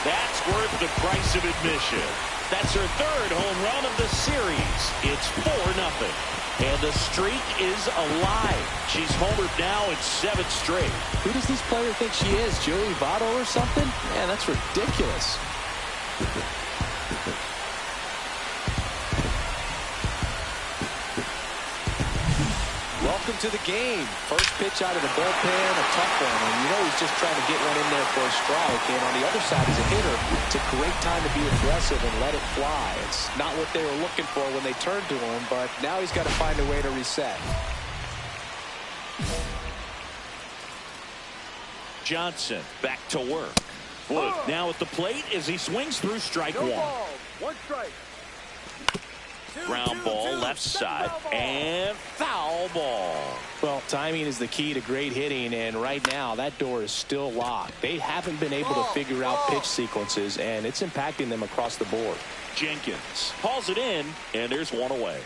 That's worth the price of admission. That's her third home run of the series. It's 4-0. And the streak is alive. She's homered now in 7 straight. Who does this player think she is? Joey Votto or something? Man, that's ridiculous. Welcome to the game. First pitch out of the bullpen, a tough one. And you know he's just trying to get one in there for a strike. And on the other side as a hitter, it's a great time to be aggressive and let it fly. It's not what they were looking for when they turned to him, but now he's got to find a way to reset. Johnson back to work. Wood now at the plate as he swings through strike one. Ball. 1 strike. Ground ball left side and foul ball. Well, timing is the key to great hitting, and right now that door is still locked. They haven't been able to figure out pitch sequences, and it's impacting them across the board. Jenkins hauls it in, and there's one away.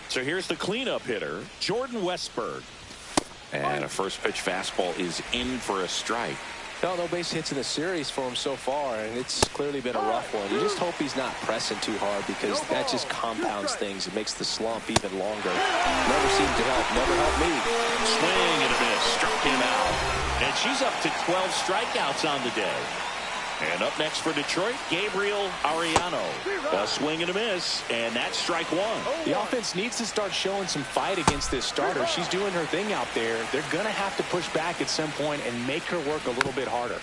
So here's the cleanup hitter, Jordan Westberg. And a first pitch fastball is in for a strike. No base hits in the series for him so far, and it's clearly been a rough one. You just hope he's not pressing too hard, because that just compounds things. It makes the slump even longer. Never seemed to help. Never helped me. Swing and a miss. Struck him out. And she's up to 12 strikeouts on the day. And up next for Detroit, Gabriel Ariano. A swing and a miss, and that's strike one. The offense needs to start showing some fight against this starter. She's doing her thing out there. They're going to have to push back at some point and make her work a little bit harder.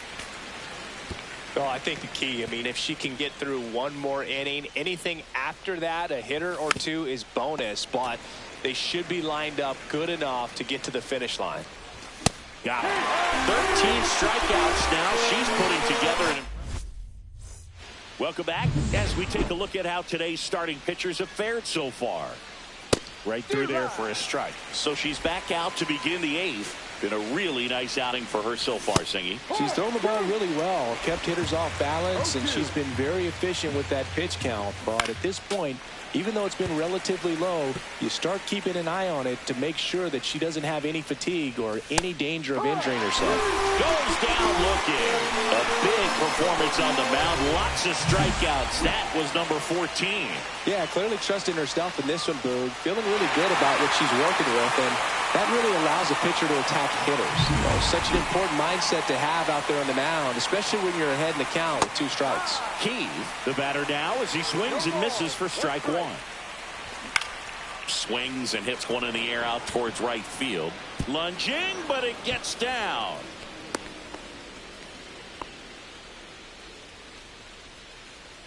Well, I think the key, I mean, if she can get through one more inning, anything after that, a hitter or two is bonus, but they should be lined up good enough to get to the finish line. Got it. 13 strikeouts now. She's putting together an... Welcome back as we take a look at how today's starting pitchers have fared so far. Right through there for a strike. So she's back out to begin the eighth. Been a really nice outing for her so far, Singy. She's thrown the ball really well, kept hitters off balance, and she's been very efficient with that pitch count. But at this point, even though it's been relatively low, you start keeping an eye on it to make sure that she doesn't have any fatigue or any danger of injuring herself. Goes down looking. A big performance on the mound. Lots of strikeouts. That was number 14. Yeah, clearly trusting herself in this one, Boog. Feeling really good about what she's working with, and that really allows a pitcher to attack hitters. You know, such an important mindset to have out there on the mound, especially when you're ahead in the count with 2 strikes. Keith, the batter now, as he swings and misses for strike one. Swings and hits one in the air out towards right field. Lunging, but it gets down.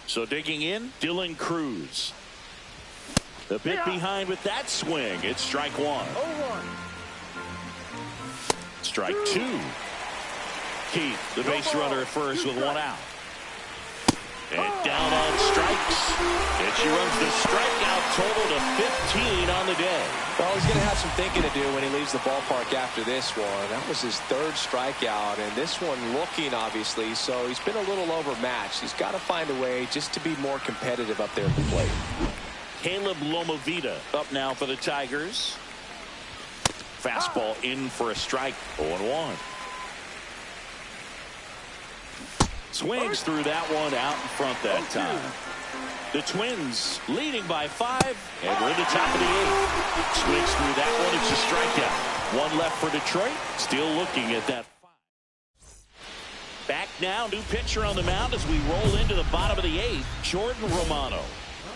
So digging in, Dylan Cruz. A bit behind with that swing. It's strike one. Strike two. Keith, the base runner at first with 1 out. And down on strikes. And she runs the strikeout total to 15 on the day. Well, he's going to have some thinking to do when he leaves the ballpark after this one. That was his 3rd strikeout, and this one looking, obviously, so he's been a little overmatched. He's got to find a way just to be more competitive up there at the plate. Caleb Lomavita up now for the Tigers. Fastball in for a strike. 0-1. Swings through that one out in front that time. The Twins leading by 5, and we're at the top of the 8th. Swings through that one. It's a strikeout. 1 left for Detroit. Still looking at that 5. Back now, new pitcher on the mound as we roll into the bottom of the 8th. Jordan Romano.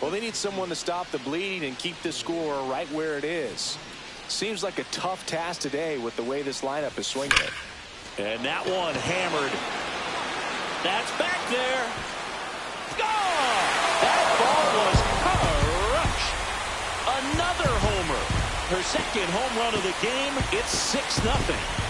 Well, they need someone to stop the bleeding and keep the score right where it is. Seems like a tough task today with the way this lineup is swinging it. And that one hammered. That's back there. Gone! That ball was crushed. Another homer. Her 2nd home run of the game. It's 6-0.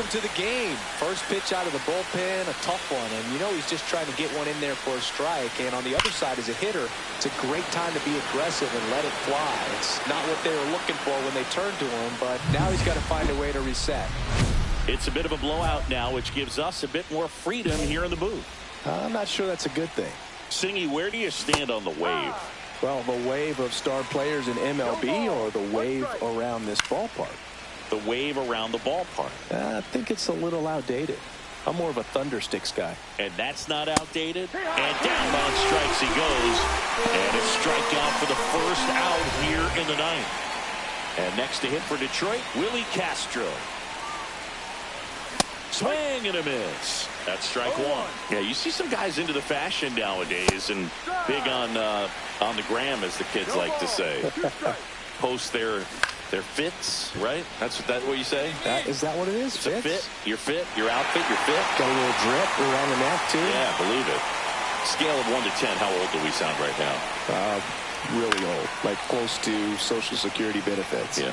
To the game. First pitch out of the bullpen, a tough one, and you know he's just trying to get one in there for a strike. And on the other side, as a hitter, it's a great time to be aggressive and let it fly. It's not what they were looking for when they turned to him, but now he's got to find a way to reset. It's a bit of a blowout now, which gives us a bit more freedom here in the booth. I'm not sure that's a good thing. Singy, where do you stand on the wave? Well, the wave of star players in MLB or the wave around this ballpark? The wave around the ballpark. I think it's a little outdated. I'm more of a Thundersticks guy. And that's not outdated. And down on strikes he goes. And a strikeout for the first out here in the 9th. And next to hit for Detroit, Willie Castro. Swing and a miss. That's strike one. Yeah, you see some guys into the fashion nowadays and big on the gram, as the kids like to say. Post their fits, right? That's what you say? Is that what it is? It's a fit. Your fit, your outfit, your fit. Got a little drip around the neck, too? Yeah, believe it. Scale of 1 to 10, how old do we sound right now? Really old. Like close to Social Security benefits. Yeah.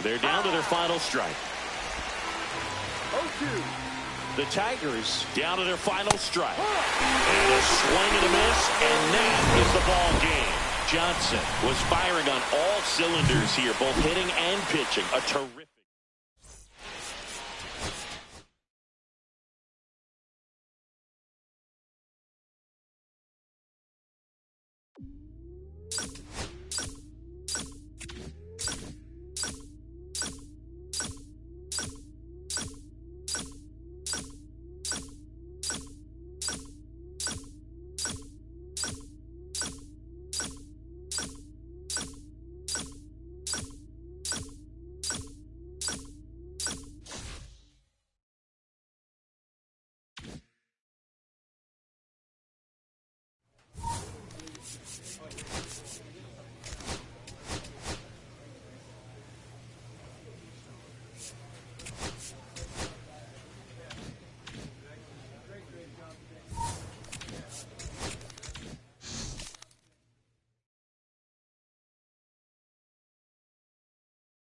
They're down to their final strike. 0-2. The Tigers down to their final strike. And a swing and a miss, and that is the ball game. Johnson was firing on all cylinders here, both hitting and pitching. A terrific